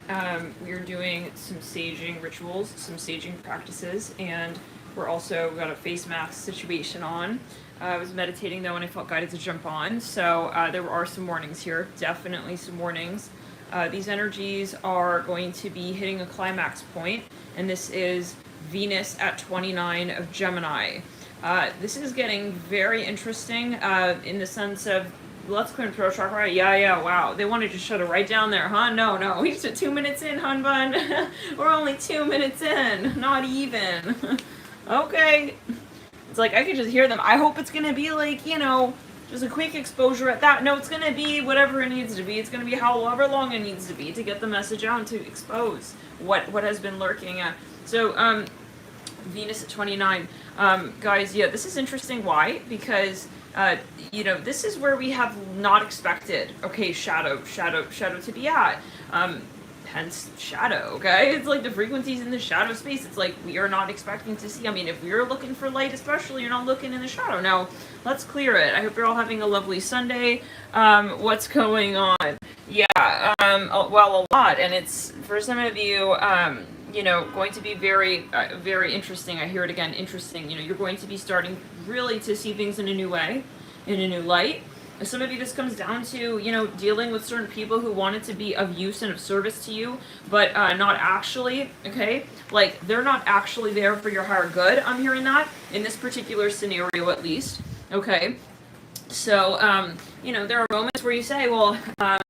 We are doing some saging rituals, some saging practices, and we're also got a face mask situation on. I was meditating though and I felt guided to jump on, so there are some warnings here, definitely some warnings. These energies are going to be hitting a climax point, and this is Venus at 29 of Gemini. This is getting very interesting in the sense of, let's clear the throat chakra. Yeah, wow. They wanted to shut it right down there, huh? No. We just at 2 minutes in, hun bun. We're only 2 minutes in. Not even. Okay. It's like, I could just hear them. I hope it's going to be like, just a quick exposure at that. No, it's going to be whatever it needs to be. It's going to be however long it needs to be to get the message out and to expose what has been lurking. So, Venus at 29. Guys, yeah, this is interesting. Why? Because, this is where we have not expected, okay, shadow to be at. Hence shadow, okay? It's like the frequencies in the shadow space. It's like we are not expecting to see. I mean, if we're looking for light, especially, you're not looking in the shadow. Now, let's clear it. I hope you're all having a lovely Sunday. What's going on? Yeah, well, a lot. And it's, for some of you, going to be very, very interesting. I hear it again, interesting. You're going to be starting really to see things in a new way, in a new light. Some of you, this comes down to, dealing with certain people who wanted to be of use and of service to you, but not actually, okay? Like, they're not actually there for your higher good. I'm hearing that, in this particular scenario at least, okay? So, there are moments where you say, well,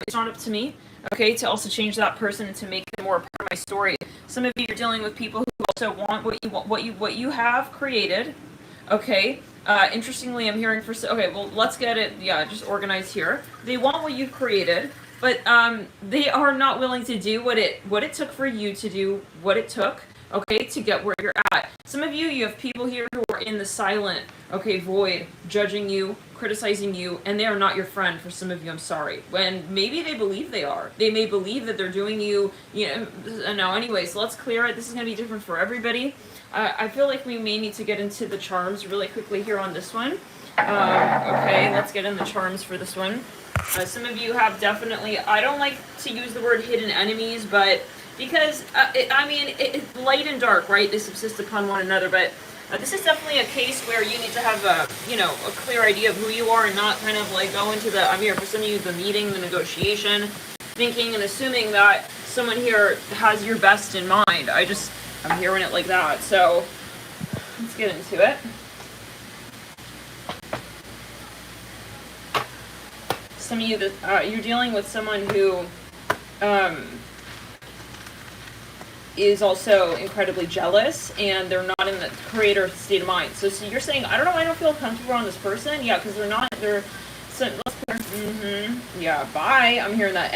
it's not up to me, okay, to also change that person and to make them more a part of my story. Some of you are dealing with people who also want what you have created, okay? Interestingly, I'm hearing okay, well, let's get it, just organized here. They want what you've created, but they are not willing to do what it took for you to do what it took, okay, to get where you're at. Some of you have people here who are in the silent, okay, void, judging you, criticizing you, and they are not your friend. For some of you, I'm sorry. When maybe they believe they are. They may believe that they're doing you, no, anyways, let's clear it. This is going to be different for everybody. I feel like we may need to get into the charms really quickly here on this one. Okay, let's get in the charms for this one. Some of you have definitely, I don't like to use the word hidden enemies, but because, light and dark, right? They subsist upon one another, but this is definitely a case where you need to have a clear idea of who you are and not kind of like go into for some of you, the meeting, the negotiation, thinking and assuming that someone here has your best in mind. I'm hearing it like that, so let's get into it. Some of you, you're dealing with someone who is also incredibly jealous, and they're not in the creator state of mind. So you're saying, I don't know, I don't feel comfortable around this person. Yeah, because yeah, bye. I'm hearing that.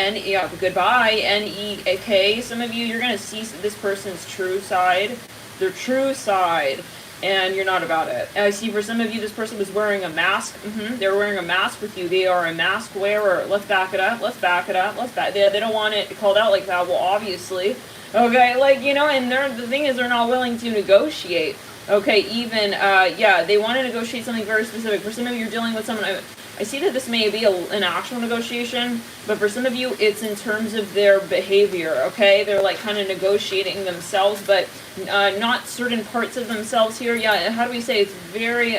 Goodbye. N-E-A-K. Some of you, you're going to see this person's true side, their true side, and you're not about it. I see for some of you, this person was wearing a mask. They're wearing a mask with you. They are a mask wearer. Let's back it up. They don't want it called out like that. Well, obviously. Okay, and the thing is, they're not willing to negotiate. Okay, even, they want to negotiate something very specific. For some of you, you're dealing with someone, I see that this may be an actual negotiation, but for some of you, it's in terms of their behavior, okay? They're like kind of negotiating themselves, but not certain parts of themselves here. Yeah, how do we say? It's very,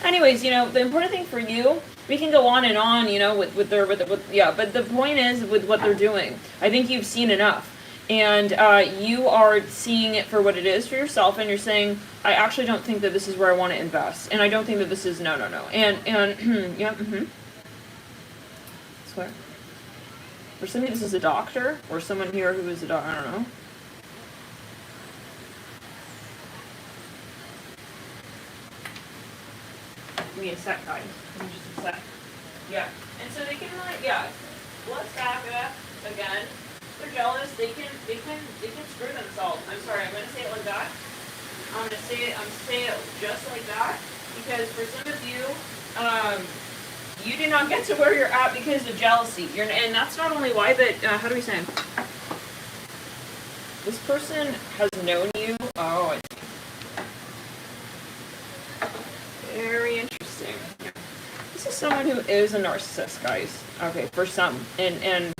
anyways, the important thing for you, we can go on and on, but the point is with what they're doing. I think you've seen enough. And you are seeing it for what it is for yourself, and you're saying, I actually don't think that this is where I want to invest, and I don't think that this is, no. And Swear. For some of you, this is a doctor, or someone here who is a doctor, I don't know. Give me a sec, guys. Give me just a sec. Yeah. And so they can let's back it up again. They're jealous. They can screw themselves. I'm sorry. I'm going to say it like that. I'm going to say it just like that, because for some of you, you do not get to where you're at because of jealousy. And that's not only why, but how do we say? This person has known you. Oh, I see. Very interesting. This is someone who is a narcissist, guys. Okay, for some, and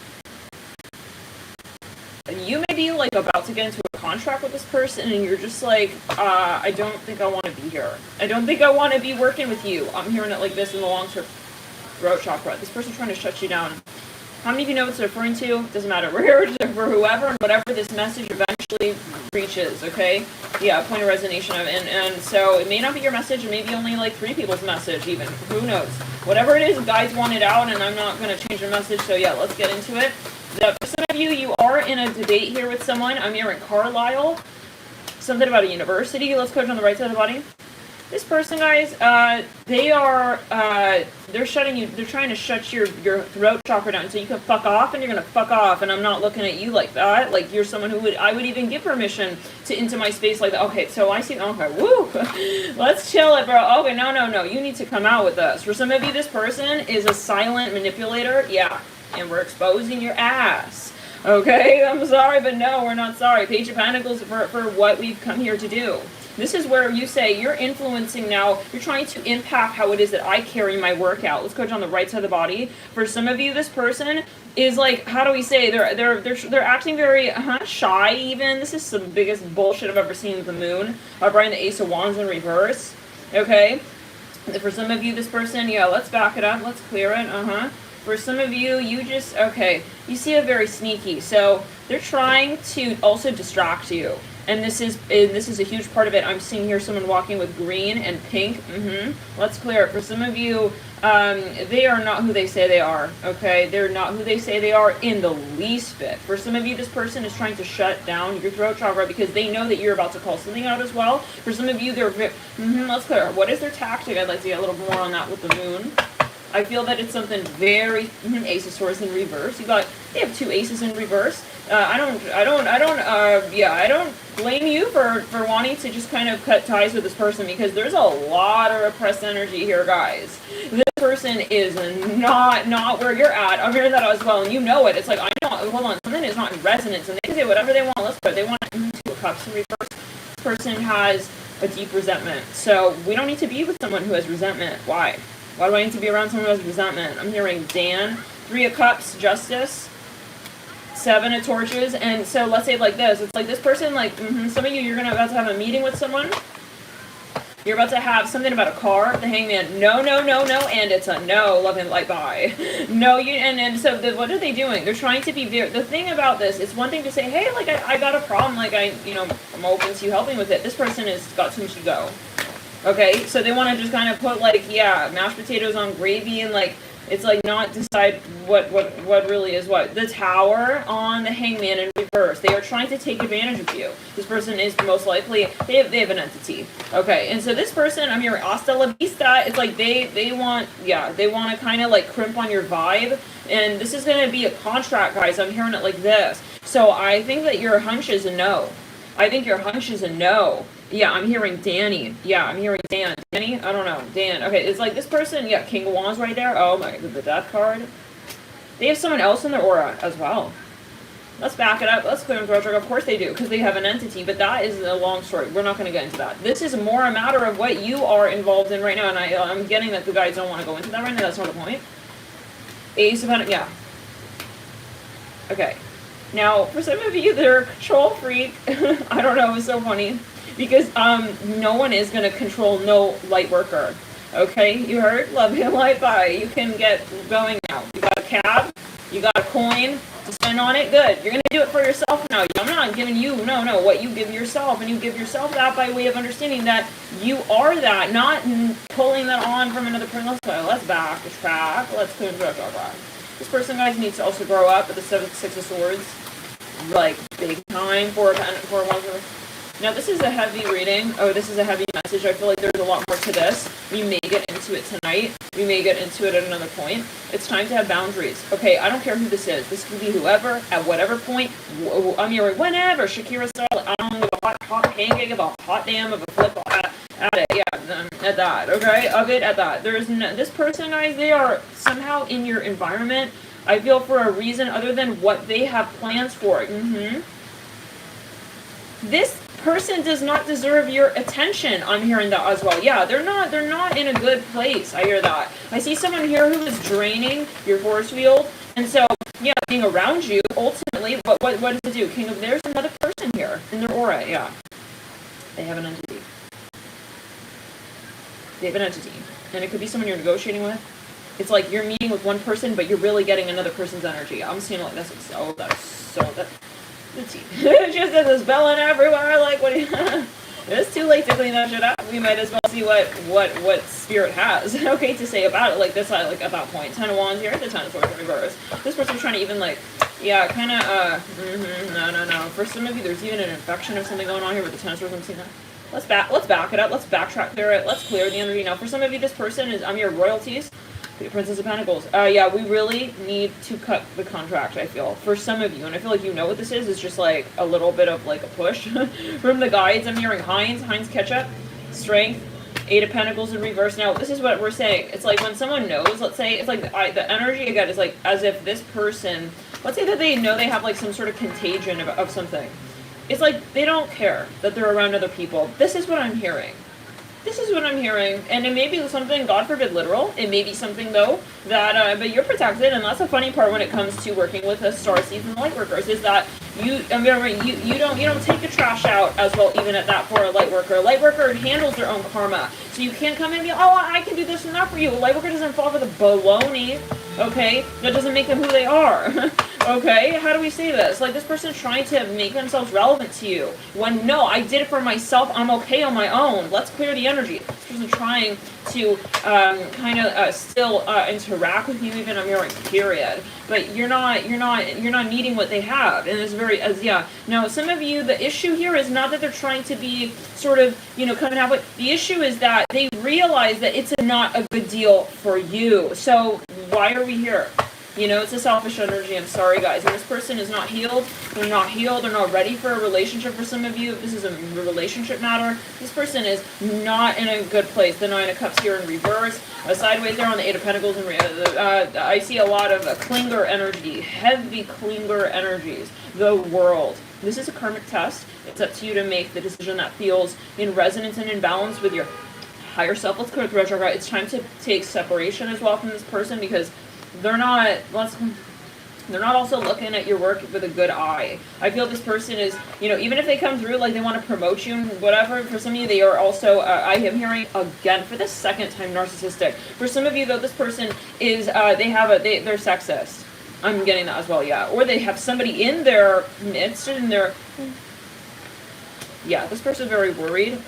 you may be like about to get into a contract with this person and you're just like, I don't think I want to be here. I don't think I want to be working with you. I'm hearing it like this in the long-term throat chakra. This person's trying to shut you down. How many of you know what it's referring to? Doesn't matter. We're here for whoever and whatever this message eventually reaches, okay? Yeah, point of resonation of, and so it may not be your message, it may be only like 3 people's message even. Who knows? Whatever it is, guys want it out, and I'm not going to change the message, so yeah, let's get into it. For some of you, you are in a debate here with someone. I'm here in Carlisle. Something about a university. Let's coach on the right side of the body. This person, guys, they're shutting you, they're trying to shut your throat chakra down so you can fuck off, and you're gonna fuck off, and I'm not looking at you like that. Like, you're someone who I would even give permission to into my space like that. Okay, so I see, okay, woo, let's chill it, bro. Okay, no, you need to come out with us. For some of you, this person is a silent manipulator, yeah, and we're exposing your ass. Okay, I'm sorry, but no, we're not sorry. Page of Pentacles for what we've come here to do. This is where you say you're influencing now. You're trying to impact how it is that I carry my work out. Let's go on the right side of the body. For some of you, this person is like, how do we say? They're acting very shy. Even this is the biggest bullshit I've ever seen with the moon. Right in the Ace of Wands in reverse. Okay. For some of you, this person, yeah. Let's back it up. Let's clear it. For some of you, you just you see it very sneaky. So they're trying to also distract you. And this is a huge part of it. I'm seeing here someone walking with green and pink. Let's clear it. For some of you, they are not who they say they are. Okay, they're not who they say they are in the least bit. For some of you, this person is trying to shut down your throat chakra because they know that you're about to call something out as well. For some of you, they're let's clear it. What is their tactic? I'd like to get a little more on that with the moon. I feel that it's something very Ace of Swords in reverse. They have 2 aces in reverse. I don't blame you for wanting to just kind of cut ties with this person because there's a lot of repressed energy here, guys. This person is not where you're at. I'm hearing that as well, and you know it. It's like, I know, hold on, something is not in resonance, and they can say whatever they want. Let's put, they want 2 of Cups in reverse. This person has a deep resentment. So we don't need to be with someone who has resentment. Why? Why do I need to be around someone who has resentment? I'm hearing Dan, 3 of Cups, Justice, 7 of Torches, and so let's say it like this. It's like this person, like, some of you, you're about to have a meeting with someone. You're about to have something about a car, the Hangman, no, and it's a no, love and light, bye. No, and so what are they doing? They're trying to be very, the thing about this, it's one thing to say, hey, like, I got a problem, like, I'm open to you helping with it. This person has got too much to go. Okay, so they want to just kind of put, like, yeah, mashed potatoes on gravy and, like, it's like not decide what really is what. The Tower on the Hangman in reverse. They are trying to take advantage of you. This person is most likely, they have an entity. Okay, and so this person, I'm hearing hasta la vista. It's like they want to kind of like crimp on your vibe. And this is going to be a contract, guys. I'm hearing it like this. So I think that your hunch is a no. Yeah, I'm hearing Danny. Yeah, I'm hearing Dan. Danny? I don't know. Dan. Okay, it's like this person, yeah, King of Wands right there. Oh my, the Death card. They have someone else in their aura as well. Let's back it up. Let's clear them throat chakra. Of course they do, because they have an entity, but that is a long story. We're not going to get into that. This is more a matter of what you are involved in right now, and I'm getting that the guys don't want to go into that right now. That's not the point. Ace of Pentacles. Yeah. Okay. Now, for some of you that are control freak, I don't know, it's so funny. Because no one is going to control no light worker. Okay, you heard? Love him, light by. You can get going now. You got a cab, you got a coin to spend on it, good. You're going to do it for yourself now. I'm not giving you, no, what you give yourself. And you give yourself that by way of understanding that you are that, not pulling that on from another person. Let's back the track. Let's clear the track. This person, guys, needs to also grow up with the 6 of Swords. Like, big time for one. Now, this is a heavy reading. Oh, this is a heavy message. I feel like there's a lot more to this. We may get into it tonight. We may get into it at another point. It's time to have boundaries. Okay, I don't care who this is. This could be whoever, at whatever point. I mean, whenever. Shakira style. I don't give a hot pancake, of a hot damn, of a flip at it. Yeah, at that. Okay, of it, at that. There's this person, guys, they are somehow in your environment. I feel for a reason other than what they have plans for. This person does not deserve your attention. I'm hearing that as well. Yeah, they're not in a good place. I hear that. I see someone here who is draining your force field. And so yeah, being around you, ultimately, what does it do? King of, there's another person here in their aura, yeah. They have an entity. They have an entity. And it could be someone you're negotiating with. It's like you're meeting with one person, but you're really getting another person's energy. I'm seeing like that's the tea. She just did this belling everywhere. Like, what? It's too late to clean that shit up. We might as well see what spirit has, okay, to say about it. Like this, like at that point, 10 of Wands here, the 10 of Swords in reverse. This person's trying to even like, yeah, kind of, no. For some of you, there's even an infection of something going on here with the 10 of Swords. I'm seeing that. Let's back it up. Let's backtrack, clear it. Let's clear the energy. Now, for some of you, this person is, I'm your royalties. Princess of Pentacles. Yeah, we really need to cut the contract, I feel. For some of you, and I feel like you know what this is. It's just like a little bit of like a push from the guides. I'm hearing Heinz Ketchup, Strength, 8 of Pentacles in reverse. Now, this is what we're saying. It's like when someone knows, let's say, it's like the energy again is like as if this person, let's say that they know they have like some sort of contagion of something. It's like they don't care that they're around other people. This is what I'm hearing. This is what I'm hearing, and it may be something, God forbid, literal. It may be something, though, that, but you're protected, and that's the funny part when it comes to working with the star seeds and light workers, is that you don't take the trash out as well, even at that for a light worker. A light worker handles their own karma, so you can't come in and be, oh, I can do this and that for you. A light worker doesn't fall for the baloney, okay? That doesn't make them who they are. Okay, how do we say this? Like, this person's trying to make themselves relevant to you. When, no, I did it for myself, I'm okay on my own. Let's clear the energy. This person's trying to kind of still interact with you, even on your period. But you're not needing what they have. And it's very, yeah. Now, some of you, the issue here is not that they're trying to be sort of, coming out, but the issue is that they realize that it's not a good deal for you. So why are we here? It's a selfish energy. I'm sorry, guys. And this person is not healed. They're not healed. They're not ready for a relationship. For some of you, if this is a relationship matter, this person is not in a good place. The 9 of Cups here in reverse. Sideways there on the 8 of Pentacles. I see a lot of clinger energy. Heavy clinger energies. The World. This is a karmic test. It's up to you to make the decision that feels in resonance and in balance with your higher self. Let's clear the retrograde. It's time to take separation as well from this person, because they're not also looking at your work with a good eye. I feel this person is, even if they come through, like they want to promote you and whatever, for some of you, they are also, I am hearing again for the second time, narcissistic. For some of you, though, this person is, they're sexist. I'm getting that as well, yeah. Or they have somebody in their midst, yeah, this person is very worried,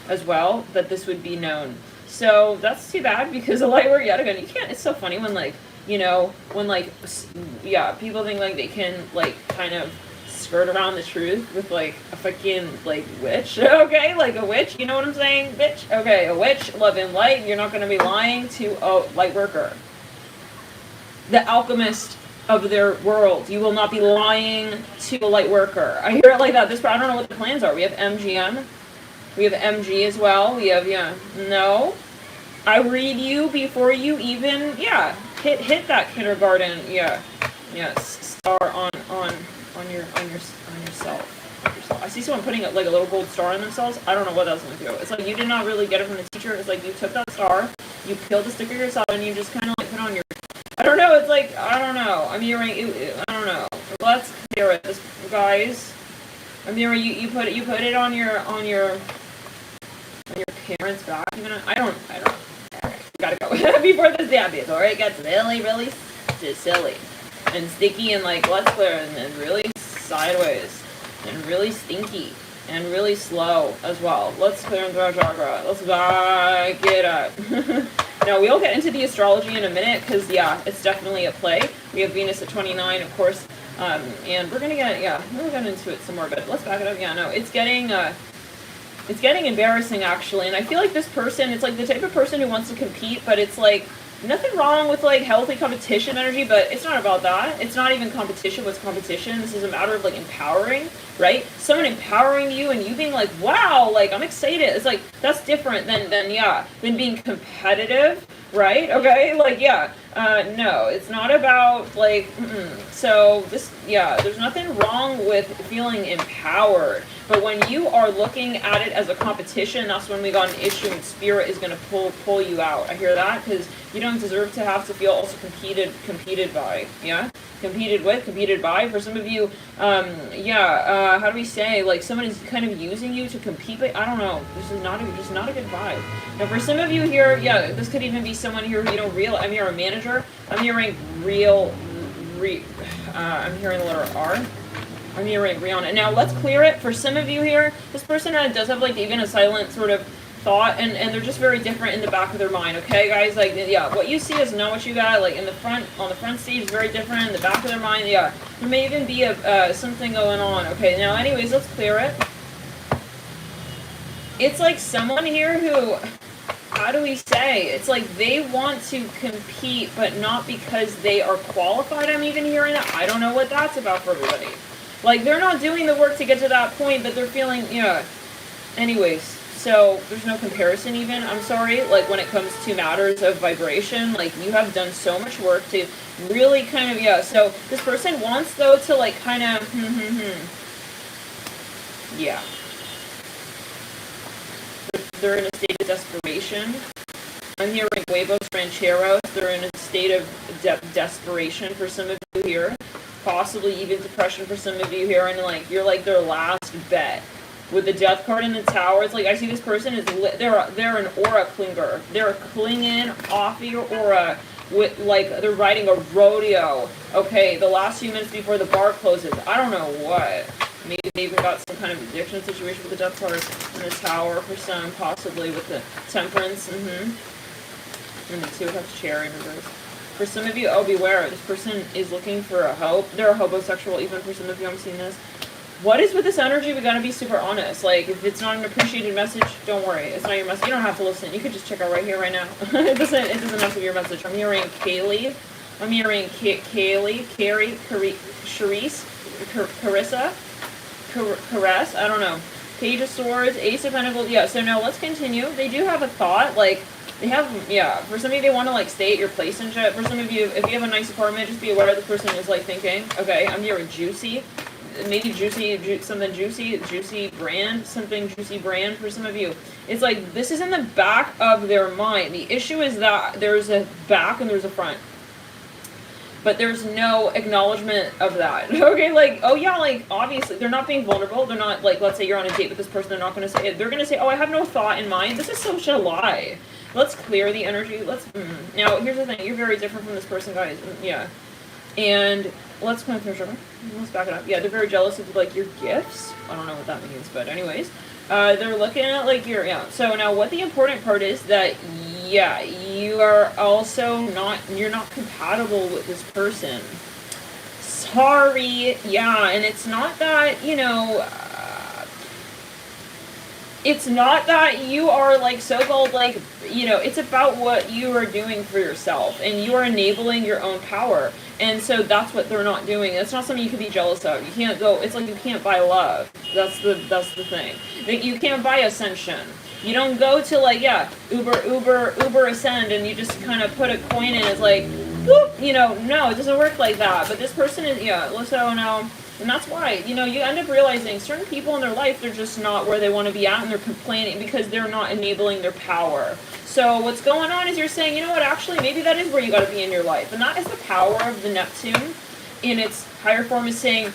as well, that this would be known. So that's too bad, because a light work, yet again, you can't, it's so funny when people think like they can like kind of skirt around the truth with like a fucking like witch, okay, like a witch, you know what I'm saying, bitch? Okay, a witch, love and light. You're not going to be lying to a light worker, the alchemist of their world. You will not be lying to a light worker. I hear it like that. I don't know what the plans are. We have MGM, we have MG as well. We have no. I read you before you even hit that kindergarten star on yourself. I see someone putting like a little gold star on themselves. I don't know what that's going to do. It's like you did not really get it from the teacher. It's like you took that star, you peeled the sticker yourself, and you just kind of like put on your. I don't know. It's like I don't know. I'm hearing. I don't know. Let's hear it, guys. I'm hearing you put it on your parents' back. Even I don't. Gotta go before this happens, alright? It gets really, really silly and sticky and like let's clear and really sideways and really stinky and really slow as well. Let's clear and throw chakra. Let's back it up. Now we'll get into the astrology in a minute because it's definitely at play. We have Venus at 29, of course, and we're gonna we'll get into it some more. But let's back it up. Yeah, no, it's getting embarrassing, actually, and I feel like this person, it's like the type of person who wants to compete, but it's like nothing wrong with like healthy competition energy, but it's not about that. It's not even competition. What's competition? This is a matter of like empowering, right? Someone empowering you and you being like, wow, like I'm excited. It's like that's different than being competitive, right? Okay, like no, it's not about like. So this, there's nothing wrong with feeling empowered. But when you are looking at it as a competition, that's when we got an issue and spirit is going to pull you out. I hear that because you don't deserve to have to feel also competed by, competed with, competed by. For some of you, how do we say, like, someone is kind of using you to compete, but I don't know, this is not just not a good vibe. Now, for some of you here, yeah, this could even be someone here who, you know, I'm hearing a manager, I'm hearing I'm hearing the letter R. I'm hearing Rihanna. Now, let's clear it. For some of you here, this person does have, like, even a silent sort of thought, and they're just very different in the back of their mind, okay, guys? Like, yeah, what you see is not what you got. Like, in the front, on the front stage, is very different. In the back of their mind, yeah, there may even be something going on. Okay, now, anyways, let's clear it. It's like someone here who, how do we say? It's like they want to compete, but not because they are qualified. I'm even hearing that. I don't know what that's about for everybody. Like, they're not doing the work to get to that point, but they're feeling, yeah. Anyways, so there's no comparison even, I'm sorry. Like, when it comes to matters of vibration, like, you have done so much work to really kind of, yeah. So this person wants, though, to, like, kind of, yeah. They're in a state of desperation. I'm hearing huevos rancheros. They're in a state of desperation for some of you here. Possibly even depression for some of you here. And, like, you're, like, their last bet. With the death card in the tower, it's like, I see this person is, they're an aura clinger. They're clinging off of your aura with, like, they're riding a rodeo. Okay, the last few minutes before the bar closes. I don't know what. Maybe they even got some kind of addiction situation with the death card in the tower for some, possibly with the temperance. And the 2 of Cups cherry reverse. For some of you, oh, beware. This person is looking for a hope. They're a homosexual, even for some of you, I'm seeing this. What is with this energy? We gotta be super honest. Like, if it's not an appreciated message, don't worry. It's not your message. You don't have to listen. You could just check out right here, right now. It doesn't mess with your message. I'm hearing Kaylee. I'm hearing Kaylee, Carrie, Charisse, Carissa, Caress. I don't know. Page of Swords, Ace of Pentacles. Yeah, so now let's continue. They do have a thought. Like, they have, yeah, for some of you, they want to, like, stay at your place and shit. For some of you, if you have a nice apartment, just be aware the person is, like, thinking. Okay, I'm hearing juicy. Maybe something juicy brand, something juicy brand for some of you. It's like, this is in the back of their mind. The issue is that there's a back and there's a front. But there's no acknowledgement of that. Okay, like, oh yeah, like, obviously, they're not being vulnerable. They're not, like, let's say you're on a date with this person, they're not going to say it. They're going to say, oh, I have no thought in mind. This is such a lie. Let's clear the energy. Now, here's the thing. You're very different from this person, guys. Yeah. And let's kind of finish over. Let's back it up. Yeah, they're very jealous of, like, your gifts. I don't know what that means, but anyways. They're looking at, like, your, yeah. So now what the important part is that, yeah, you are also you're not compatible with this person. Sorry. Yeah, and it's not that, you know, it's not that you are, like, so-called, like, you know, it's about what you are doing for yourself, and you are enabling your own power, and so that's what they're not doing. It's not something you can be jealous of. You can't go, it's like you can't buy love. That's the thing. Like, you can't buy ascension. You don't go to, like, yeah, Uber Ascend, and you just kind of put a coin in, it's like, whoop, you know, no, it doesn't work like that. But this person is, yeah, so now, and that's why, you know, you end up realizing certain people in their life, they're just not where they want to be at, and they're complaining because they're not enabling their power. So what's going on is you're saying, you know what, actually, maybe that is where you got to be in your life. And that is the power of the Neptune in its higher form, is saying,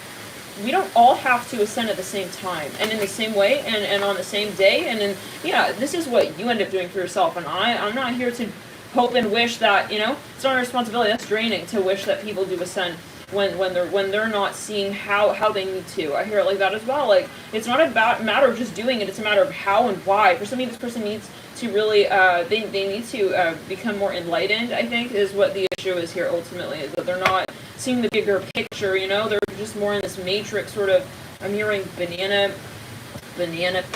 we don't all have to ascend at the same time, and in the same way, and on the same day, and then, yeah, this is what you end up doing for yourself, and I'm not here to hope and wish that, you know, it's not a responsibility, that's draining to wish that people do ascend when they're not seeing how they need to. I hear it like that as well. Like, it's not about matter of just doing it, it's a matter of how and why. For somebody, this person needs to really they need to become more enlightened, I think, is what the issue is here ultimately, is that they're not seeing the bigger picture, you know, they're just more in this matrix sort of. I'm hearing banana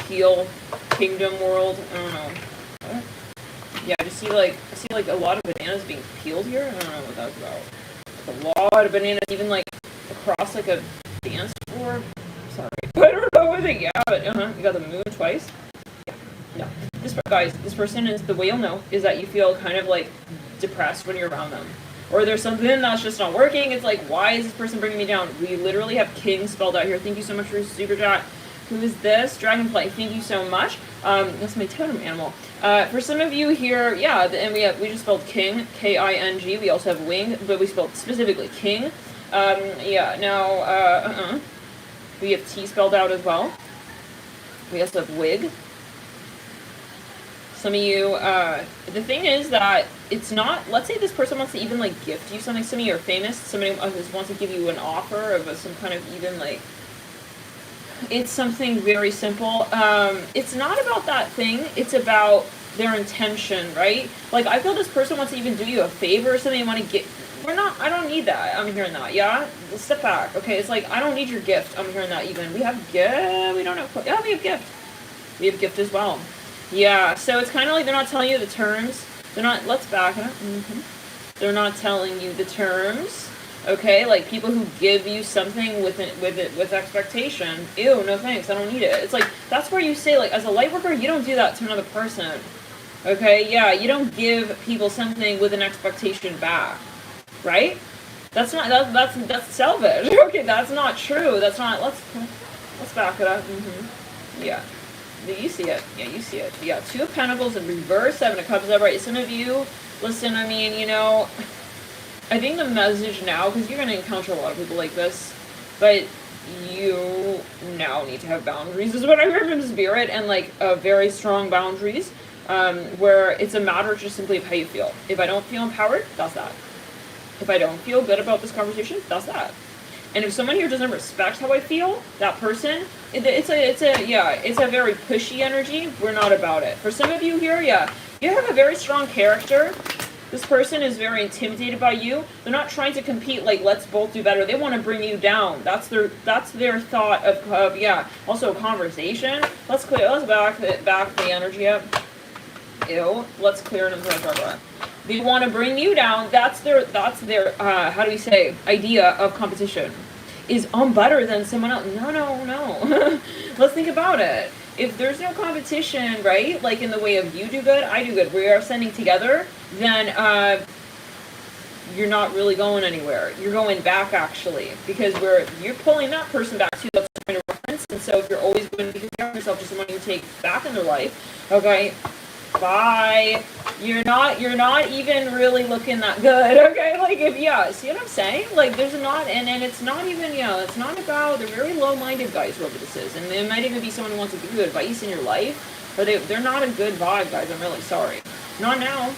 peel kingdom world. I don't know. What? Yeah, I see like a lot of bananas being peeled here. I don't know what that's about. A lot of bananas, even like across like a dance floor. Sorry, I don't know what they. Yeah, but you got the moon twice. Yeah, no. This person is, the way you'll know is that you feel kind of like depressed when you're around them, or there's something that's just not working. It's like, why is this person bringing me down? We literally have king spelled out here. Thank you so much for your super chat. Who is this? Dragonfly. Thank you so much. That's my totem animal. For some of you here, yeah, and we just spelled king, K-I-N-G. We also have wing, but we spelled specifically king. Yeah, now, we have T spelled out as well. We also have wig. Some of you, the thing is that it's not, let's say this person wants to even, like, gift you something. Some of you are famous. Somebody wants to give you an offer of some kind of even, like, it's something very simple. It's not about that thing. It's about their intention, right? Like, I feel this person wants to even do you a favor or something. You want to get, I don't need that. I'm hearing that. Yeah? Step back. Okay, it's like, I don't need your gift. I'm hearing that even. We have gift. We don't know. Yeah, we have gift. We have gift as well. Yeah, so it's kind of like they're not telling you the terms. They're not, let's back it up. They're not telling you the terms. Okay, like people who give you something with expectation. Ew, no thanks, I don't need it. It's like, that's where you say, like, as a light worker, you don't do that to another person. Okay, yeah, you don't give people something with an expectation back. Right? That's not, that's selfish. Okay, that's not true. That's not, let's back it up. Yeah. You see it. Yeah, you see it. Yeah, 2 of Pentacles in reverse, 7 of Cups upright. Some of you, listen, I mean, you know, I think the message now, because you're going to encounter a lot of people like this, but you now need to have boundaries, is what I heard from Spirit, and, like, very strong boundaries, where it's a matter just simply of how you feel. If I don't feel empowered, that's that. If I don't feel good about this conversation, that's that. And if someone here doesn't respect how I feel, that person, it's a very pushy energy. We're not about it. For some of you here, yeah, you have a very strong character. This person is very intimidated by you. They're not trying to compete like, let's both do better. They want to bring you down. That's their thought of yeah. Also conversation. Let's back the energy up. Ew. Let's clear it. They want to bring you down. That's their how do we say, idea of competition. Is I'm better than someone else. No. Let's think about it. If there's no competition, right, like in the way of you do good, I do good, we are ascending together, then you're not really going anywhere. You're going back, actually, because you're pulling that person back to that's the point of reference. And so if you're always going to be comparing yourself to someone you take back in their life, okay, bye. You're not even really looking that good, okay? Like, see what I'm saying? Like, there's not, and it's not even, it's not about, they're very low-minded guys, whoever this is, and it might even be someone who wants to give you advice in your life, but they're not a good vibe, guys, I'm really sorry. Not now.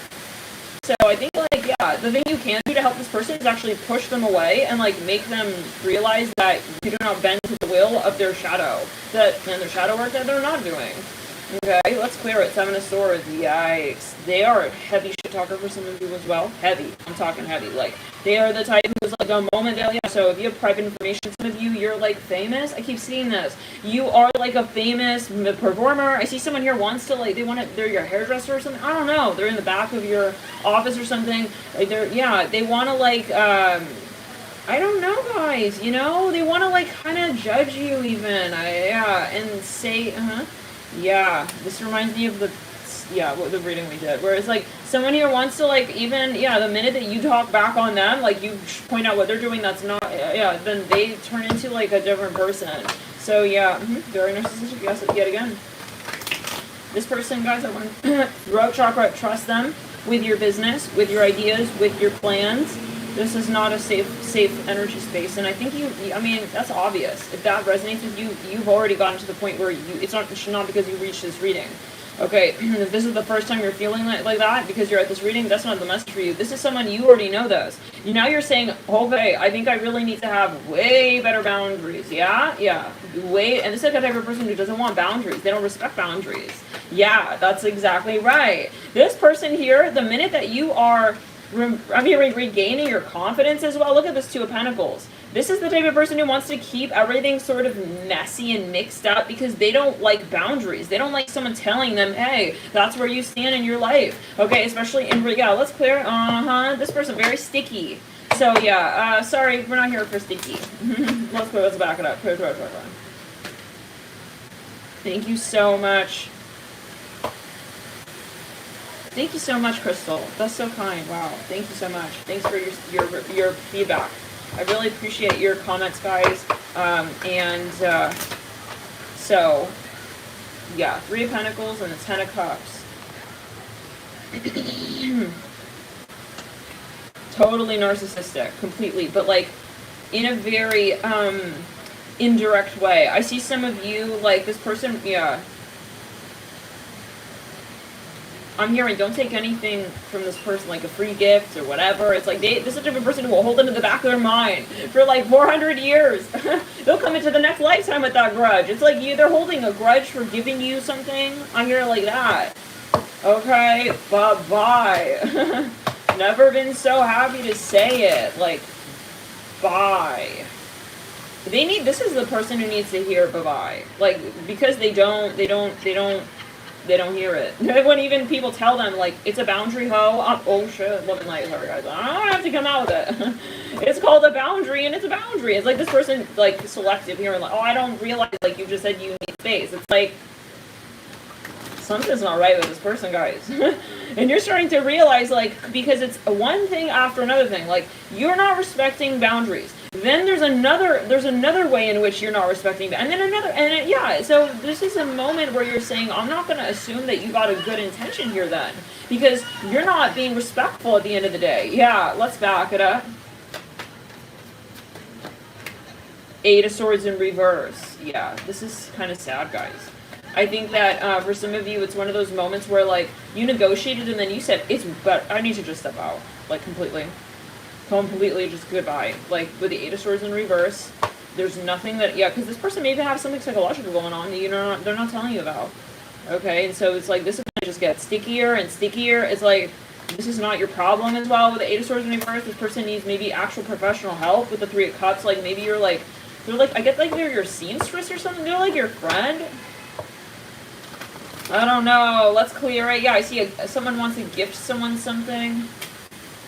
So I think, like, the thing you can do to help this person is actually push them away and, like, make them realize that you do not bend to the will of their shadow, and their shadow work that they're not doing. Okay, let's clear it. 7 of Swords. Yikes. They are a heavy shit talker for some of you as well. Heavy. I'm talking heavy. Like, they are the type who's like a moment they'll, so if you have private information, some of you, you're like famous. I keep seeing this. You are like a famous performer. I see someone here wants to, like, they're your hairdresser or something. I don't know. They're in the back of your office or something. Like, they want to, like, I don't know, guys, you know? They want to, like, kind of judge you even. And say, yeah, this reminds me of the reading we did, where it's like someone here wants to, like, even, the minute that you talk back on them, like, you point out what they're doing that's not, then they turn into, like, a different person. So, very narcissistic, yes, yet again. This person, guys, I want to, throat chakra, trust them with your business, with your ideas, with your plans. This is not a safe energy space, and I think that's obvious. If that resonates with you, you've already gotten to the point where it's not because you reached this reading. Okay, if this is the first time you're feeling like that because you're at this reading, that's not the message for you. This is someone you already know this. Now you're saying, okay, I think I really need to have way better boundaries. Yeah, and this is the type of person who doesn't want boundaries. They don't respect boundaries. Yeah, that's exactly right. This person here, the minute that you are regaining your confidence as well. Look at this 2 of Pentacles. This is the type of person who wants to keep everything sort of messy and mixed up because they don't like boundaries. They don't like someone telling them, hey, that's where you stand in your life. Okay, especially in, let's clear. This person, very sticky. So, sorry, we're not here for sticky. Let's back it up. Clear. Thank you so much. Thank you so much, Crystal. That's so kind. Wow. Thank you so much. Thanks for your feedback. I really appreciate your comments, guys. So, 3 of Pentacles and the 10 of Cups. Totally narcissistic, completely. But, like, in a very indirect way. I see some of you, like, this person, yeah. I'm hearing, don't take anything from this person, like a free gift or whatever. It's like, this is a different person who will hold it in the back of their mind for like 400 years. They'll come into the next lifetime with that grudge. It's like they're holding a grudge for giving you something. I hear it like that. Okay, bye-bye. Never been so happy to say it. Like, bye. This is the person who needs to hear bye-bye. Like, because they don't hear it. When even people tell them, like, it's a boundary, oh shit, loving light, sorry guys, I don't have to come out with it. It's called a boundary, and it's a boundary. It's like this person, like, selective here, and like, oh, I don't realize, like, you just said you need space. It's like, something's not right with this person, guys. And you're starting to realize, like, because it's one thing after another thing, like, you're not respecting boundaries. Then there's another way in which you're not respecting, and then another, and yeah, so this is a moment where you're saying, I'm not going to assume that you got a good intention here then, because you're not being respectful at the end of the day. Yeah, let's back it up. Eight of Swords in reverse. Yeah, this is kind of sad, guys. I think that for some of you, it's one of those moments where, like, you negotiated and then you said, but I need to just step out, like, completely just goodbye. Like, with the Eight of Swords in reverse, there's nothing that, yeah, because this person may have something psychological going on that they're not telling you about. Okay, and so it's like, this is going to just get stickier and stickier. It's like, this is not your problem as well with the Eight of Swords in reverse. This person needs maybe actual professional help with the Three of Cups. Like, maybe you're like, they're like, I get like they're your seamstress or something. They're like your friend. I don't know. Let's clear it. Yeah, I see someone wants to gift someone something.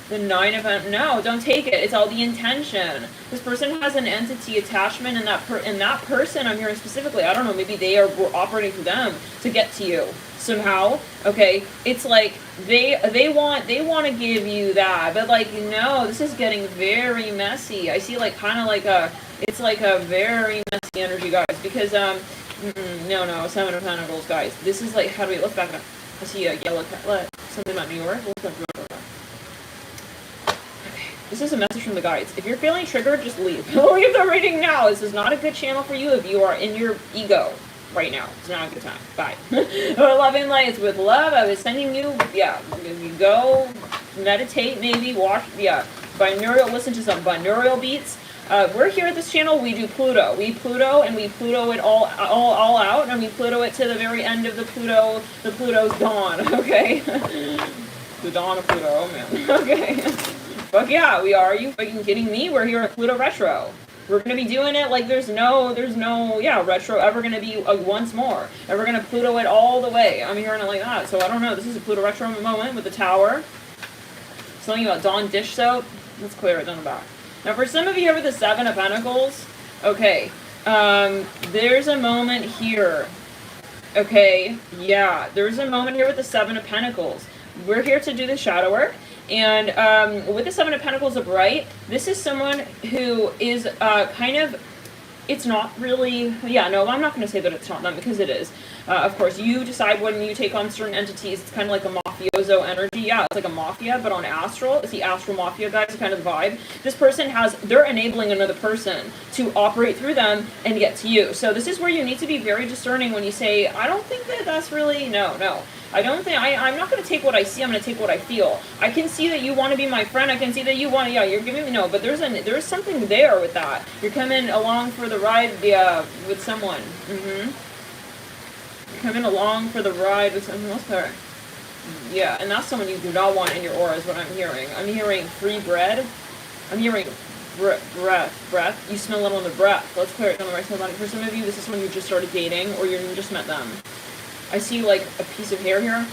The Nine of no, don't take it. It's all the intention. This person has an entity attachment, and that person I'm hearing specifically, I don't know, maybe we're operating through them to get to you somehow. Okay, it's like they want to give you that, but like, no, this is getting very messy. I see like kind of like it's like a very messy energy, guys, because no, Seven of Pentacles, guys. This is like, how do we look back up? I see a yellow cat. Something about New York. This is a message from the guides. If you're feeling triggered, just leave. Leave the reading now. This is not a good channel for you if you are in your ego right now. It's not a good time. Bye. Loving lights with love. I was sending you, yeah, if you go meditate, maybe watch, yeah, binaural, listen to some binaural beats. We're here at this channel. We do Pluto. We Pluto it all out, and we Pluto it to the very end of the Pluto's dawn. Okay. The dawn of Pluto. Oh man. Okay. Fuck yeah, we are. Are you fucking kidding me? We're here at Pluto Retro. We're gonna be doing it like there's no, yeah, retro ever gonna be once more. And we're gonna Pluto it all the way. I'm hearing it like that. So I don't know. This is a Pluto Retro moment with the Tower. Something about Dawn dish soap. Let's clear it down the back. Now for some of you here with the Seven of Pentacles, okay, there's a moment here. Okay, yeah, there's a moment here with the Seven of Pentacles. We're here to do the shadow work. And with the Seven of Pentacles upright, this is someone who is kind of, it's not really, yeah, no, I'm not going to say that it's not them, because it is. Of course, you decide when you take on certain entities, it's kind of like a mafioso energy. Yeah, it's like a mafia, but on astral. It's the astral mafia, guys, kind of the vibe. This person they're enabling another person to operate through them and get to you. So this is where you need to be very discerning when you say, I don't think that that's really, no. I don't think, I'm not going to take what I see, I'm going to take what I feel. I can see that you want to be my friend, I can see that you want to, yeah, you're giving me, no, but there's something there with that. You're coming along for the ride, with someone. You're coming along for the ride with someone else there. Yeah, and that's someone you do not want in your aura is what I'm hearing. I'm hearing free bread. I'm hearing breath. You smell it on the breath. Let's clear it down the right side body. For some of you, this is someone you just started dating, or you just met them. I see like a piece of hair here.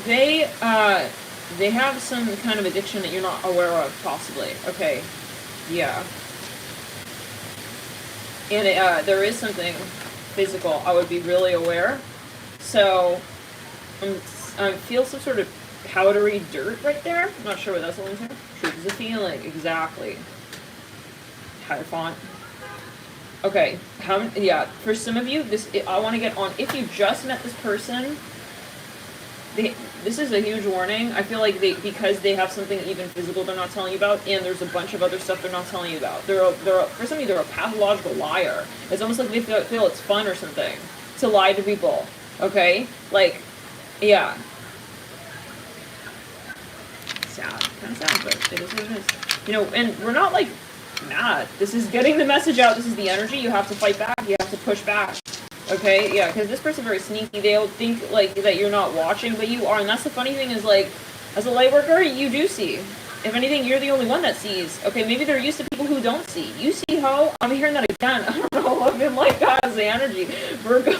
They have some kind of addiction that you're not aware of, possibly. Okay, yeah. And there is something physical. I would be really aware. So I feel some sort of powdery dirt right there. I'm not sure what that's going to. Truth is a feeling. Exactly. Hierophant. Okay, yeah, for some of you, I want to get on, if you just met this person, this is a huge warning. I feel like because they have something even physical they're not telling you about, and there's a bunch of other stuff they're not telling you about. For some of you, they're a pathological liar. It's almost like they feel it's fun or something to lie to people. Okay, like, yeah. Sad, kind of sad, but it is what it is. You know, and we're not like mad. This is getting the message out. This is the energy. You have to fight back. You have to push back. Okay, yeah, because this person's very sneaky. They'll think, like, that you're not watching, but you are. And that's the funny thing is, like, as a light worker, you do see. If anything, you're the only one that sees. Okay, maybe they're used to people who don't see. You see how? I'm hearing that again. I don't know. I've been like, God, the energy. Virgo.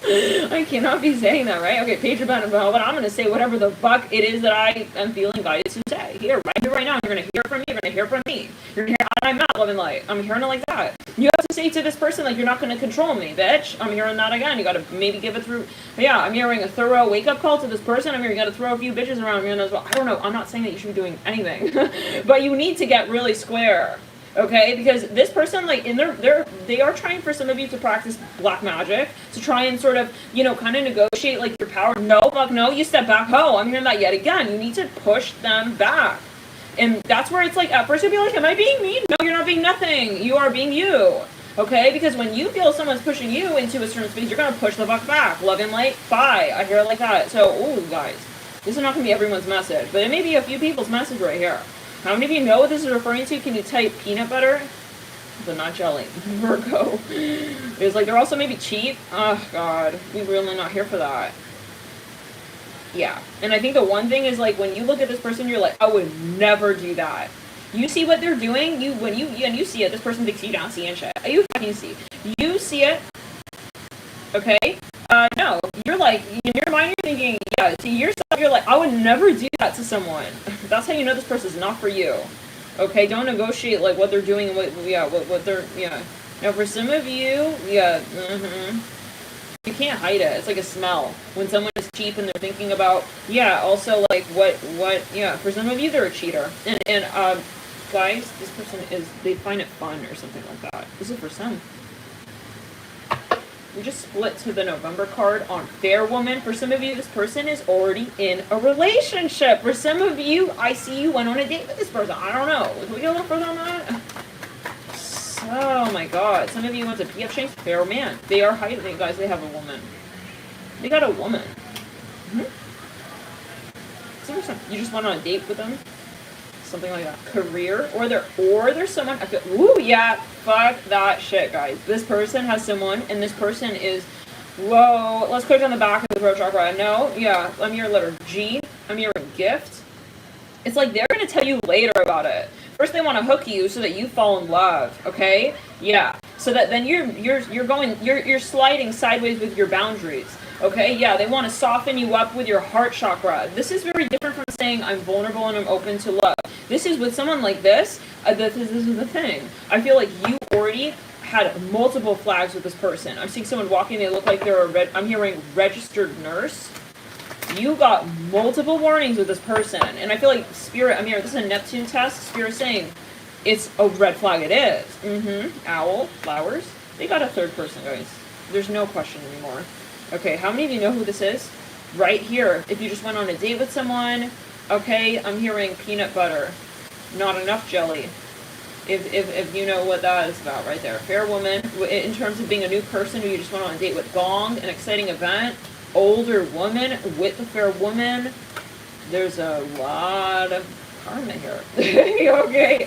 I cannot be saying that, right? Okay, page about it, but I'm going to say whatever the fuck it is that I am feeling guided to say. Here, right now. You're going to hear from me. You're going to hear from me. You're going to hear, I'm not loving light. I'm hearing it like that. You have to say to this person, like, you're not going to control me, bitch. I'm hearing that again. You got to maybe give it through. Yeah, I'm hearing a thorough wake-up call to this person. I'm hearing you got to throw a few bitches around me as well. I don't know. I'm not saying that you should be doing anything. But you need to get really square. Okay, because this person, like, they are trying for some of you to practice black magic, to try and sort of, you know, kind of negotiate, like, your power. No, fuck no, you step back. Oh, I'm hearing that yet again. You need to push them back. And that's where it's like, at first you'll be like, am I being mean? No, you're not being nothing. You are being you. Okay, because when you feel someone's pushing you into a certain space, you're going to push the fuck back. Love and light, bye. I hear it like that. So, ooh, guys, this is not going to be everyone's message, but it may be a few people's message right here. How many of you know what this is referring to? Can you type peanut butter? But not jelly. Virgo. It's like they're also maybe cheap. Oh, God. We're really not here for that. Yeah. And I think the one thing is, like, when you look at this person, you're like, I would never do that. You see what they're doing? You see it. This person thinks you don't see and shit. You fucking see. You see it. Okay? No. You're like, in your mind, you're thinking, yeah, to yourself, you're like, I would never do that to someone. That's how you know this person's not for you. Okay? Don't negotiate, like, what they're doing and what they're, yeah. Now, for some of you, yeah, you can't hide it. It's like a smell. When someone is cheap and they're thinking about, yeah, also, like, yeah, for some of you, they're a cheater. And guys, this person they find it fun or something like that. This is for some. We just split to the November card on Fair Woman. For some of you, this person is already in a relationship. For some of you, I see you went on a date with this person. I don't know. Can we get a little further on that? Oh my God. Some of you went to PF Chang's Fair Man. They are hiding, guys. They have a woman. They got a woman. You just went on a date with them? Something like that. Career, or there's someone. I feel, ooh, yeah, fuck that shit, guys. This person has someone, and this person is, whoa. Let's click on the back of the throat chakra. No, yeah, I'm your letter G. I'm your gift. It's like they're gonna tell you later about it. First, they want to hook you so that you fall in love. Okay, yeah. So that then you're sliding sideways with your boundaries. Okay, yeah, they want to soften you up with your heart chakra. This is very different from saying I'm vulnerable and I'm open to love. This is with someone like this, this is the thing. I feel like you already had multiple flags with this person. I'm seeing someone walking, they look like they're I'm hearing registered nurse. You got multiple warnings with this person. And I feel like Spirit, I'm here, this is a Neptune test. Spirit saying it's a red flag. It is. Owl, flowers. They got a third person, guys. There's no question anymore. Okay, how many of you know who this is? Right here. If you just went on a date with someone, okay, I'm hearing peanut butter. Not enough jelly. If you know what that is about right there. Fair woman, in terms of being a new person who you just went on a date with. Gong, an exciting event. Older woman with a fair woman. There's a lot of karma here. Okay?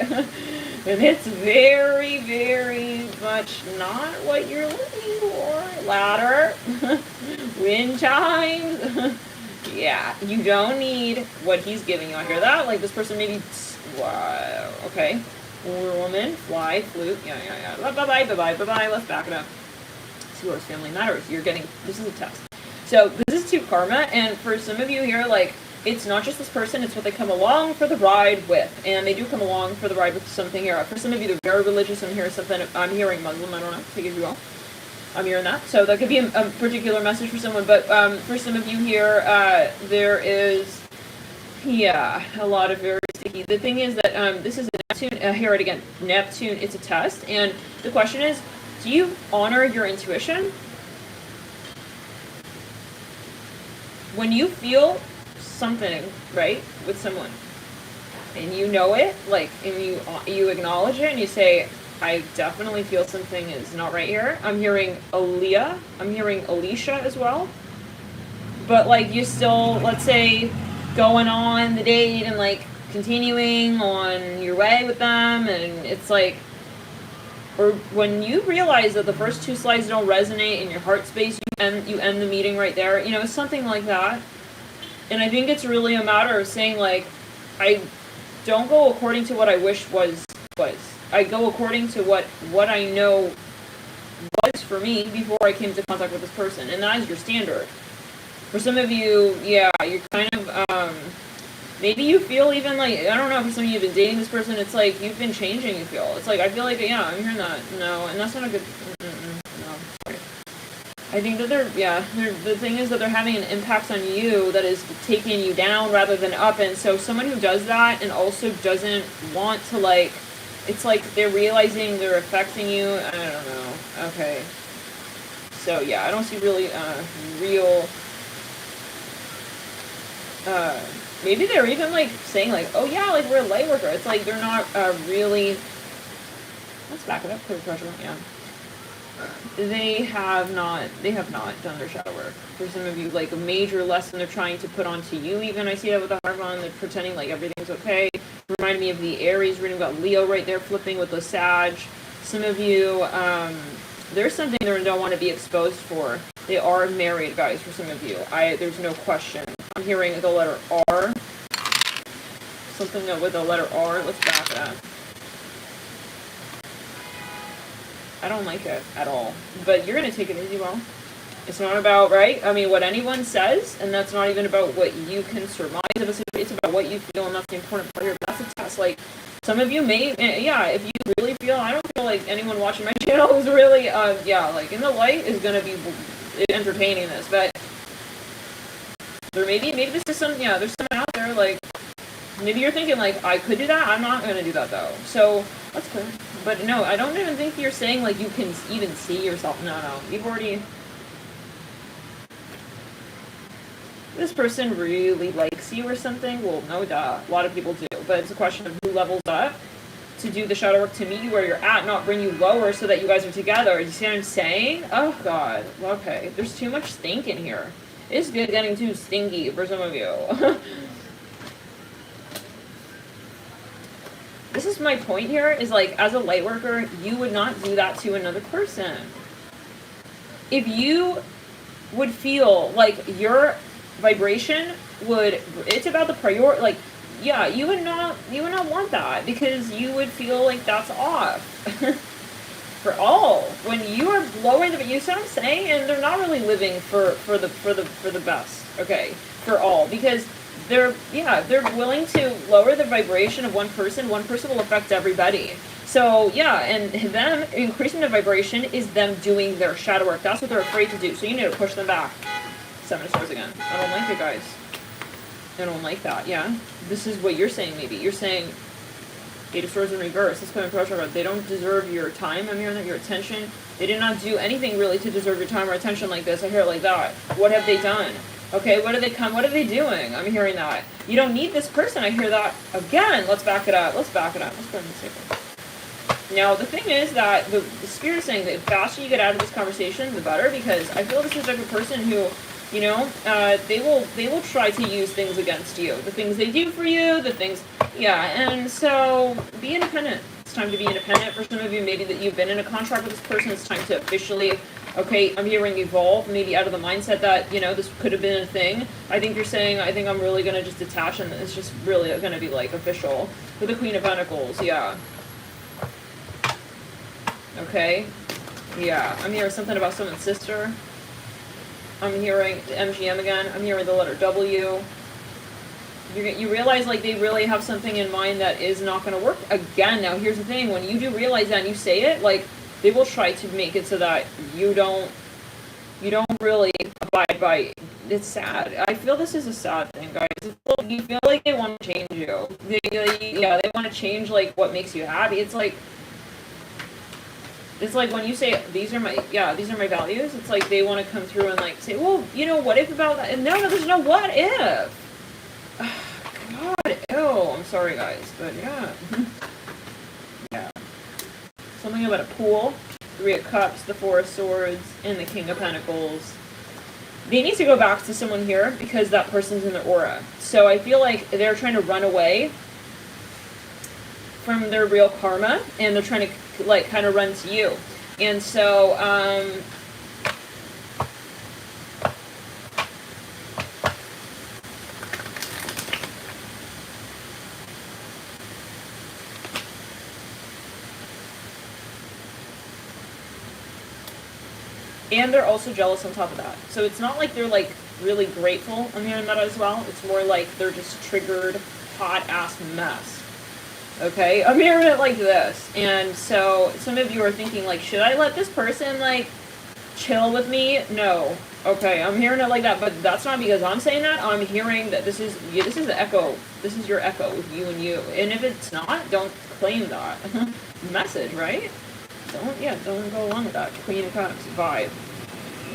And it's very, very much not what you're looking for. Ladder. Wind chimes. Yeah, you don't need what he's giving you. I hear that. Like this person maybe, wow, okay. Older woman, fly, flute, yeah. Bye-bye. Let's back it up. See where family matters. You're getting, this is a test. So this is 2 karma, and for some of you here, like, it's not just this person, it's what they come along for the ride with. And they do come along for the ride with something here. For some of you, they're very religious. I'm hearing Muslim, I don't know, take it as you will. I'm hearing that. So that could be a particular message for someone. But for some of you here, there is, yeah, a lot of very sticky. The thing is that this is a Neptune, hear it again, Neptune, it's a test. And the question is, do you honor your intuition? When you feel something, right, with someone, and you know it, like, and you acknowledge it, and you say, I definitely feel something is not right here. I'm hearing Aaliyah. I'm hearing Alicia as well. But, like, you still, let's say, going on the date and, like, continuing on your way with them, and it's like, or when you realize that the first two slides don't resonate in your heart space, you end the meeting right there. You know, something like that. And I think it's really a matter of saying, like, I don't go according to what I wish was. I go according to what I know was for me before I came into contact with this person. And that is your standard. For some of you, yeah, you're kind of, maybe you feel even like, I don't know, for some of you have been dating this person, it's like you've been changing, you feel. It's like, I feel like, yeah, I'm hearing that. No, and that's not a good, no. I think that the thing is that they're having an impact on you that is taking you down rather than up. And so someone who does that and also doesn't want to, like, it's like they're realizing they're affecting you. I don't know. Okay. So, yeah, I don't see really real... maybe they're even, like, saying, like, oh, yeah, like, we're a light worker. It's like they're not really... Let's back it up. Put pressure. Yeah. They have not done their shadow work. For some of you, like, a major lesson they're trying to put onto you, even. I see that with the Harvon. They're pretending like everything's okay. Reminded me of the Aries reading. Got Leo right there flipping with the Sag. Some of you, there's something they don't want to be exposed for. They are married, guys, for some of you. There's no question. I'm hearing the letter R. Something with the letter R. Let's back that. I don't like it at all. But you're going to take it easy, well. It's not about, right? I mean, what anyone says, and that's not even about what you can surmise. It's about what you feel, and that's the important part here. But that's a test. Like, some of you may, yeah, if you really feel, I don't feel like anyone watching my channel is really, yeah, like, in the light is going to be entertaining this. But there maybe this is some, yeah, there's someone out there, like, maybe you're thinking, like, I could do that. I'm not going to do that, though. So, that's clear. But no, I don't even think you're saying, like, you can even see yourself. No. You've already... This person really likes you or something. Well, no duh. A lot of people do. But it's a question of who levels up to do the shadow work to meet you where you're at, not bring you lower so that you guys are together. Do you see what I'm saying? Oh, God. Okay. There's too much stink in here. It's good getting too stinky for some of you. This is my point here, is like, as a light worker, you would not do that to another person. If you would feel like your vibration would, it's about the priority, like, yeah, you would not want that, because you would feel like that's off. For all, when you are lowering the, you see what I'm saying? And they're not really living for the best, okay, for all, because they're willing to lower the vibration of one person will affect everybody. So, yeah, and them increasing the vibration is them doing their shadow work. That's what they're afraid to do. So you need to push them back. 7 of Swords again. I don't like it, guys. I don't like that, yeah. This is what you're saying, maybe. You're saying 8 of Swords in reverse. Let's put in pressure. They don't deserve your time. I'm hearing that, your attention. They did not do anything really to deserve your time or attention like this. I hear it like that. What have they done? Okay, what are they doing? I'm hearing that. You don't need this person. I hear that again. Let's back it up. Let's go ahead and take it. Now, the thing is that the spirit is saying that the faster you get out of this conversation, the better, because I feel this is like a person who, you know, they will try to use things against you. The things they do for you, the things, yeah, and so be independent. It's time to be independent. For some of you, maybe that you've been in a contract with this person, it's time to officially, okay, I'm hearing evolve, maybe out of the mindset that, you know, this could have been a thing. I think you're saying, I think I'm really going to just detach, and it's just really going to be, like, official. With the Queen of Pentacles, yeah. Okay, yeah, I'm hearing something about someone's sister. I'm hearing MGM again. I'm hearing the letter W. You realize, like, they really have something in mind that is not going to work. Again, now, here's the thing. When you do realize that and you say it, like, they will try to make it so that you don't really abide by. It's sad. I feel this is a sad thing, guys. You feel like they want to change you. They want to change, like, what makes you happy. It's like when you say, these are my values, it's like they want to come through and, like, say, well, you know, what if about that? And no, there's no what if. God, ew. I'm sorry, guys, but yeah. Yeah. Something about a pool, 3 of Cups, the 4 of Swords, and the King of Pentacles. They need to go back to someone here because that person's in their aura. So I feel like they're trying to run away from their real karma, and they're trying to, like, kind of run to you. And so, and they're also jealous on top of that. So it's not like they're, like, really grateful. I'm hearing that as well. It's more like they're just triggered, hot-ass mess. Okay? I'm hearing it like this. And so some of you are thinking, like, should I let this person, like, chill with me? No. Okay, I'm hearing it like that, but that's not because I'm saying that. I'm hearing that this is the echo. This is your echo with you and you. And if it's not, don't claim that. Message, right? Don't go along with that Queen of Cups vibe,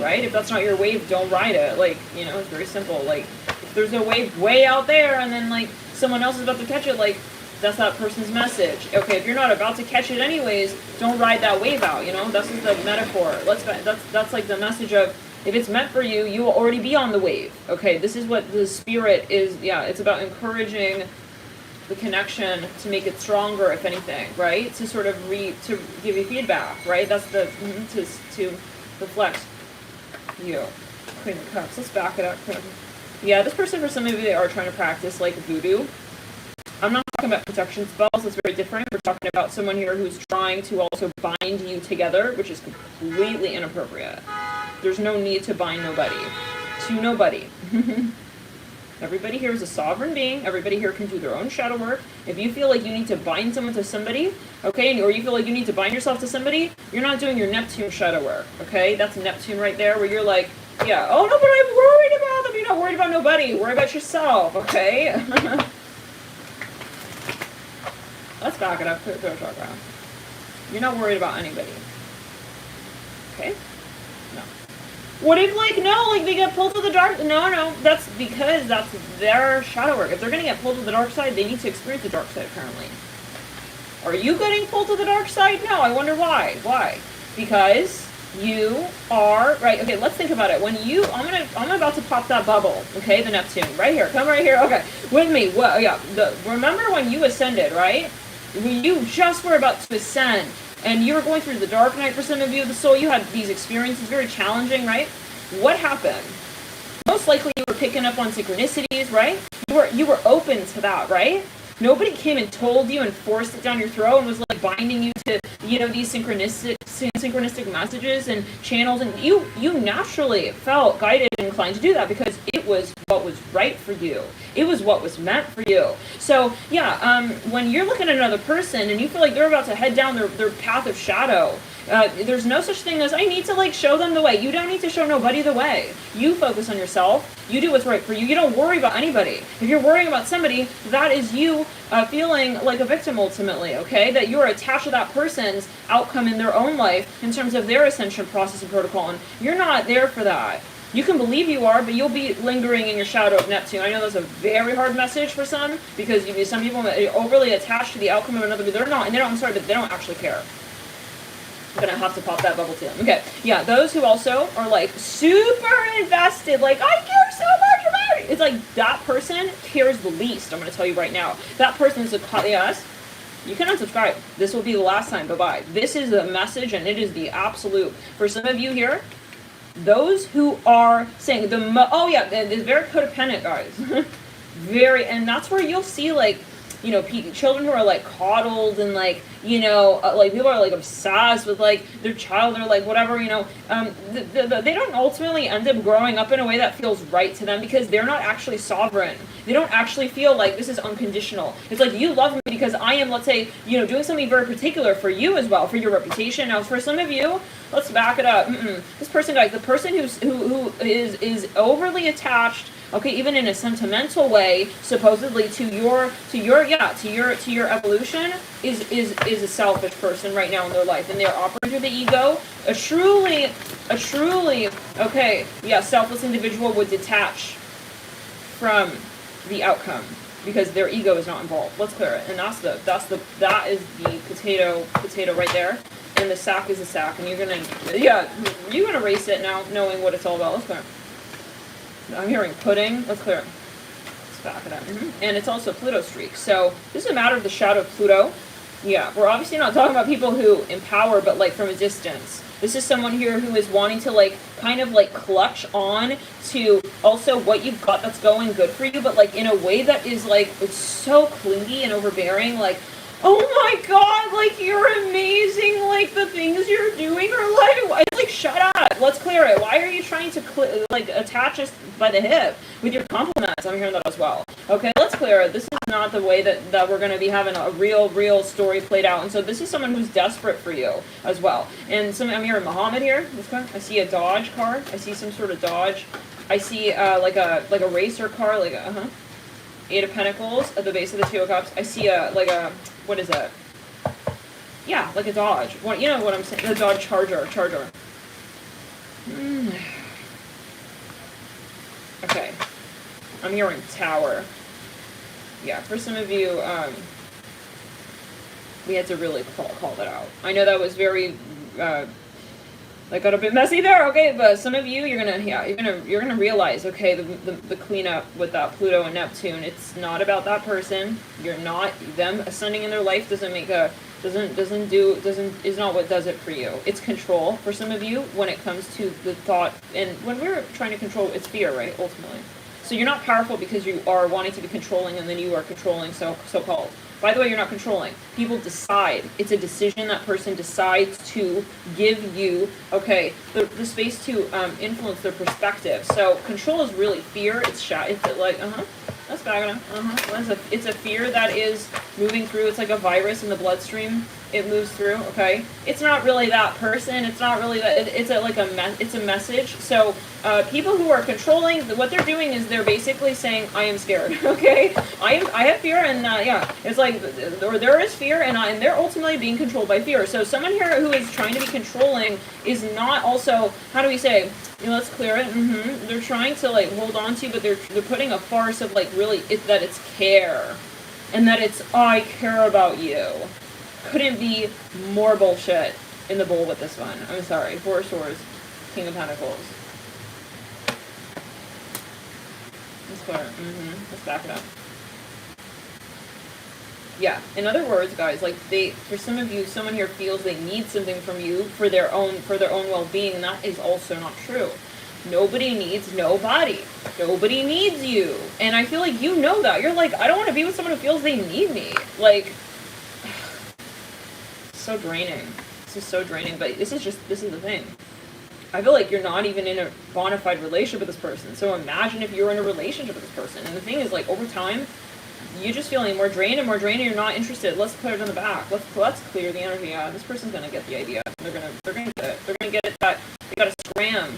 right? If that's not your wave, don't ride it. Like, you know, it's very simple. Like, if there's a wave way out there and then, like, someone else is about to catch it, like, that's that person's message. Okay, if you're not about to catch it anyways, don't ride that wave out, you know? That's just the metaphor. That's like the message of, if it's meant for you, you will already be on the wave. Okay, this is what the spirit is. Yeah, it's about encouraging the connection to make it stronger, if anything, right? To sort of to give you feedback, right? That's the to reflect you. Queen of Cups. Let's back it up. Yeah, this person, for some of you, they are trying to practice like voodoo. I'm not talking about protection spells. It's very different. We're talking about someone here who's trying to also bind you together, which is completely inappropriate. There's no need to bind nobody. To nobody. Everybody here is a sovereign being. Everybody here can do their own shadow work. If you feel like you need to bind someone to somebody, okay, or you feel like you need to bind yourself to somebody, you're not doing your Neptune shadow work, okay? That's Neptune right there, where you're like, yeah, oh no, but I'm worried about them. You're not worried about nobody. Worry about yourself, okay? Let's back it up. Throw chakra. You're not worried about anybody. Okay? No. What if, like, no, like, they get pulled to the dark? No, that's because that's their shadow work. If they're going to get pulled to the dark side, they need to experience the dark side, apparently. Are you getting pulled to the dark side? No, I wonder why. Why? Because you are, right, okay, let's think about it. When you, I'm about to pop that bubble, okay, the Neptune, right here, come right here, okay, with me, well, yeah, remember when you ascended, right? When you just were about to ascend, and you were going through the dark night for some of you, the soul, you had these experiences, very challenging, right? What happened? Most likely you were picking up on synchronicities, right? You were open to that, right? Nobody came and told you and forced it down your throat and was like binding you to, you know, these synchronistic messages and channels, and you naturally felt guided and inclined to do that because it was what was right for you. It was what was meant for you. So yeah, when you're looking at another person and you feel like they're about to head down their path of shadow, there's no such thing as I need to like show them the way. You don't need to show nobody the way. You focus on yourself. You do what's right for you. You don't worry about anybody. If you're worrying about somebody, that is you feeling like a victim ultimately, okay? That you're attached to that person's outcome in their own life in terms of their ascension process and protocol, and you're not there for that. You can believe you are, but you'll be lingering in your shadow of Neptune. I know that's a very hard message for some, because some people are overly attached to the outcome of another, but they're not, and I'm sorry, but they don't actually care. I'm gonna have to pop that bubble to them. Okay, yeah, those who also are like super invested, like I care so much about it. It's like that person cares the least. I'm gonna tell you right now. That person is yes. You can unsubscribe. This will be the last time. Bye-bye. This is the message, and it is the absolute. For some of you here, those who are saying oh yeah, it's very codependent, guys. Very, and that's where you'll see like, you know, children who are like coddled and like, you know, like people are like obsessed with like their child or like whatever, you know, they don't ultimately end up growing up in a way that feels right to them because they're not actually sovereign. They don't actually feel like this is unconditional. It's like you love me because I am, let's say, you know, doing something very particular for you as well, for your reputation. Now, for some of you, let's back it up. This person, guys, the person who is overly attached, okay, even in a sentimental way, supposedly to your evolution, is a selfish person right now in their life, and they're operating through the ego. A truly, okay, yeah, selfless individual would detach from the outcome. because their ego is not involved. Let's clear it. And that is the potato right there. And the sack is the sack. And you're gonna erase it now, knowing what it's all about. Let's clear it. I'm hearing pudding. Let's clear it. Let's back it up. And it's also Pluto streak. So this is a matter of the shadow of Pluto. Yeah, we're obviously not talking about people who empower, but like from a distance. This is someone here who is wanting to like kind of like clutch on to also what you've got that's going good for you, but like in a way that is like, it's so clingy and overbearing, like, oh my god, like you're amazing, like the things you're doing are like shut up, let's clear it. Why are you trying to like attach us by the hip with your compliments? I'm hearing that as well. Okay, let's clear it. This is not the way that we're going to be having a real story played out. And so this is someone who's desperate for you as well. And I'm hearing Muhammad here. I see a Dodge car. I see some sort of Dodge. I see like a racer car, like a Eight of Pentacles at the base of the Two of Cups. I see what is that? Yeah, like a Dodge. You know what I'm saying? The Dodge Charger. Okay. I'm hearing Tower. Yeah, for some of you, we had to really call that out. I know that was very, that got a bit messy there. Okay, but some of you, you're gonna realize, okay, the cleanup with that Pluto and Neptune. It's not about that person. You're not them ascending in their life. Is not what does it for you. It's control for some of you when it comes to the thought. And when we're trying to control, it's fear, right? Ultimately. So you're not powerful because you are wanting to be controlling, and then you are controlling, so-called. By the way, you're not controlling. People decide. It's a decision. That person decides to give you, okay, the space to influence their perspective. So control is really fear. It's like, that's bad enough. It's a fear that is moving through. It's like a virus in the bloodstream. It moves through, okay? It's not really that person. It's not really that. It's a message. So people who are controlling, what they're doing is they're basically saying, I am scared, okay? I have fear, and it's like, or there is fear, and they're ultimately being controlled by fear. So someone here who is trying to be controlling is not also, how do we say, let's clear it. They're trying to like hold on to, but they're putting a farce of like really that it's care, and that it's I care about you. Couldn't be more bullshit in the bowl with this one. I'm sorry. Four of Swords, King of Pentacles. Let's clear. Let's back it up. Yeah. In other words, guys, like for some of you, someone here feels they need something from you for their own well-being, and that is also not true. Nobody needs nobody. Nobody needs you. And I feel like you know that. You're like, I don't want to be with someone who feels they need me. Like, so draining. This is so draining, but this is the thing. I feel like you're not even in a bona fide relationship with this person. So imagine if you're in a relationship with this person. And the thing is, like, over time, you're just feeling more drained, and you're not interested. Let's clear it on the back. Let's clear the energy. Yeah, this person's gonna get the idea. They're gonna get it. They're gonna get it that they gotta scram.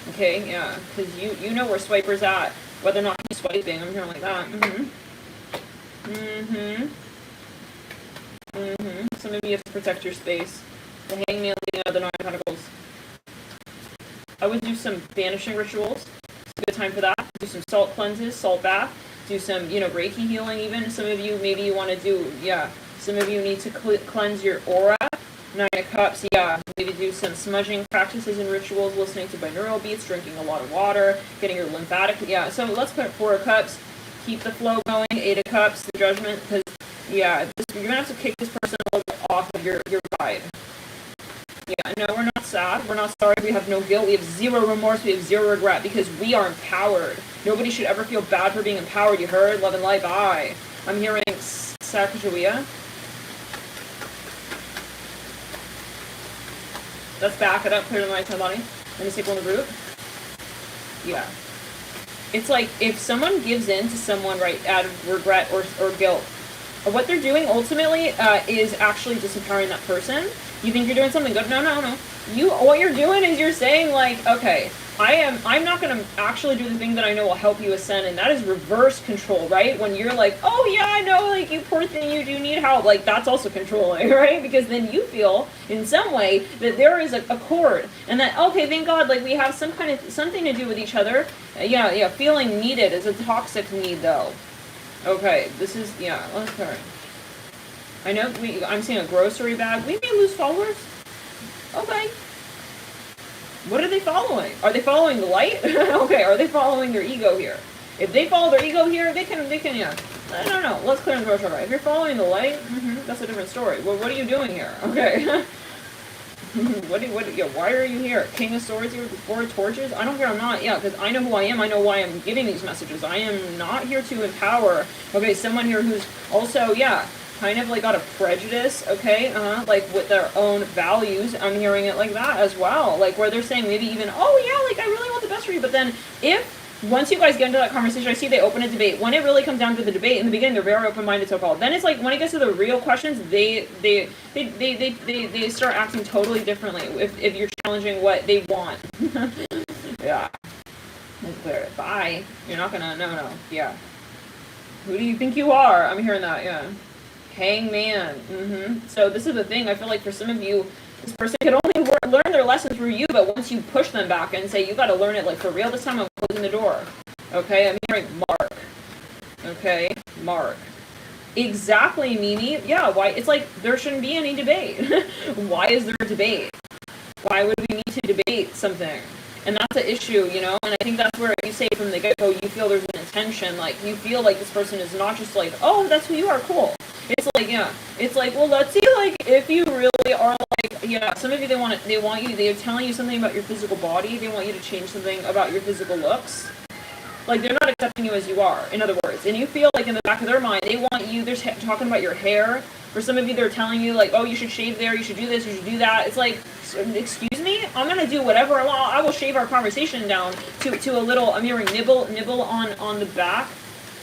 Okay, yeah, because you know where Swiper's at, whether or not he's swiping. I'm hearing like that. Some of you have to protect your space. The Hangman leading out of the Nine of Pentacles. I would do some banishing rituals. It's a good time for that. Do some salt cleanses, salt bath. Do some, Reiki healing even. Some of you, maybe you want to do, some of you need to cleanse your aura. Nine of Cups, maybe do some smudging practices and rituals, listening to binaural beats, drinking a lot of water, getting your lymphatic, so let's put Four of Cups, keep the flow going. Eight of Cups, the Judgment, because, you're going to have to kick this person a little bit off of your vibe. No, we're not sad, we're not sorry, we have no guilt, we have zero remorse, we have zero regret, because we are empowered. Nobody should ever feel bad for being empowered, you heard? Love and light, bye. I'm hearing Sacagawea. Let's back it up, clear the mind, my body. Let me take one of the root. Yeah. It's like if someone gives in to someone right out of regret or guilt, what they're doing ultimately is actually disempowering that person. You think you're doing something good? No. What you're doing is you're saying like, okay, I'm not going to actually do the thing that I know will help you ascend, and that is reverse control, right? When you're like, oh yeah, I know, like, you poor thing, you do need help, like, that's also controlling, right? Because then you feel, in some way, that there is a cord, and that, okay, thank God, like, we have something to do with each other. Feeling needed is a toxic need, though. Okay, this is, yeah, okay. I know I'm seeing a grocery bag. We may lose followers. Okay. What are they following? Are they following the light? Okay, are they following their ego here? If they follow their ego here, they can, yeah. I don't know. Let's clear the grocery bag. If you're following the light, that's a different story. Well, what are you doing here? Okay. Why are you here? King of Swords here with 4 torches? I don't care, I'm not, yeah, because I know who I am, I know why I'm giving these messages. I am not here to empower, okay, someone here who's also, yeah, kind of like got a prejudice, okay, like with their own values. I'm hearing it like that as well, like where they're saying maybe even, oh yeah, like I really want the best for you, but then once you guys get into that conversation, I see they open a debate. When it really comes down to the debate, in the beginning they're very open-minded, so-called. Then it's like when it gets to the real questions, they start acting totally differently if you're challenging what they want. Yeah. Let's clear it. Bye. You're not gonna. No. Yeah. Who do you think you are? I'm hearing that. Yeah. Hangman. So this is the thing. I feel like for some of you, this person could only learn their lesson through you, but once you push them back and say, you got to learn it like for real this time, I'm closing the door. Okay, I'm hearing Mark. Okay, Mark. Exactly, Mimi. Yeah, why? It's like there shouldn't be any debate. Why is there a debate? Why would we need to debate something? And that's the issue, you know? And I think that's where you say from the get-go, you feel there's an intention. Like, you feel like this person is not just like, oh, that's who you are, cool. It's like, yeah. It's like, well, let's see, like, if you really are, like, yeah, some of you, they're telling you something about your physical body. They want you to change something about your physical looks. Like, they're not accepting you as you are, in other words. And you feel like in the back of their mind, they want you, they're talking about your hair. For some of you, they're telling you, like, oh, you should shave there, you should do this, you should do that. It's like, excuse me? I'm going to do whatever I will shave our conversation down to a little, I'm hearing nibble on the back.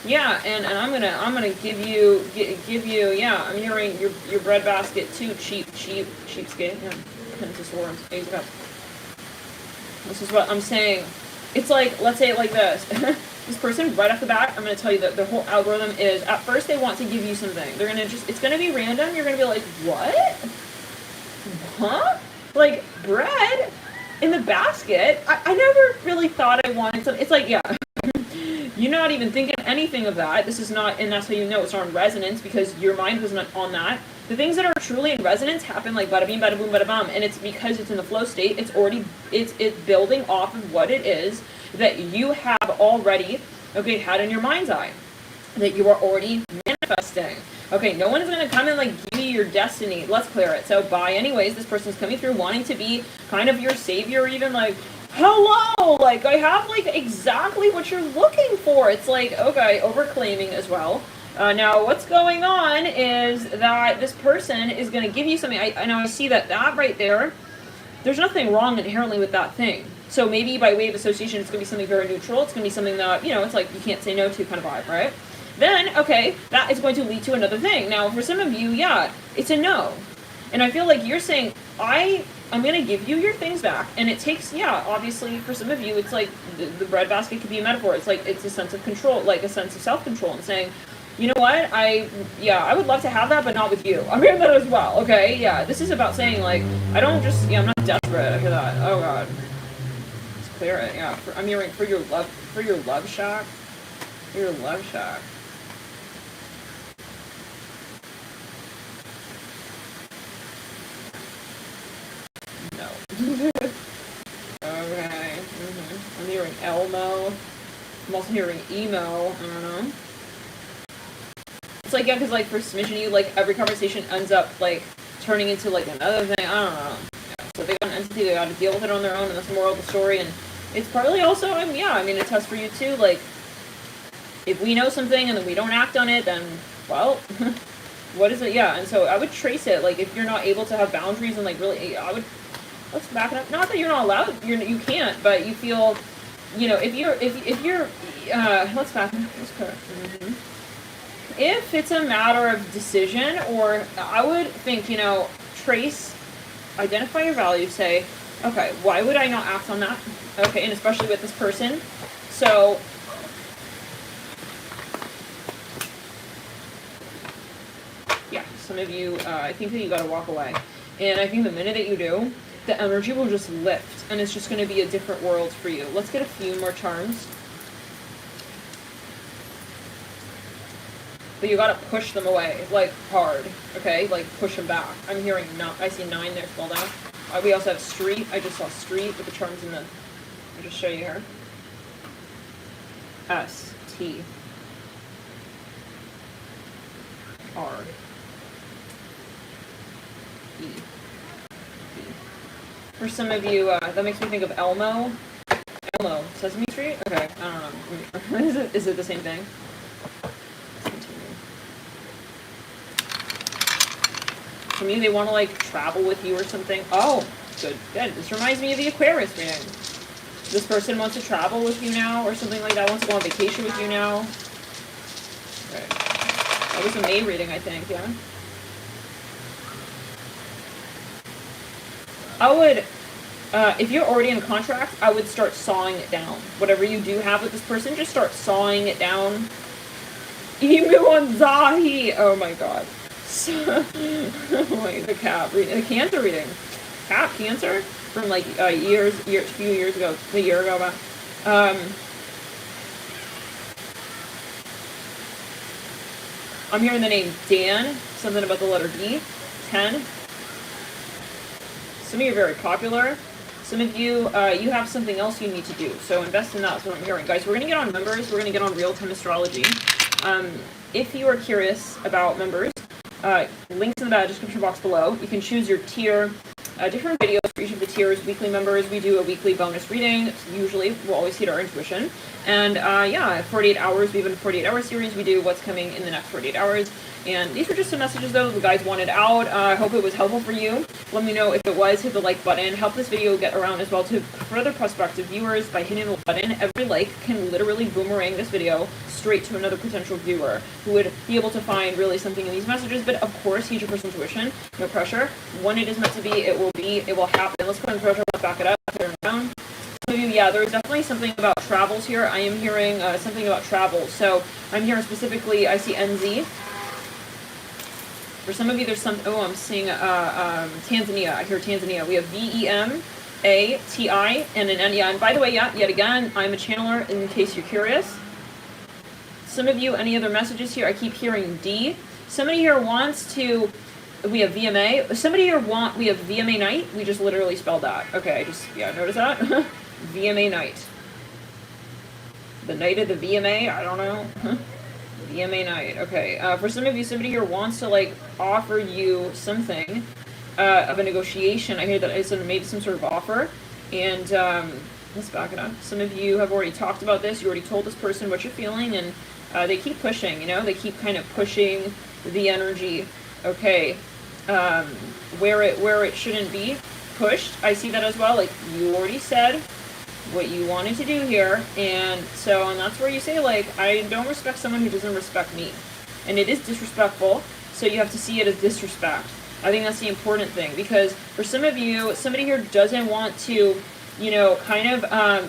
Yeah, and I'm gonna give you, yeah, I'm hearing your breadbasket too, cheapskate, yeah, Penance Swords, Ace of Cups. This is what I'm saying. It's like, let's say it like this. This person, right off the bat, I'm going to tell you that the whole algorithm is, at first they want to give you something. They're going to just, it's going to be random. You're going to be like, what? Huh? Like, bread in the basket? I never really thought I wanted something. It's like, yeah. You're not even thinking anything of that. This is not, and that's how you know it's not in resonance, because your mind was not on that. The things that are truly in resonance happen like bada bing, bada boom, bada bum, and it's because it's in the flow state. It's already, it's building off of what it is that you have already, okay, had in your mind's eye, that you are already manifesting. Okay, no one is going to come and like give you your destiny. Let's clear it. So bye. Anyways, this person's coming through wanting to be kind of your savior, even like, hello, like I have like exactly what you're looking for. It's like, okay, overclaiming as well. Now, what's going on is that this person is going to give you something. I know I see that right there. There's nothing wrong inherently with that thing. So maybe by way of association, it's going to be something very neutral. It's going to be something that, you know, it's like you can't say no to kind of vibe, right? Then, okay, that is going to lead to another thing. Now, for some of you, yeah, it's a no. And I feel like you're saying, I'm going to give you your things back. And it takes, yeah, obviously, for some of you, it's like the breadbasket could be a metaphor. It's like, it's a sense of control, like a sense of self-control, and saying, you know what, I would love to have that, but not with you. I'm hearing that as well, okay? Yeah, this is about saying, like, I'm not desperate. I hear that. Oh, God. Let's clear it, yeah. I'm hearing for your love shack. Your love shack. No. Okay. I'm hearing Elmo. I'm also hearing emo. I don't know. It's like, yeah, because like for smidgen you, like every conversation ends up like turning into like another thing. I don't know. Yeah. So they got an entity, they got to deal with it on their own, and that's the moral of the story. And it's partly also, a test for you too. Like, if we know something and then we don't act on it, then, well, what is it? Yeah. And so I would trace it. Like, if you're not able to have boundaries and like really, let's back it up. Not that you're not allowed, you can't, but you feel, you know, if you're, let's back it up. Let's put it. If it's a matter of decision, or I would think, you know, identify your value, say, okay, why would I not act on that? Okay, and especially with this person. So, yeah, some of you, I think that you gotta walk away. And I think the minute that you do, the energy will just lift, and it's just gonna be a different world for you. Let's get a few more charms. but you gotta push them away, like, hard, okay? Like, push them back. I'm hearing, I see 9 there spelled out. We also have street. I just saw street with the charms in the, I'll just show you here. S-T-R-E. For some of you, that makes me think of Elmo. Elmo, Sesame Street? Okay, I don't know. Is it the same thing? Some of you, they want to like travel with you or something. Oh, good, good. This reminds me of the Aquarius reading. This person wants to travel with you now or something like that, wants to go on vacation with you now. Right. That was a May reading, I think, yeah. I would, if you're already in a contract, I would start sawing it down. Whatever you do have with this person, just start sawing it down. Emu on Zahi! Oh my god. Wait, the cat reading, the Cancer reading. Cat Cancer? From like a few years ago, a year ago about. I'm hearing the name Dan, something about the letter D, 10. Some of you are very popular. Some of you, you have something else you need to do. So invest in that, is what I'm hearing. Guys, we're going to get on members. We're going to get on real-time astrology. If you are curious about members, links in the description box below. You can choose your tier. Different videos for each of the tiers. Weekly members, we do a weekly bonus reading. Usually, we'll always hit our intuition. And yeah, 48 hours. We have a 48-hour series. We do what's coming in the next 48 hours. And these were just some messages, though, the guys wanted out. I hope it was helpful for you. Let me know if it was. Hit the like button. Help this video get around as well to further prospective viewers by hitting the button. Every like can literally boomerang this video straight to another potential viewer who would be able to find really something in these messages. But of course, heed your personal intuition. No pressure. When it is meant to be, it will be. It will happen. Let's put in pressure. Let's back it up. Clear it down. Some of you, yeah, there's definitely something about travels here. I am hearing something about travel. So I'm hearing specifically, I see NZ. For some of you, there's some, oh, I'm seeing Tanzania. I hear Tanzania. We have V-E-M-A-T-I and an N. Yeah, and by the way, yeah, yet again, I'm a channeler in case you're curious. Some of you, any other messages here? I keep hearing D. Somebody here wants to, we have VMA. Somebody here we have VMA night. We just literally spelled that. Okay, I just, yeah, notice that? VMA night. The night of the VMA? I don't know. VMA night. Okay. For some of you, somebody here wants to like offer you something of a negotiation. I hear that it's maybe some sort of offer. And let's back it up. Some of you have already talked about this. You already told this person what you're feeling, and they keep pushing. You know, they keep kind of pushing the energy. Okay. Where it shouldn't be pushed. I see that as well. Like you already said what you wanted to do here, and that's where you say, like, I don't respect someone who doesn't respect me, and it is disrespectful, so you have to see it as disrespect. I think that's the important thing, because for some of you, somebody here doesn't want to, you know, kind of,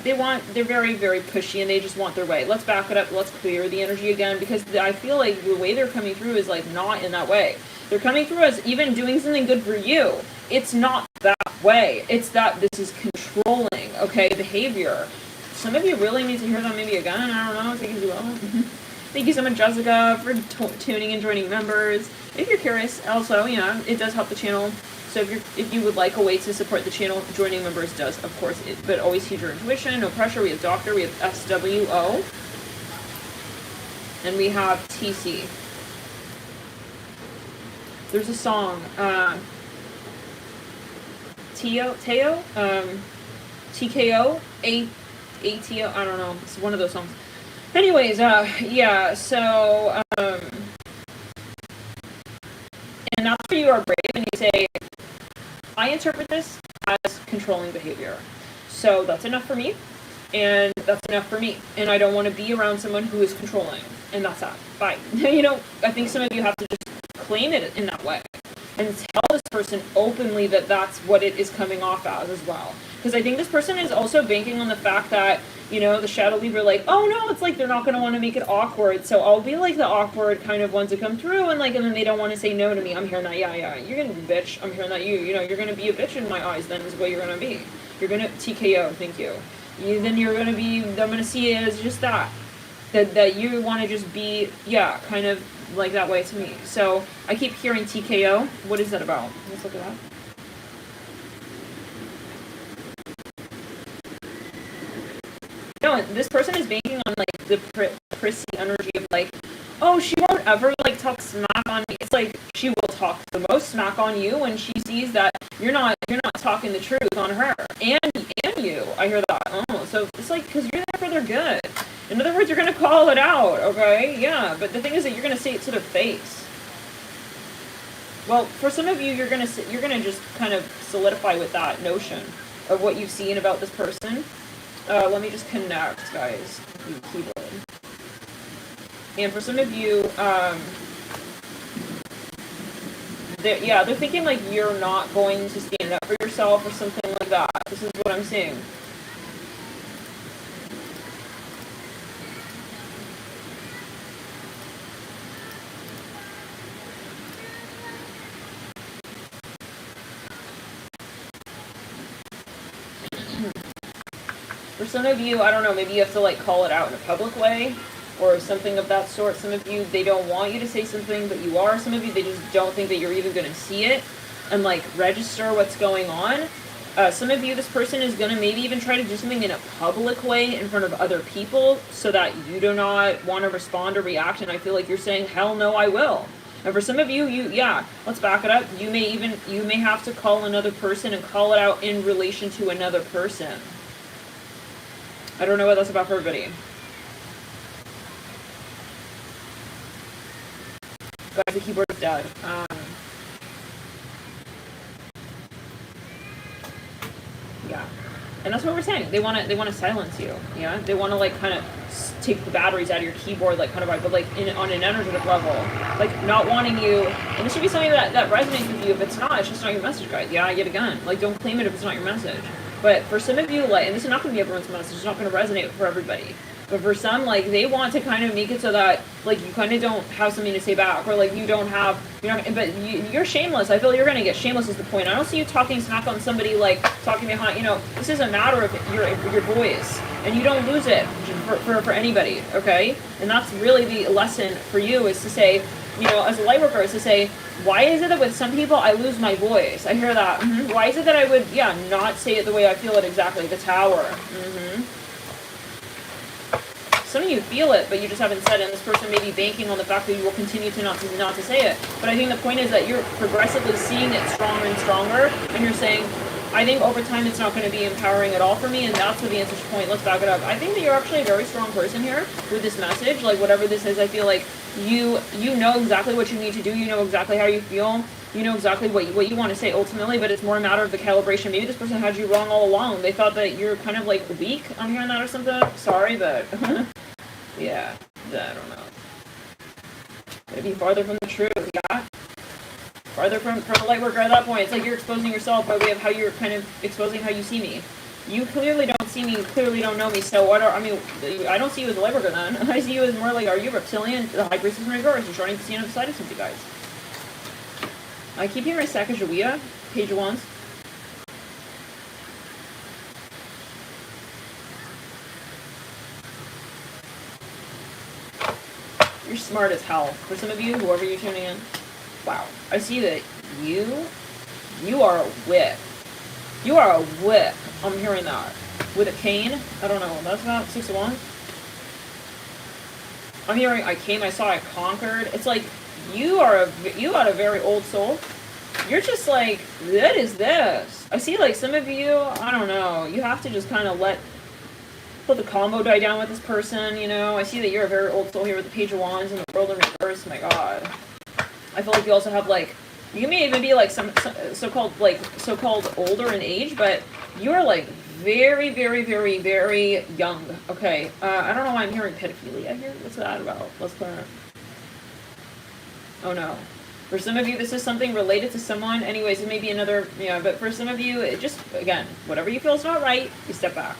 they're very, very pushy, and they just want their way. Let's back it up, let's clear the energy again, because I feel like the way they're coming through is, like, not in that way. They're coming through as even doing something good for you. It's not that way. It's that this is controlling, okay, behavior. Some of you really need to hear that maybe again. I don't know. Take it as well. Thank you so much, Jessica, for tuning and joining members. If you're curious, also, yeah, it does help the channel. So if you would like a way to support the channel, joining members does, of course. But always heed your intuition. No pressure. We have Doctor. We have SWO. And we have TC. There's a song, TKO, ATO, I don't know, it's one of those songs. Anyways, yeah, so, and after you are brave and you say, I interpret this as controlling behavior. So that's enough for me, and that's enough for me, and I don't want to be around someone who is controlling, and that's that. Bye. You know, I think some of you have to just claim it in that way and tell this person openly that that's what it is coming off as well, because I think this person is also banking on the fact that, you know, the shadow Libra, like, oh no, it's like they're not going to want to make it awkward, so I'll be like the awkward kind of ones that come through, and like, and then they don't want to say no to me. I'm hearing that, yeah, you're gonna be a bitch. I'm hearing that you know, you're gonna be a bitch in my eyes. Then is what you're gonna be. You're gonna TKO. Thank you. Then you're gonna be. I'm gonna see it as just that. That you want to just be, yeah, kind of like that way to me. So I keep hearing TKO. What is that about? Let's look at that. No, this person is banking on like the prissy energy of like, oh, she won't ever like talk smack on me. It's like she will talk the most smack on you when she sees that you're not talking the truth on her and you. I hear that. Oh, so it's like because you're there for their good. In other words, you're gonna call it out, okay? Yeah, but the thing is that you're gonna say it to their face. Well, for some of you, you're gonna just kind of solidify with that notion of what you've seen about this person. Let me just connect, guys. Keyboard. And for some of you, they're thinking like you're not going to stand up for yourself or something like that. This is what I'm seeing. For some of you, I don't know, maybe you have to like call it out in a public way or something of that sort. Some of you, they don't want you to say something, but you are. Some of you, they just don't think that you're even going to see it and like register what's going on. Some of you, this person is going to maybe even try to do something in a public way in front of other people so that you do not want to respond or react. And I feel like you're saying, hell no, I will. And for some of you, let's back it up. You may have to call another person and call it out in relation to another person. I don't know what that's about for everybody. Guys, the keyboard is dead. Yeah. And that's what we're saying. They want to silence you. Yeah. They want to like kind of take the batteries out of your keyboard, like kind of, but like on an energetic level, like not wanting you. And this should be something that resonates with you. If it's not, it's just not your message, guys. Yeah, yet again, like don't claim it if it's not your message. But for some of you, like, and this is not going to be everyone's message. It's not going to resonate for everybody. But for some, like, they want to kind of make it so that, like, you kind of don't have something to say back, or like you don't have, but you're shameless. I feel you're going to get shameless is the point. I don't see you talking smack on somebody, like talking behind. This is a matter of your voice, and you don't lose it for anybody. Okay, and that's really the lesson for you is to say, as a light worker, is to say, why is it that with some people I lose my voice? I hear that. Mm-hmm. Why is it that I would, not say it the way I feel it exactly? The tower. Mm-hmm. Some of you feel it, but you just haven't said it, and this person may be banking on the fact that you will continue to not to say it. But I think the point is that you're progressively seeing it stronger and stronger, and you're saying, I think over time it's not going to be empowering at all for me, and that's where the answer's point. Let's back it up. I think that you're actually a very strong person here with this message. Like, whatever this is, I feel like you know exactly what you need to do. You know exactly how you feel. You know exactly what you want to say ultimately, but it's more a matter of the calibration. Maybe this person had you wrong all along. They thought that you're kind of like weak. I'm hearing that or something. Sorry, but yeah, I don't know. Gotta be farther from the truth, yeah? Farther from the light worker at that point. It's like you're exposing yourself by way of how you're kind of exposing how you see me. You clearly don't see me, clearly don't know me, so I don't see you as a light worker then. I see you as more like, are you reptilian, the high priestess in reverse? You're starting to see another side of something, guys. I keep hearing Sacagawea, page of wands. You're smart as hell. For some of you, whoever you're tuning in, wow. I see that you are a whip. You are a whip. I'm hearing that. With a cane. I don't know. That's not 6 of wands. I'm hearing I came, I saw, I conquered. It's like you got a very old soul. You're just like, what is this? I see like some of you, I don't know, you have to just kind of let the combo die down with this person, I see that you're a very old soul here with the page of wands and the world in reverse. My god. I feel like you also have like, you may even be like some so-called older in age, but you're like very, very, very, very young. Okay. I don't know why I'm hearing pedophilia here. What's that about? Let's clear it. Oh no. For some of you, this is something related to someone. Anyways, it may be another, but for some of you, it just, again, whatever you feel is not right, you step back.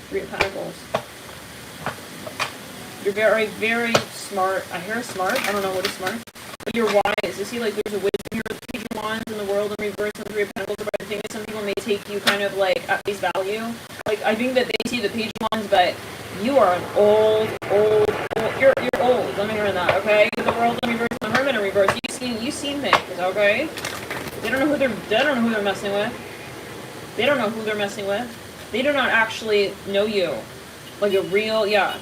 Three of Pentacles. You're very, very smart. I hear smart. I don't know what is smart. But you're wise. You see, like, there's a wisdom here with the Page of Wands and the world in reverse and the Three of Pentacles. But the thing is, some people may take take you kind of like at face value. Like, I think that they see the page ones, but you are an old, you're old. Let me hear that, okay? The world in reverse, the hermit in reverse. You've seen things, okay? They don't know who they're messing with. They don't know who they're messing with. They do not actually know you. Like a real, yeah.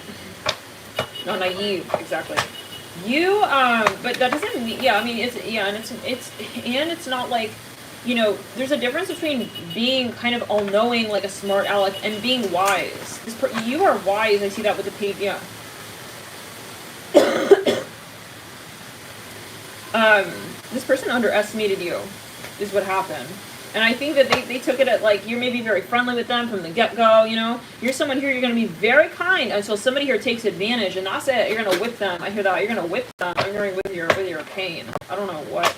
Not naive, exactly. You, but that doesn't mean, yeah, I mean, and it's not like, you know, there's a difference between being kind of all-knowing, like a smart aleck, and being wise. You are wise, I see that with the page, yeah. This person underestimated you, is what happened. And I think that they took it at, like, you're maybe very friendly with them from the get-go, you know? You're someone here, you're going to be very kind until somebody here takes advantage, and that's it. You're going to whip them. I hear that. You're going to whip them. I'm hearing with your pain. I don't know what.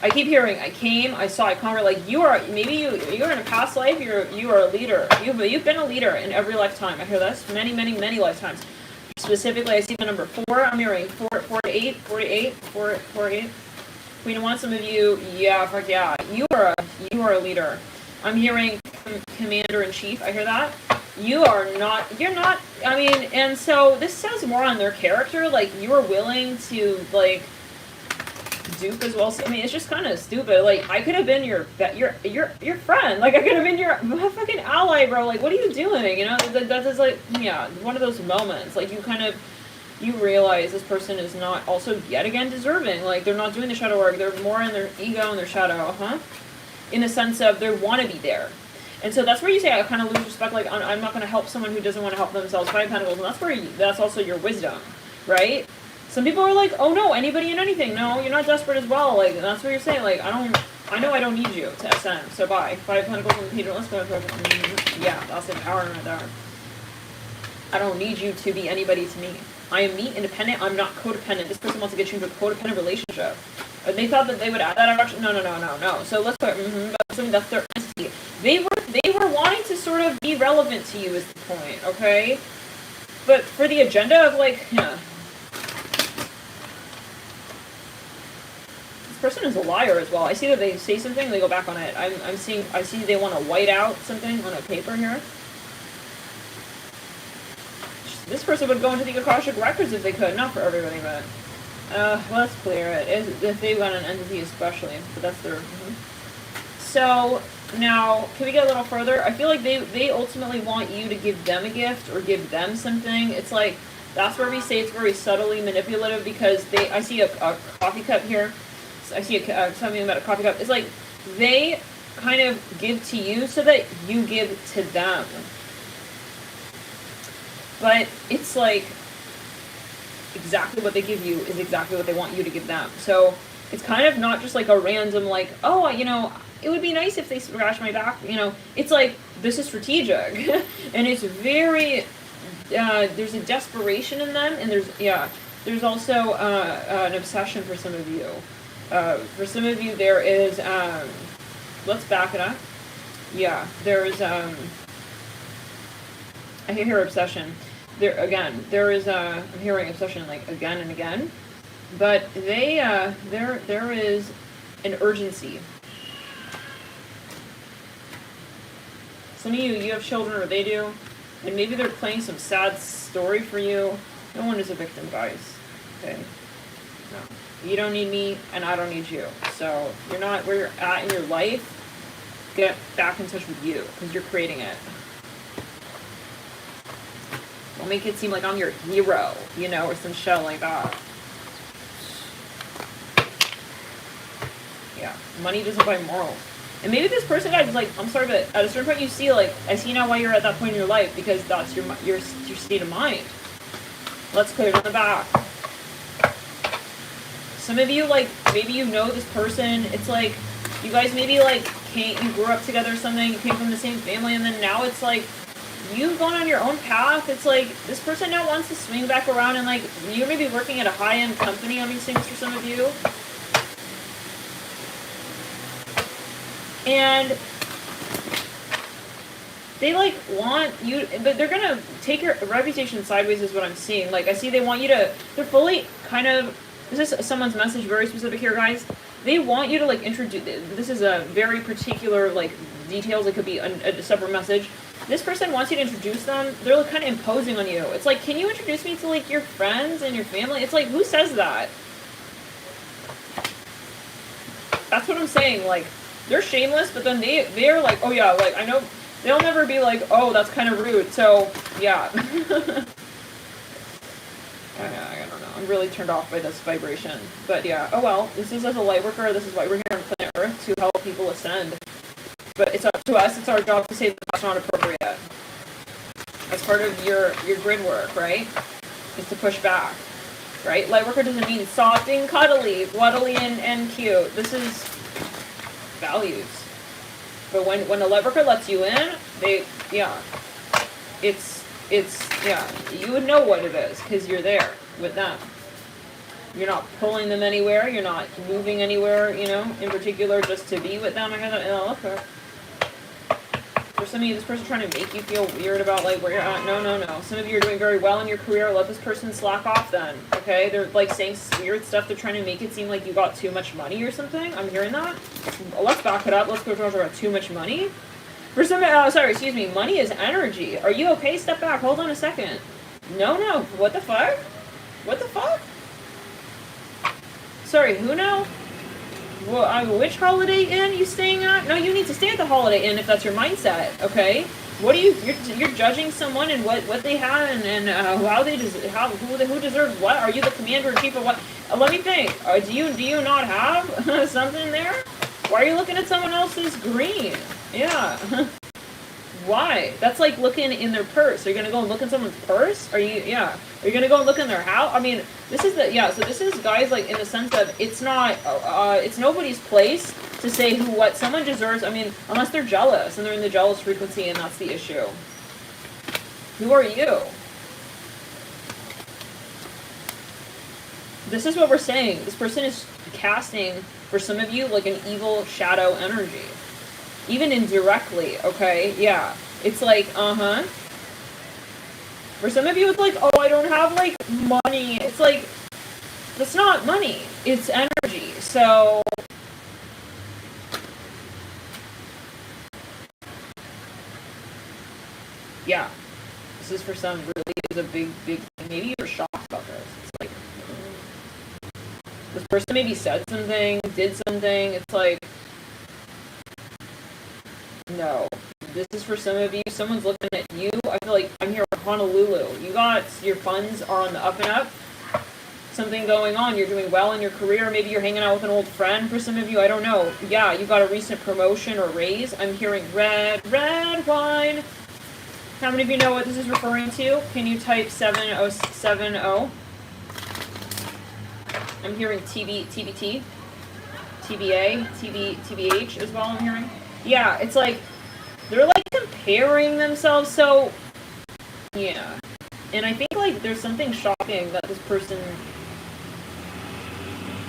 I keep hearing, I came, I saw, I conquered, like, you are, maybe you're in a past life, you are a leader. You've been a leader in every lifetime. I hear this. Many, many, many lifetimes. Specifically, I see the number 4. I'm hearing 4 to 8. Queen of Wands, some of you, yeah, fuck yeah. You are a leader. I'm hearing commander-in-chief. I hear that. You're not, I mean, and so this says more on their character. Like, you are willing to, like, dupe as well. I mean, it's just kind of stupid. Like, I could have been your friend. Like, I could have been your fucking ally, bro. Like, what are you doing? You know, that is like, yeah, one of those moments. Like, you realize this person is not also yet again deserving. Like, they're not doing the shadow work. They're more in their ego and their shadow, in the sense of they want to be there. And so that's where you say I kind of lose respect. Like, I'm not going to help someone who doesn't want to help themselves. 5 Pentacles, and that's also your wisdom, right? Some people are like, oh no, anybody and anything. No, you're not desperate as well. Like, that's what you're saying. Like, I know I don't need you to ascend. So bye. 5 Pentacles and Peter. Let's go. Yeah, that's empowerment right there. I don't need you to be anybody to me. I am me, independent. I'm not codependent. This person wants to get you into a codependent relationship. And they thought that they would add that actually. No. So let's go. Assuming that's their entity. They were wanting to sort of be relevant to you is the point, okay? But for the agenda of like, yeah. This person is a liar as well. I see that they say something, they go back on it. I see they want to white out something on a paper here. This person would go into the Akashic Records if they could. Not for everybody, but... let's clear it. If they want an entity especially. But that's their... So, now, can we get a little further? I feel like they ultimately want you to give them a gift or give them something. It's like, that's where we say it's very subtly manipulative because I see a coffee cup here. I see something about a coffee cup. It's like, they kind of give to you so that you give to them. But it's like exactly what they give you is exactly what they want you to give them. So it's kind of not just like a random like, oh, you know, it would be nice if they scratch my back. You know, it's like this is strategic. And it's very, there's a desperation in them. And there's also an obsession for some of you. For some of you there is, let's back it up. Yeah, there's, I hear obsession. There is I'm hearing obsession like again and again, but there is an urgency. Some of you have children or they do, and maybe they're playing some sad story for you. No one is a victim, guys. Okay? No. You don't need me, and I don't need you. So you're not where you're at in your life. Get back in touch with you, because you're creating it. Don't make it seem like I'm your hero, you know, or some shit like that. Yeah, money doesn't buy morals. And maybe this person, guys, is like, I'm sorry, but at a certain point you see, like, I see now why you're at that point in your life, because that's your state of mind. Let's clear it on the back. Some of you, like, maybe you know this person, it's like, you guys maybe, like, you grew up together or something, you came from the same family, and then now it's like, you've gone on your own path. It's like, this person now wants to swing back around and like, you're maybe working at a high-end company, I'm assuming for some of you. And they like want you, but they're gonna take your reputation sideways is what I'm seeing. Like, I see they want you to, they're fully kind of, this is someone's message, very specific here, guys. They want you to like introduce, this is a very particular, like details. It could be a separate message. This person wants you to introduce them. They're kind of imposing on you. It's like, can you introduce me to like your friends and your family? It's like, who says that? That's what I'm saying. Like, they're shameless, but then they're like, oh yeah, like I know they'll never be like, oh, that's kind of rude. So yeah. I don't know. I'm really turned off by this vibration. But yeah, oh well, this is as a light worker, this is why we're here on planet Earth, to help people ascend. But it's up to us, it's our job to say that that's not appropriate. That's part of your grid work, right? Is to push back. Right? Light worker doesn't mean soft and cuddly, wuddly and cute. This is values. But when a light worker lets you in, you would know what it is because you're there with them. You're not pulling them anywhere. You're not moving anywhere, in particular just to be with them. Okay. For some of you, this person's trying to make you feel weird about like where you're at. No. Some of you are doing very well in your career. Let this person slack off then, okay? They're like saying weird stuff. They're trying to make it seem like you got too much money or something. I'm hearing that. Let's back it up. Let's go talk about too much money. For some, money is energy. Are you okay? Step back. Hold on a second. No. What the fuck? What the fuck? Sorry, who now? Well, which Holiday Inn you staying at? No, you need to stay at the Holiday Inn if that's your mindset, okay? What are you're judging someone and what they have and how they who deserves what? Are you the commander in chief of what? Let me think. Do you not have something there? Why are you looking at someone else's green? Yeah. Why? That's like looking in their purse. Are you gonna go and look in someone's purse? Are you gonna go and look in their house? I mean, this is so this is guys like in the sense of it's not it's nobody's place to say what someone deserves. I mean, unless they're jealous and they're in the jealous frequency and that's the issue. Who are you? This is what we're saying. This person is casting, for some of you, like an evil shadow energy. Even indirectly, okay? Yeah. It's like, For some of you, it's like, oh, I don't have, like, money. It's like, that's not money. It's energy. So, yeah. This is for some really is a big thing. Maybe you're shocked about this. It's like, this person maybe said something, did something. It's like, no. This is for some of you. Someone's looking at you. I feel like I'm here in Honolulu. Your funds are on the up and up. Something going on. You're doing well in your career. Maybe you're hanging out with an old friend for some of you. I don't know. Yeah, you got a recent promotion or raise. I'm hearing red wine. How many of you know what this is referring to? Can you type 7070? I'm hearing TBT, TBA, TBH as well, I'm hearing. Yeah, it's like, they're like comparing themselves, so, yeah. And I think like there's something shocking that this person,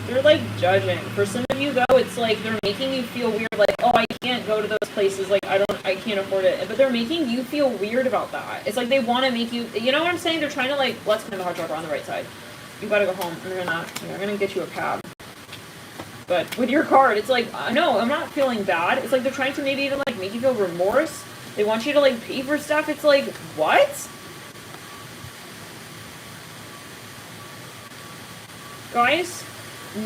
they're like judging. For some of you though, it's like they're making you feel weird, like, oh, I can't go to those places, like I can't afford it. But they're making you feel weird about that. It's like they want to make you, you know what I'm saying? They're trying to like, let's put the hot chakra on the right side. You gotta go home. I'm gonna get you a cab. But with your card, it's like, no, I'm not feeling bad. It's like they're trying to maybe even like make you feel remorse. They want you to like pay for stuff. It's like, what? Guys,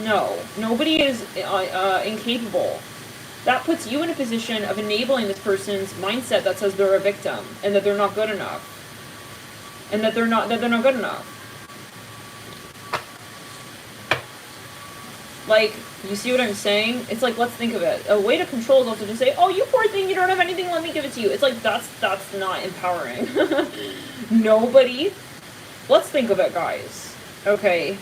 no. Nobody is incapable. That puts you in a position of enabling this person's mindset that says they're a victim and that they're not good enough. And that they're not good enough. Like, you see what I'm saying? It's like, let's think of it. A way to control is also to say, oh, you poor thing, you don't have anything, let me give it to you. It's like, that's not empowering. Nobody. Let's think of it, guys. Okay.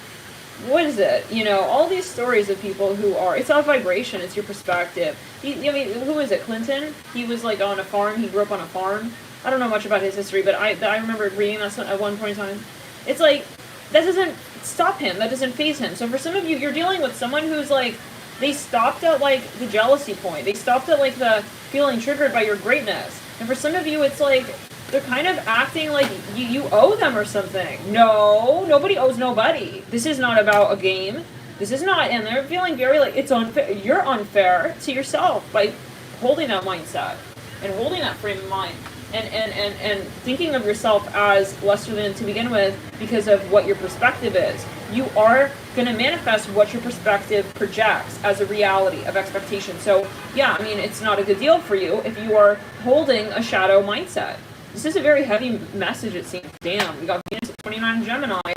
What is it? You know, all these stories of people who are, it's not vibration, it's your perspective. Who is it? Clinton? He was like on a farm, he grew up on a farm. I don't know much about his history, but I remember reading that at one point in time. It's like, that doesn't stop him, that doesn't faze him. So for some of you, you're dealing with someone who's like, they stopped at like the jealousy point. They stopped at like the feeling triggered by your greatness. And for some of you, it's like, they're kind of acting like you owe them or something. No, nobody owes nobody. This is not about a game. This is not, and they're feeling very like, it's unfair. You're unfair to yourself by holding that mindset and holding that frame of mind and thinking of yourself as lesser than to begin with because of what your perspective is, you are going to manifest what your perspective projects as a reality of expectation. So yeah, I mean, it's not a good deal for you if you are holding a shadow mindset. This is a very heavy message, it seems. Damn, we got Venus at 29 in Gemini.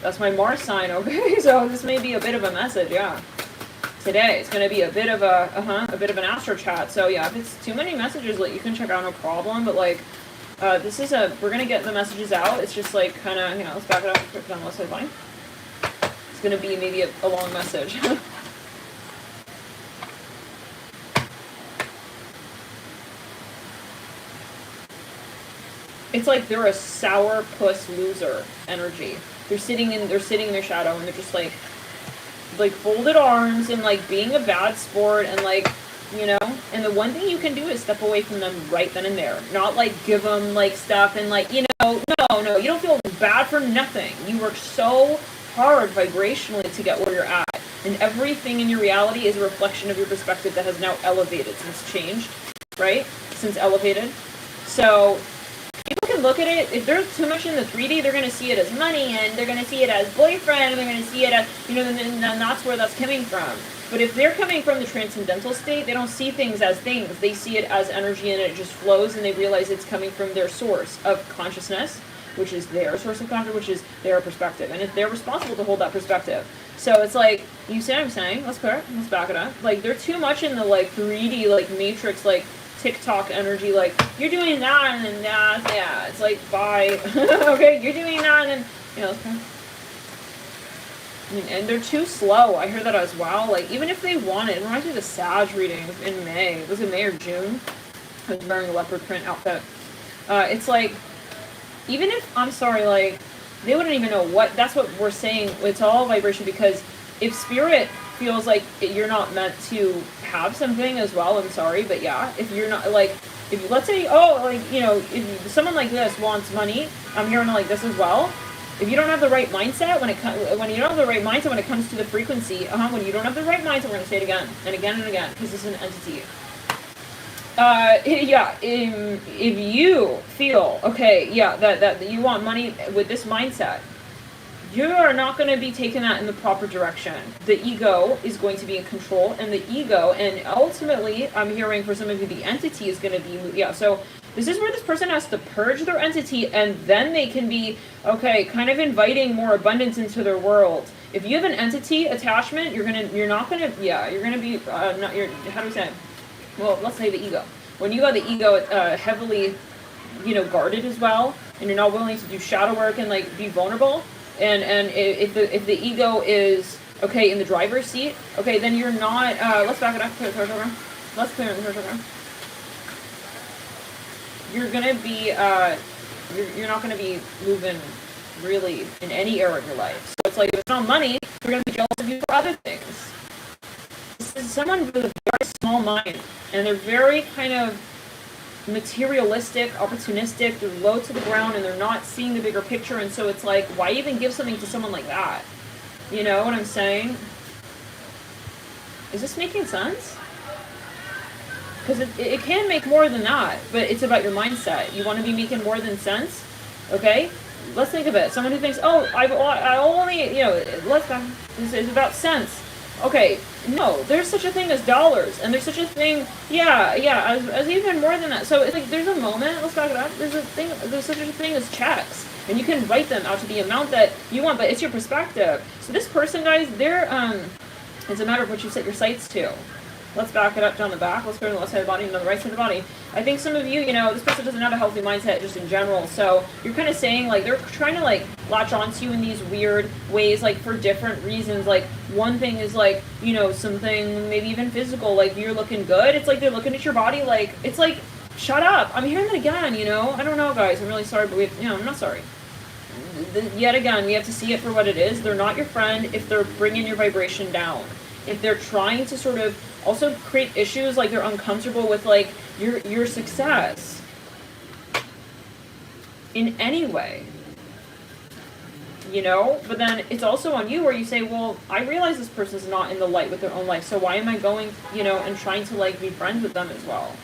That's my Mars sign, okay? So this may be a bit of a message, yeah. Today it's going to be a bit of a bit of an astro chat. So yeah, if it's too many messages, like, you can check out, no problem. But like, this is we're going to get the messages out. It's just like kind of, let's back it up, put it down, let's say fine. It's going to be maybe a long message. It's like they're a sourpuss loser energy. They're sitting in their shadow, and they're just like folded arms and like being a bad sport, and like, you know, and the one thing you can do is step away from them right then and there. Not like give them like stuff and like, you know, no, you don't feel bad for nothing. You work so hard vibrationally to get where you're at, and everything in your reality is a reflection of your perspective that has now elevated since changed, right? Since elevated. So people can look at it, if they're too much in the 3D, they're going to see it as money, and they're going to see it as boyfriend, and they're going to see it as, you know, and that's where that's coming from. But if they're coming from the transcendental state, they don't see things as things. They see it as energy, and it just flows, and they realize it's coming from their source of consciousness, which is their source of consciousness, which is their perspective. And if they're responsible to hold that perspective. So it's like, you see what I'm saying? Let's back it up. Like, they're too much in the like 3D, like matrix, like TikTok energy, like, you're doing that, and then that, yeah, it's like, bye. Okay, you're doing that, and then, you know, okay. And they're too slow. I hear that as well. Like, even if they want it reminds me of the Sag reading in May. Was it May or June? I was wearing a leopard print outfit. It's like, even if, I'm sorry, like, they wouldn't even know what, that's what we're saying. It's all vibration, because if spirit feels like you're not meant to have something as well, I'm sorry, but yeah, if you're not, like, if you, let's say, oh, like, you know, if someone like this wants money, I'm hearing like this as well. If you don't have the right mindset when you don't have the right mindset when it comes to the frequency, when you don't have the right mindset, we're gonna say it again and again and again, because this is an entity. Yeah, if you feel, okay, yeah, that you want money with this mindset, you are not going to be taking that in the proper direction. The ego is going to be in control, and the ego, and ultimately, I'm hearing for some of you, the entity is going to be, yeah, so this is where this person has to purge their entity, and then they can be, okay, kind of inviting more abundance into their world. If you have an entity attachment, you're going to be, how do we say it? Well, let's say the ego. When you got the ego heavily, you know, guarded as well, and you're not willing to do shadow work and like be vulnerable, and if the ego is okay in the driver's seat, okay, then you're not. Let's back it up. Let's clear it. You're gonna be you're not gonna be moving really in any area of your life. So it's like, if it's not money, you're gonna be jealous of you for other things. This is someone with a very small mind, and they're very kind of materialistic, opportunistic, they're low to the ground, and they're not seeing the bigger picture, and so it's like, why even give something to someone like that? You know what I'm saying? Is this making sense? Because it can make more than that, but it's about your mindset. You want to be making more than sense, okay? Let's think of it. Someone who thinks, oh, I only, you know, this is about sense. Okay, no, there's such a thing as dollars, and there's such a thing, as even more than that. So it's like, there's a moment, let's talk about, there's such a thing as checks, and you can write them out to the amount that you want, but it's your perspective. So this person, guys, they're, it's a matter of what you set your sights to. Let's back it up down the back. Let's go to the left side of the body and then the right side of the body. I think some of you, you know, this person doesn't have a healthy mindset just in general. So you're kind of saying, like, they're trying to, like, latch onto you in these weird ways, like, for different reasons. Like, one thing is, like, you know, something maybe even physical. Like, you're looking good. It's like they're looking at your body. Like, it's like, shut up. I'm hearing that again, you know. I don't know, guys. I'm really sorry, but I'm not sorry. Yet again, we have to see it for what it is. They're not your friend if they're bringing your vibration down. If they're trying to sort of also create issues, like they're uncomfortable with like your success in any way. you know? But then it's also on you where you say, well, I realize this person's not in the light with their own life, so why am I going, you know, and trying to, like, be friends with them as well?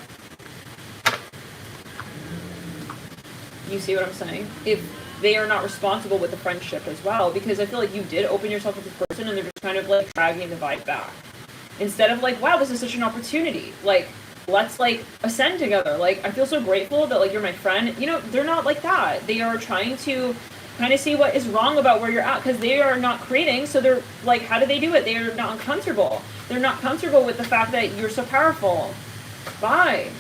You see what I'm saying? If they are not responsible with the friendship as well, because I feel like you did open yourself with this person and they're just kind of, like, dragging the vibe back. Instead of, like, wow, this is such an opportunity. Like, let's, like, ascend together. Like, I feel so grateful that, like, you're my friend. You know, they're not like that. They are trying to kind of see what is wrong about where you're at, because they are not creating, so they're, like, how do they do it? They are not comfortable. They're not comfortable with the fact that you're so powerful. Bye.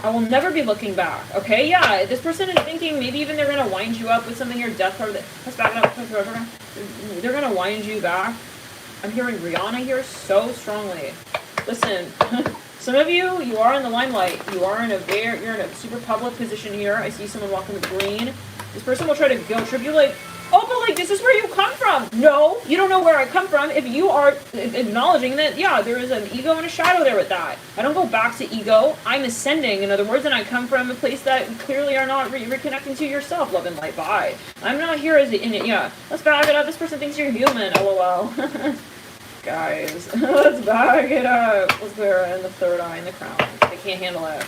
I will never be looking back, okay? Yeah, this person is thinking maybe even they're going to wind you up with something your death card. Let's back it up. They're going to wind you back. I'm hearing Rihanna here so strongly. Listen, some of you, you are in the limelight. You're in a super public position here. I see someone walking with green. This person will try to guilt trip you like, oh, but like, this is where you come from. No, you don't know where I come from if you are acknowledging that, yeah, there is an ego and a shadow there with that. I don't go back to ego. I'm ascending, in other words, and I come from a place that clearly are not reconnecting to yourself, love and light. Bye. I'm not here as in it. Yeah, let's back it up. This person thinks you're human. LOL. Guys, let's back it up. Let's clear in the third eye and the crown. They can't handle it.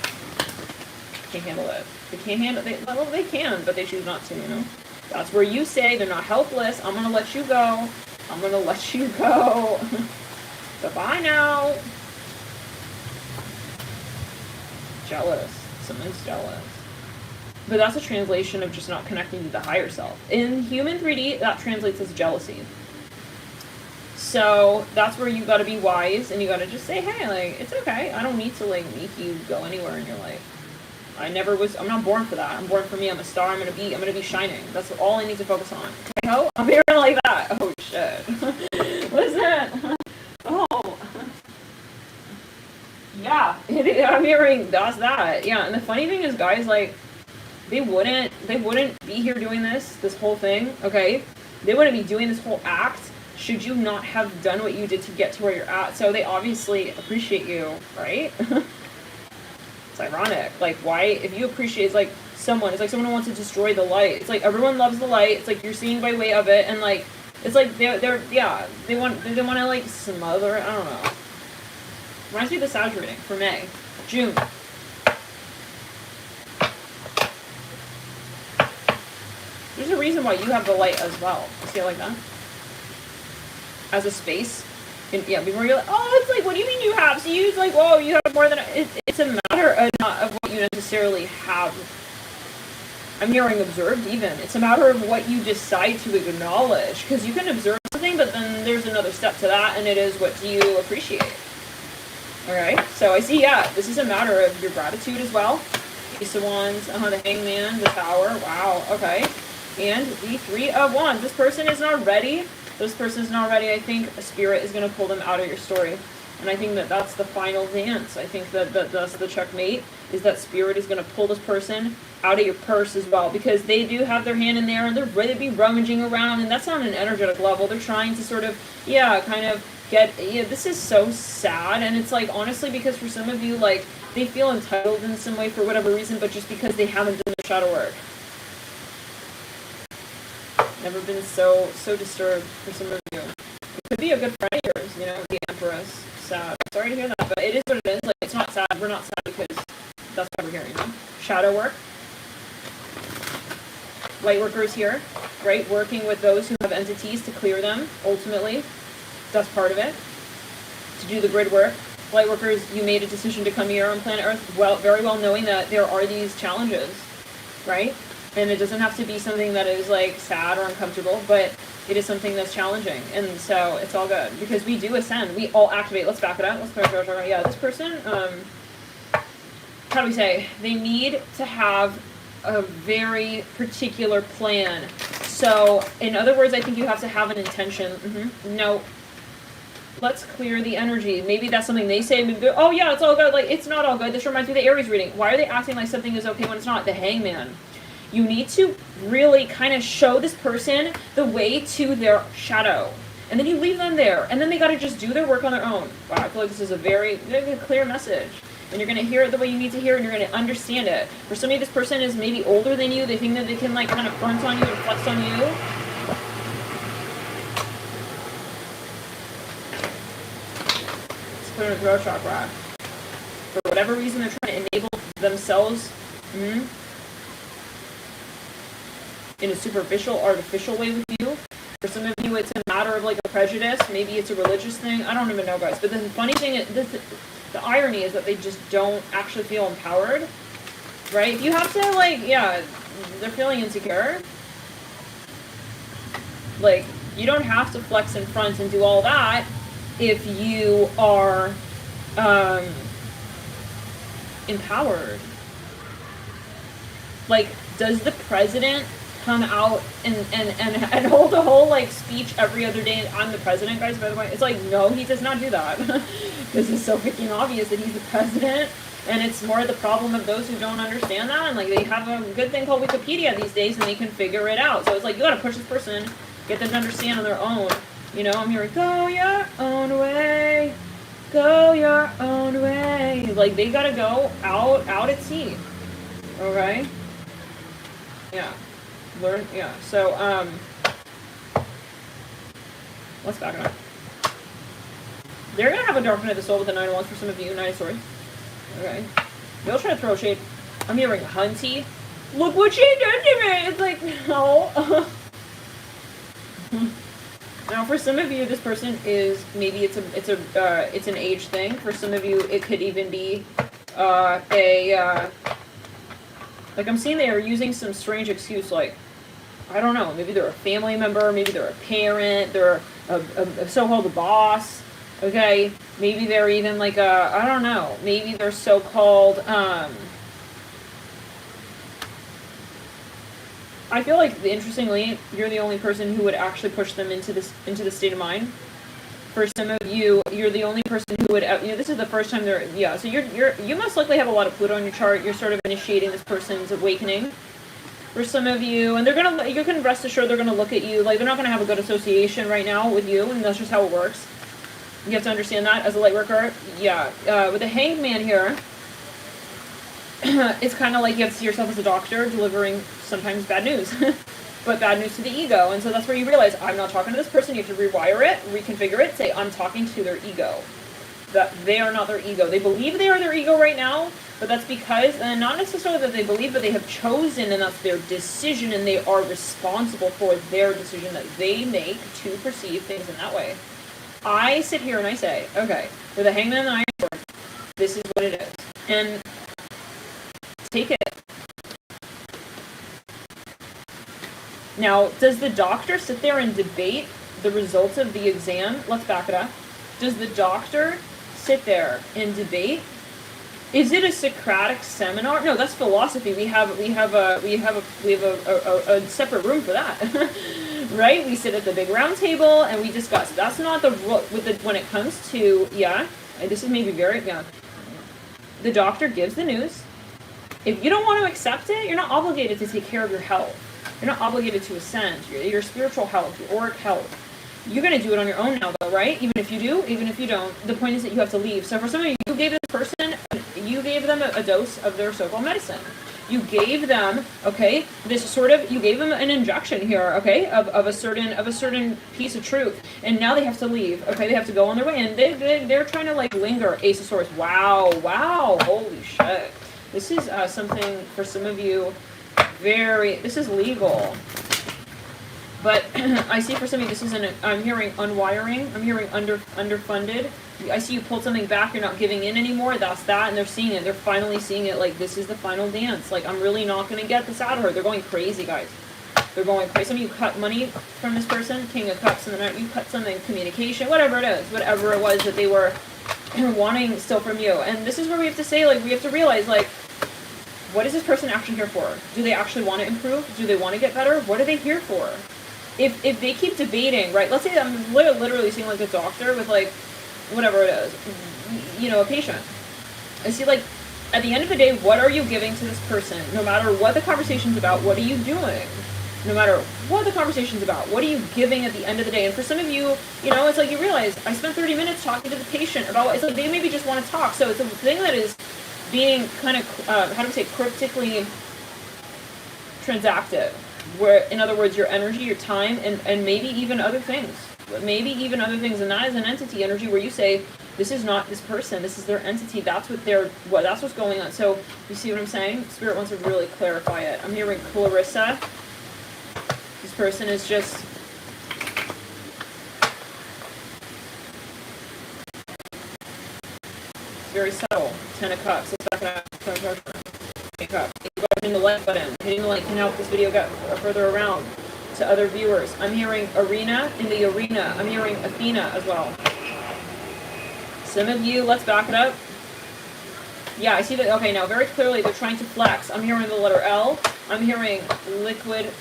Can't handle it. They can't handle it. Well, they can, but they choose not to, you know? That's where you say they're not helpless. I'm going to let you go. I'm going to let you go. Goodbye now. Jealous. Someone's jealous. But that's a translation of just not connecting to the higher self. In human 3D, that translates as jealousy. So that's where you got to be wise, and you got to just say, hey, like, it's okay. I don't need to, like, make you go anywhere in your life. I'm not born for that. I'm born for me. I'm a star. I'm gonna be shining. That's all I need to focus on. Okay, ho? I'm hearing like that. Oh shit. What is that? Oh. Yeah, I'm hearing that's that. Yeah, and the funny thing is, guys, like, they wouldn't be here doing this whole thing, okay? They wouldn't be doing this whole act should you not have done what you did to get to where you're at. So they obviously appreciate you, right? It's ironic. Like, why, if you appreciate, it's like someone who wants to destroy the light. It's like everyone loves the light. It's like you're seeing by way of it, and like, it's like they want to like smother it. I don't know. Reminds me of the Sag reading for May, June. There's a reason why you have the light as well. You see it like that? As a space. And yeah, before you're like, oh, it's like, what do you mean you have? So you like, whoa, you have more than it's a matter of not of what you necessarily have. I'm hearing observed even. It's a matter of what you decide to acknowledge, because you can observe something, but then there's another step to that, and it is, what do you appreciate? All right. So I see. Yeah, this is a matter of your gratitude as well. Ace of Wands, the Hangman, the Tower. Wow. Okay. And the Three of Wands. This person is not ready. This person is not ready. I think a spirit is going to pull them out of your story. And I think that that's the final dance. I think that that's the checkmate, is that spirit is going to pull this person out of your purse as well. Because they do have their hand in there, and they're ready to be rummaging around. And that's on an energetic level. They're trying to sort of, kind of get, this is so sad. And it's like, honestly, because for some of you, like, they feel entitled in some way for whatever reason, but just because they haven't done their shadow work. Never been so disturbed for some of you. It could be a good friend of yours, the Empress. Sad. Sorry to hear that, but it is what it is. Like, it's not sad. We're not sad because that's why we're here, Shadow work. Light workers here, right? Working with those who have entities to clear them, ultimately. That's part of it. To do the grid work. Light workers, you made a decision to come here on planet Earth, very well knowing that there are these challenges, right? And it doesn't have to be something that is, like, sad or uncomfortable, but it is something that's challenging. And so it's all good. Because we do ascend. We all activate. Let's back it up. Yeah, this person, how do we say? They need to have a very particular plan. So, in other words, I think you have to have an intention. No. Let's clear the energy. Maybe that's something they say. Maybe, oh, yeah, it's all good. Like, it's not all good. This reminds me of the Aries reading. Why are they acting like something is okay when it's not? The Hangman. You need to really kind of show this person the way to their shadow. And then you leave them there. And then they got to just do their work on their own. Wow, I feel like this is a very clear message. And you're going to hear it the way you need to hear it, and you're going to understand it. For some of you, this person is maybe older than you. They think that they can, like, kind of front on you and flex on you. in the throat chakra. For whatever reason, they're trying to enable themselves in a superficial, artificial way with you. For some of you, it's a matter of like a prejudice. Maybe it's a religious thing. I don't even know, guys. But the funny thing is, the irony is that they just don't actually feel empowered, right? If you have to, like, yeah, they're feeling insecure. Like, you don't have to flex in front and do all that if you are empowered. Like, does the president come out and hold a whole like speech every other day? I'm the president, guys, by the way. It's like, no, he does not do that. Because it's so freaking obvious that he's the president. And it's more the problem of those who don't understand that. And like, they have a good thing called Wikipedia these days and they can figure it out. So it's like, you gotta push this person, get them to understand on their own. You know, I'm hearing, go your own way, go your own way. Like, they gotta go out at sea. Okay? Yeah. Learn, yeah. So, let's back it up. They're gonna have a dark night of the soul with the 9 of Wands for some of you, 9 of Swords. Okay. They'll try to throw shade. I'm hearing Hunty. Look what she did to me! It's like, no. Now, for some of you, this person is, maybe it's an age thing. For some of you, it could even be like, I'm seeing they are using some strange excuse, like, I don't know, maybe they're a family member, maybe they're a parent, they're a so-called boss, okay? Maybe they're even like I don't know, maybe they're so-called, I feel like, interestingly, you're the only person who would actually push them into this state of mind. For some of you, you're the only person who would, you know, this is the first time they're, yeah, so you most likely have a lot of Pluto on your chart. You're sort of initiating this person's awakening. For some of you, and you can rest assured they're gonna look at you, like, they're not gonna have a good association right now with you, and that's just how it works. You have to understand that as a light worker. Yeah, with the Hanged Man here, it's kind of like you have to see yourself as a doctor delivering sometimes bad news. But bad news to the ego. And so that's where you realize, I'm not talking to this person. You have to rewire it, reconfigure it, say, I'm talking to their ego. That they are not their ego. They believe they are their ego right now, but that's because, and not necessarily that they believe, but they have chosen, and that's their decision, and they are responsible for their decision that they make to perceive things in that way. I sit here and I say, okay, with a Hangman and the 9 of Swords, this is what it is. And take it. Now, does the doctor sit there and debate the results of the exam? Let's back it up. Does the doctor sit there and debate? Is it a Socratic seminar? No, that's philosophy. We have a separate room for that, right? We sit at the big round table and we discuss. That's not the when it comes to, yeah. And this is maybe very, yeah. The doctor gives the news. If you don't want to accept it, you're not obligated to take care of your health. You're not obligated to ascend, your spiritual health, your auric health. You're going to do it on your own now, though, right? Even if you do, even if you don't. The point is that you have to leave. So for some of you, you gave this person, you gave them a dose of their so-called medicine. You gave them, okay, you gave them an injection here, okay, of a certain piece of truth. And now they have to leave, okay? They have to go on their way. And they're trying to, like, linger. Ace of Swords. Wow, holy shit. This is something, for some of you, this is legal. But I see for some of you, I'm hearing unwiring, I'm hearing underfunded. I see you pulled something back, you're not giving in anymore, that's that, and they're seeing it. They're finally seeing it, like, this is the final dance. Like, I'm really not going to get this out of her. They're going crazy, guys. They're going crazy. Some of you cut money from this person, King of Cups, and then you cut something, communication, whatever it is, whatever it was that they were wanting still from you. And this is where we have to say, like, we have to realize, like, what is this person actually here for? Do they actually want to improve? Do they want to get better? What are they here for? If they keep debating, right, let's say I'm literally seeing, like, a doctor with, like, whatever it is, you know, a patient. I see, like, at the end of the day, what are you giving to this person? No matter what the conversation's about, what are you doing? No matter what the conversation's about, what are you giving at the end of the day? And for some of you, you know, it's like you realize, I spent 30 minutes talking to the patient about what, it's like they maybe just want to talk. So it's a thing that is being kind of, how do we say, cryptically transactive. Where, in other words, your energy, your time, and maybe even other things. Maybe even other things. And that is an entity energy where you say, This is not this person. This is their entity. That's that's what's going on. So you see what I'm saying? Spirit wants to really clarify it. I'm hearing Clarissa. This person is just very subtle. 10 of Cups. Let's back it up. 10 of Cups. Hitting the like button. Hitting the like can help this video get further around to other viewers. I'm hearing Arena in the arena. I'm hearing Athena as well. Some of you, let's back it up. Yeah, I see that. Okay, now very clearly they're trying to flex. I'm hearing the letter L. I'm hearing liquidate.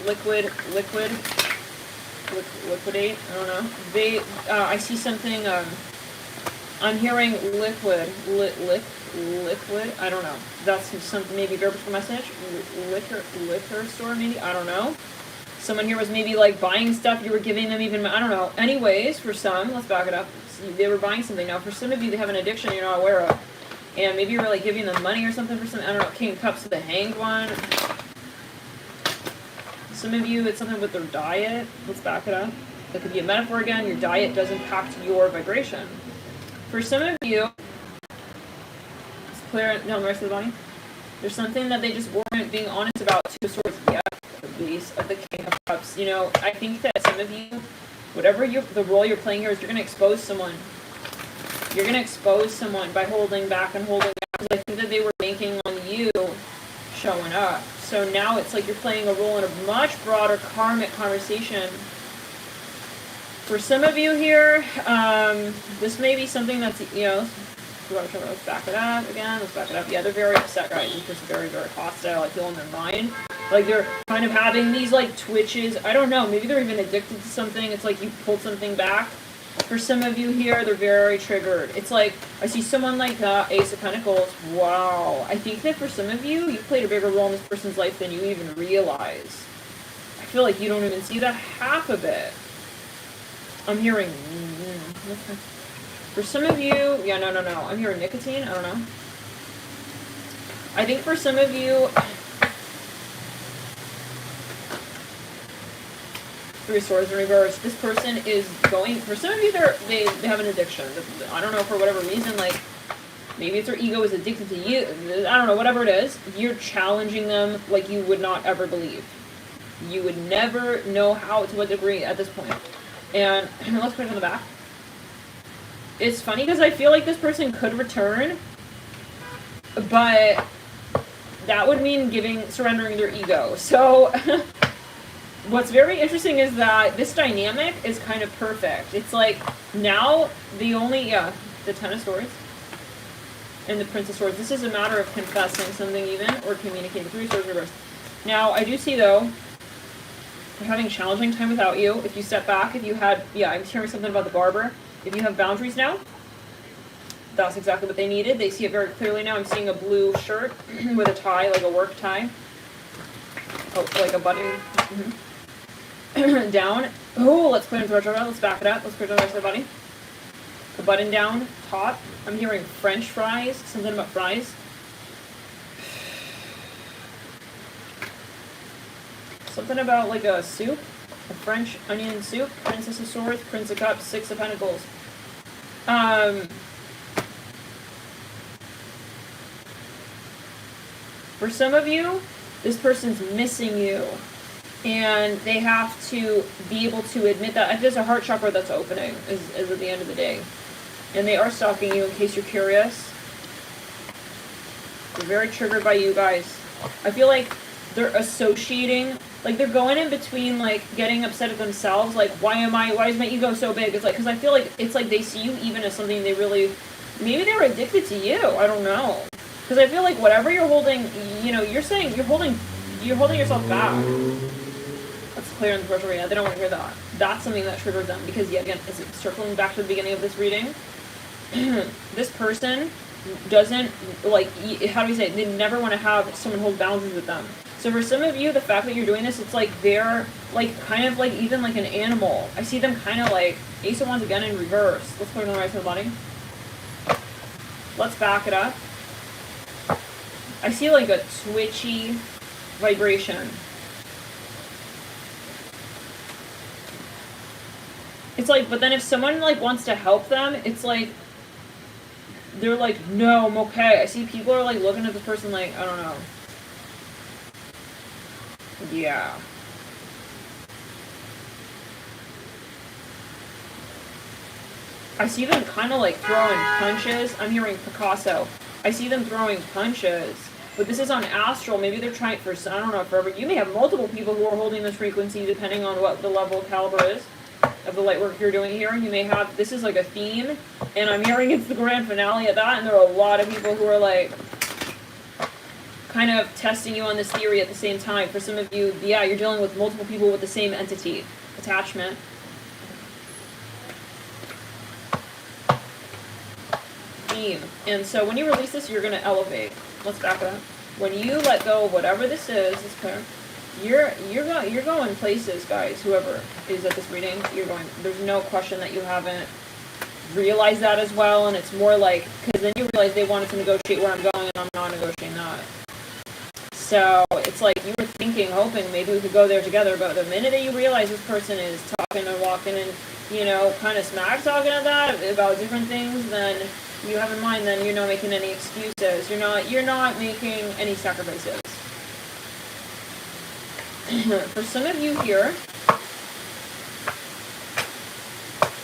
I don't know. I see something. I'm hearing liquid. I don't know. That's something, maybe verbal message. Liquor store, maybe. I don't know. Someone here was maybe like buying stuff. You were giving them even. I don't know. Anyways, for some, let's back it up. They were buying something. Now, for some of you, they have an addiction you're not aware of. And maybe you're like giving them money or something for something. I don't know. King of Cups to the Hanged one. Some of you, it's something with their diet. Let's back it up. That could be a metaphor again. Your diet does impact your vibration. For some of you, it's clear down the rest of the body. There's something that they just weren't being honest about. Two of Swords, yeah, the base of the King of Cups. You know, I think that some of you, whatever the role you're playing here is, you're going to expose someone. You're going to expose someone by holding back and holding back. Because I think that they were banking on you showing up. So now it's like you're playing a role in a much broader karmic conversation. For some of you here, this may be something that's, you know, let's back it up again. Let's back it up. Yeah, they're very upset, guys. It's just very, very hostile. I feel in their mind. Like they're kind of having these like twitches. I don't know. Maybe they're even addicted to something. It's like you pulled something back. For some of you here, they're very triggered. It's like, I see someone like Ace of Pentacles. Wow. I think that for some of you, you played a bigger role in this person's life than you even realize. I feel like you don't even see that half of it. I'm hearing... For some of you... Yeah, no. I'm hearing nicotine. I don't know. I think for some of you... Three of Swords in reverse. This person is going... For some of you, they have an addiction. I don't know, for whatever reason, like... Maybe it's their ego is addicted to you. I don't know, whatever it is. You're challenging them like you would not ever believe. You would never know how, to what degree at this point. And let's put it on the back. It's funny because I feel like this person could return, but that would mean surrendering their ego. So what's very interesting is that this dynamic is kind of perfect. It's like now the 10 of Swords and the Prince of Swords. This is a matter of confessing something even, or communicating. Three of Swords reversed. Now I do see though, they're having a challenging time without you. If you step back, if you had, I'm hearing something about the barber. If you have boundaries now, that's exactly what they needed. They see it very clearly now. I'm seeing a blue shirt with a tie, like a work tie. Oh, like a button down. Oh, let's put it in the retro. Let's back it up. Let's put it on the rest of the body. The button down, top. I'm hearing French fries. Something about fries. Something about like a soup, a French onion soup. Princess of Swords, Prince of Cups, Six of Pentacles. For some of you, this person's missing you, and they have to be able to admit that. If there's a heart chakra that's opening, is at the end of the day, and they are stalking you. In case you're curious, they're very triggered by you guys. I feel like they're associating, like they're going in between, like getting upset at themselves, like why is my ego so big? It's like, because I feel like it's like they see you even as something they really, maybe they were addicted to you. I don't know, because I feel like whatever you're holding, you know, you're saying you're holding yourself back. That's clear in the virtual arena. They don't want to hear that. That's something that triggered them, because yet again, is it circling back to the beginning of this reading? This person doesn't, like, how do we say it? They never want to have someone hold boundaries with them. So for some of you, the fact that you're doing this, it's like they're like kind of like even like an animal. I see them kind of like Ace of Wands again in reverse. Let's put it on the right side of the body. Let's back it up. I see like a twitchy vibration. It's like, but then if someone like wants to help them, it's like they're like, no, I'm okay. I see people are like looking at the person like, I don't know. Yeah. I see them kind of like throwing punches. I'm hearing Picasso. I see them throwing punches. But this is on astral. Maybe they're trying for, I don't know, forever. You may have multiple people who are holding this frequency depending on what the level of caliber is of the light work you're doing here. You may have, this is like a theme. And I'm hearing it's the grand finale of that. And there are a lot of people who are like kind of testing you on this theory at the same time. For some of you, yeah, you're dealing with multiple people with the same entity. Attachment. And so when you release this, you're going to elevate. Let's back it up. When you let go of whatever this is, it's clear. You're going places, guys. Whoever is at this reading, you're going. There's no question that you haven't realized that as well. And it's more like, because then you realize they wanted to negotiate where I'm going, and I'm not negotiating that. So it's like you were thinking, hoping maybe we could go there together. But the minute that you realize this person is talking and walking and, you know, kind of smack talking about different things, then you have in mind, then you're not making any excuses. You're not making any sacrifices. For some of you here,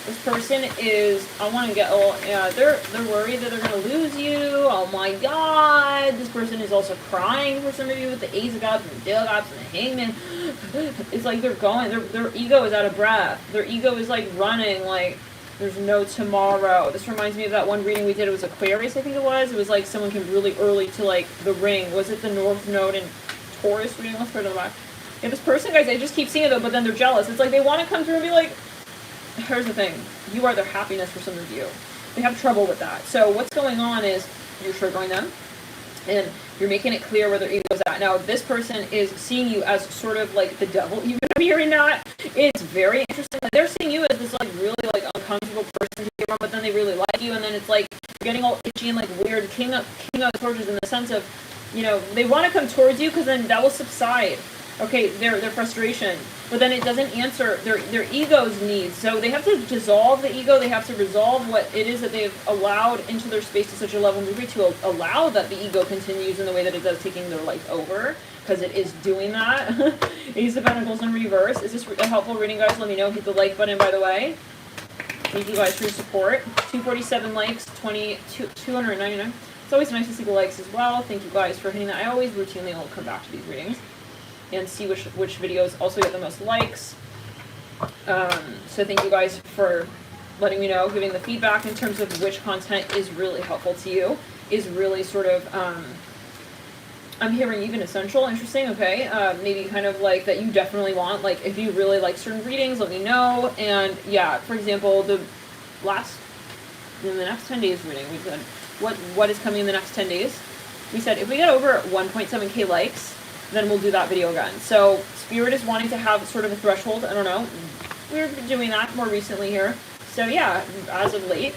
this person is, I want to get, they're worried that they're going to lose you. Oh my God. This person is also crying for some of you with the Ace of Cups and the Deal of Cups and the Hangman. It's like they're going, their ego is out of breath. Their ego is like running, like, there's no tomorrow. This reminds me of that one reading we did. It was Aquarius, I think it was. It was like someone came really early to like the ring. Was it the North Node in Taurus reading? Let's put it back. Yeah, this person, guys, I just keep seeing it though, but then they're jealous. It's like they want to come through and be like, here's the thing. You are their happiness for some of you. They have trouble with that. So what's going on is you're triggering them and you're making it clear where their ego is at. Now, this person is seeing you as sort of like the devil. Even I'm hearing that. It's very interesting. Like, they're seeing you as this like really like uncomfortable person to be around, but then they really like you, and then it's like you're getting all itchy and like weird. King of Torches in the sense of, you know, they want to come towards you because then that will subside. Okay, their frustration, but then it doesn't answer their ego's needs. So they have to dissolve the ego. They have to resolve what it is that they've allowed into their space to such a level degree to allow that the ego continues in the way that it does, taking their life over, because it is doing that. Ace of Pentacles in reverse. Is this a helpful reading, guys? Let me know. Hit the like button, by the way. Thank you guys for your support. 247 likes, 299. It's always nice to see the likes as well. Thank you guys for hitting that. I always routinely will come back to these readings and see which videos also get the most likes. So thank you guys for letting me know, giving the feedback in terms of which content is really helpful to you, is really sort of, I'm hearing even essential, interesting, okay, maybe kind of like that you definitely want, like if you really like certain readings, let me know. And yeah, for example, in the next 10 days reading, we said, what is coming in the next 10 days? We said if we get over 1.7k likes, then we'll do that video again. So Spirit is wanting to have sort of a threshold. I don't know. We're doing that more recently here. So yeah, as of late,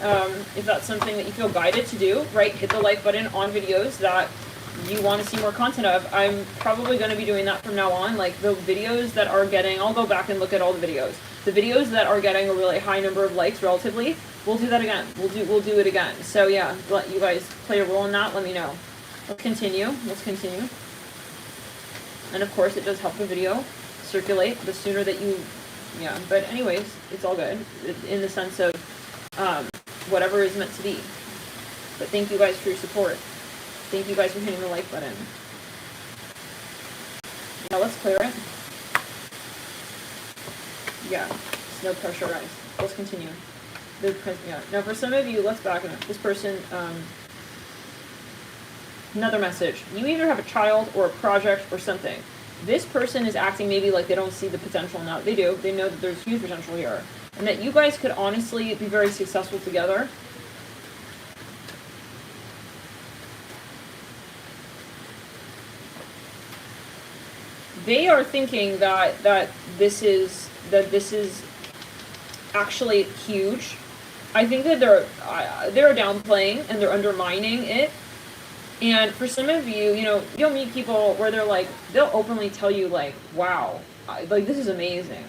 if that's something that you feel guided to do, right, hit the like button on videos that you want to see more content of. I'm probably going to be doing that from now on. Like the videos that are getting, I'll go back and look at all the videos. The videos that are getting a really high number of likes relatively, we'll do that again. We'll do it again. So yeah, let you guys play a role in that. Let me know. Let's continue. And of course, it does help the video circulate. The sooner that you, yeah. But anyways, it's all good in the sense of whatever is meant to be. But thank you guys for your support. Thank you guys for hitting the like button. Now let's clear it. Yeah, it's no pressure, guys. Let's continue. Yeah. Now for some of you, let's back it up. This person, another message. You either have a child or a project or something. This person is acting maybe like they don't see the potential now. They do. They know that there's huge potential here. And that you guys could honestly be very successful together. They are thinking that this is actually huge. I think that they're downplaying and they're undermining it. And for some of you, you know, you'll meet people where they're like, they'll openly tell you like, wow, like this is amazing,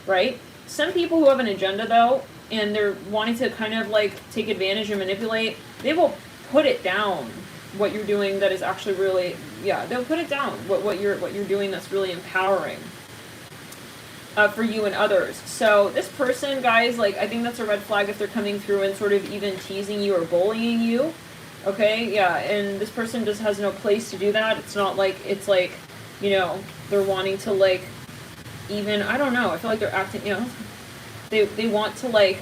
right? Some people who have an agenda though, and they're wanting to kind of like take advantage and manipulate, they will put it down what you're doing that is actually really, yeah, they'll put it down what you're doing that's really empowering for you and others. So this person, guys, like, I think that's a red flag if they're coming through and sort of even teasing you or bullying you. Okay, yeah, and this person just has no place to do that. It's not like, it's like, you know, they're wanting to like, even, I don't know, I feel like they're acting, you know, they want to like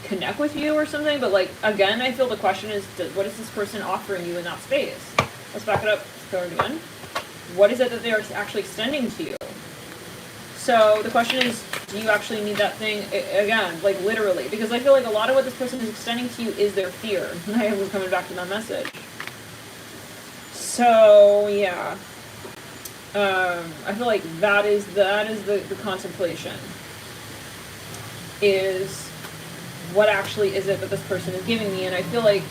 connect with you or something, but like, again, I feel the question is, what is this person offering you in that space? Let's back it up, let's go again. What is it that they're actually extending to you? So the question is, do you actually need that thing? Again, like literally, because I feel like a lot of what this person is extending to you is their fear. I was coming back to that message. So yeah, I feel like that is the contemplation. Is what actually is it that this person is giving me? And I feel like,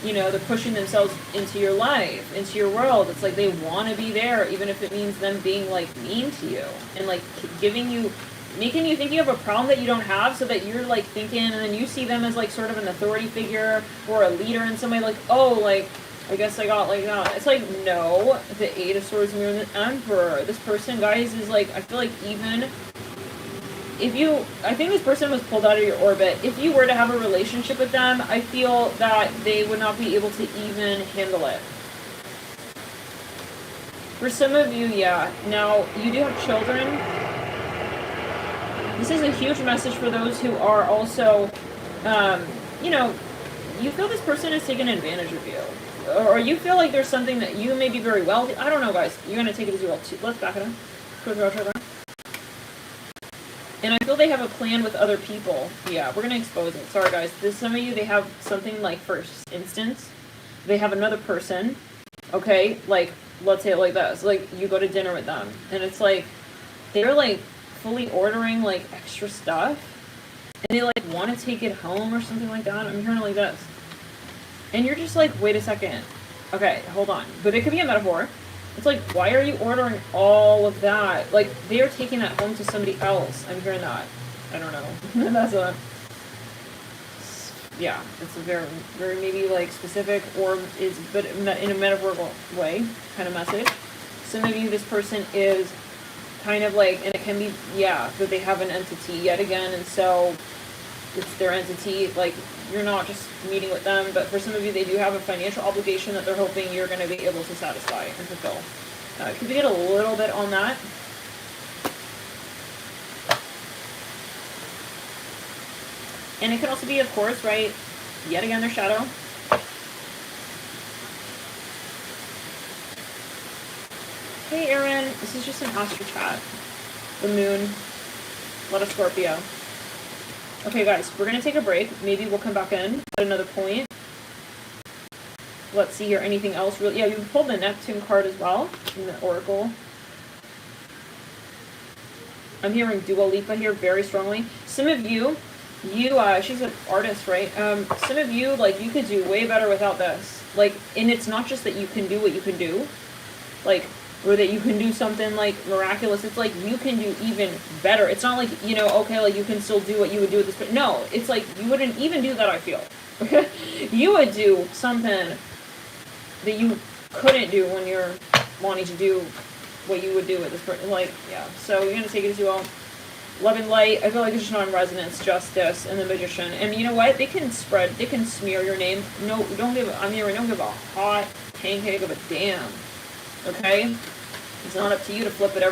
you know, they're pushing themselves into your life, into your world. It's like they want to be there, even if it means them being like mean to you and like giving you, making you think you have a problem that you don't have, so that you're like thinking, and then you see them as like sort of an authority figure or a leader in some way, like, oh, like, I guess I got like that. It's like, no, the Eight of Swords and the Emperor. This person, guys, is like, I feel like even if you, I think this person was pulled out of your orbit. If you were to have a relationship with them, I feel that they would not be able to even handle it. For some of you, yeah. Now, you do have children. This is a huge message for those who are also, you know, you feel this person is taking advantage of you. Or you feel like there's something that you may be very wealthy. I don't know, guys. You're going to take it as you will. Let's back it up. And I feel they have a plan with other people. Yeah, we're going to expose it. Sorry, guys. Some of you, they have something like, for instance, they have another person, okay? Like, let's say it like this. Like, you go to dinner with them. And it's like, they're like fully ordering like extra stuff. And they like want to take it home or something like that. I'm hearing it like this. And you're just like, wait a second. Okay, hold on. But it could be a metaphor. It's like, why are you ordering all of that? Like, they are taking that home to somebody else. I'm hearing that. I don't know. That's a, yeah, it's a very, very maybe like specific or is, but in a metaphorical way kind of message. So maybe this person is kind of like, and it can be, yeah, that they have an entity yet again. And so it's their entity, like, you're not just meeting with them, but for some of you, they do have a financial obligation that they're hoping you're going to be able to satisfy and fulfill. Could we get a little bit on that? And it could also be, of course, right, yet again, their shadow. Hey, Aaron, this is just an astro chat. The moon, lot of Scorpio. Okay, guys, we're going to take a break. Maybe we'll come back in at another point. Let's see here. Anything else? Really? Yeah, you pulled the Neptune card as well in the Oracle. I'm hearing Dua Lipa here very strongly. Some of you, she's an artist, right? Some of you, like, you could do way better without this. Like, and it's not just that you can do what you can do. Like, or that you can do something like miraculous. It's like you can do even better. It's not like, you know, okay, like you can still do what you would do with this, but no, it's like you wouldn't even do that, I feel. Okay? You would do something that you couldn't do when you're wanting to do what you would do with this person. Like, yeah. So you're going to take it as you will. Love and light. I feel like it's just non-resonance, justice, and the magician. And you know what? They can smear your name. No, don't give a hot pancake of a damn. Okay? It's not up to you to flip it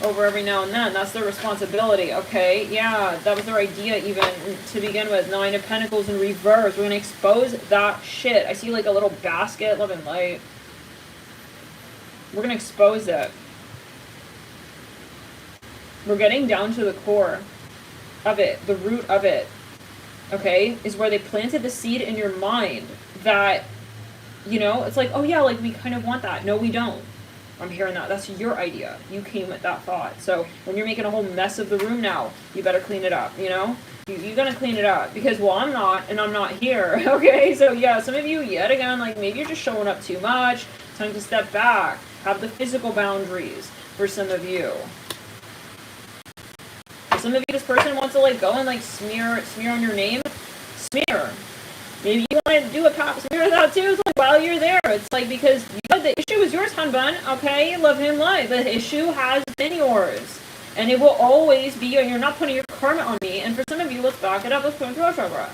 over every now and then. That's their responsibility, okay? Yeah, that was their idea even to begin with. Nine of Pentacles in reverse. We're going to expose that shit. I see like a little basket, love and light. We're going to expose it. We're getting down to the core of it, the root of it, okay? Is where they planted the seed in your mind that, you know, it's like, oh yeah, like we kind of want that. No, we don't. I'm hearing that. That's your idea. You came with that thought. So when you're making a whole mess of the room now, you better clean it up, you know? You're going to clean it up. Because, well, I'm not, and I'm not here, okay? So, yeah, some of you, yet again, like, maybe you're just showing up too much. Time to step back. Have the physical boundaries for some of you. some of you, this person wants to like go and like smear on your name. Smear. Maybe you want to do a pop smear that too. It's like while you're there, it's like because the issue is yours, Hanbun. Okay, love him, life. The issue has been yours, and it will always be. You're not putting your karma on me. And for some of you, let's back it up. Let's put in throat chakra.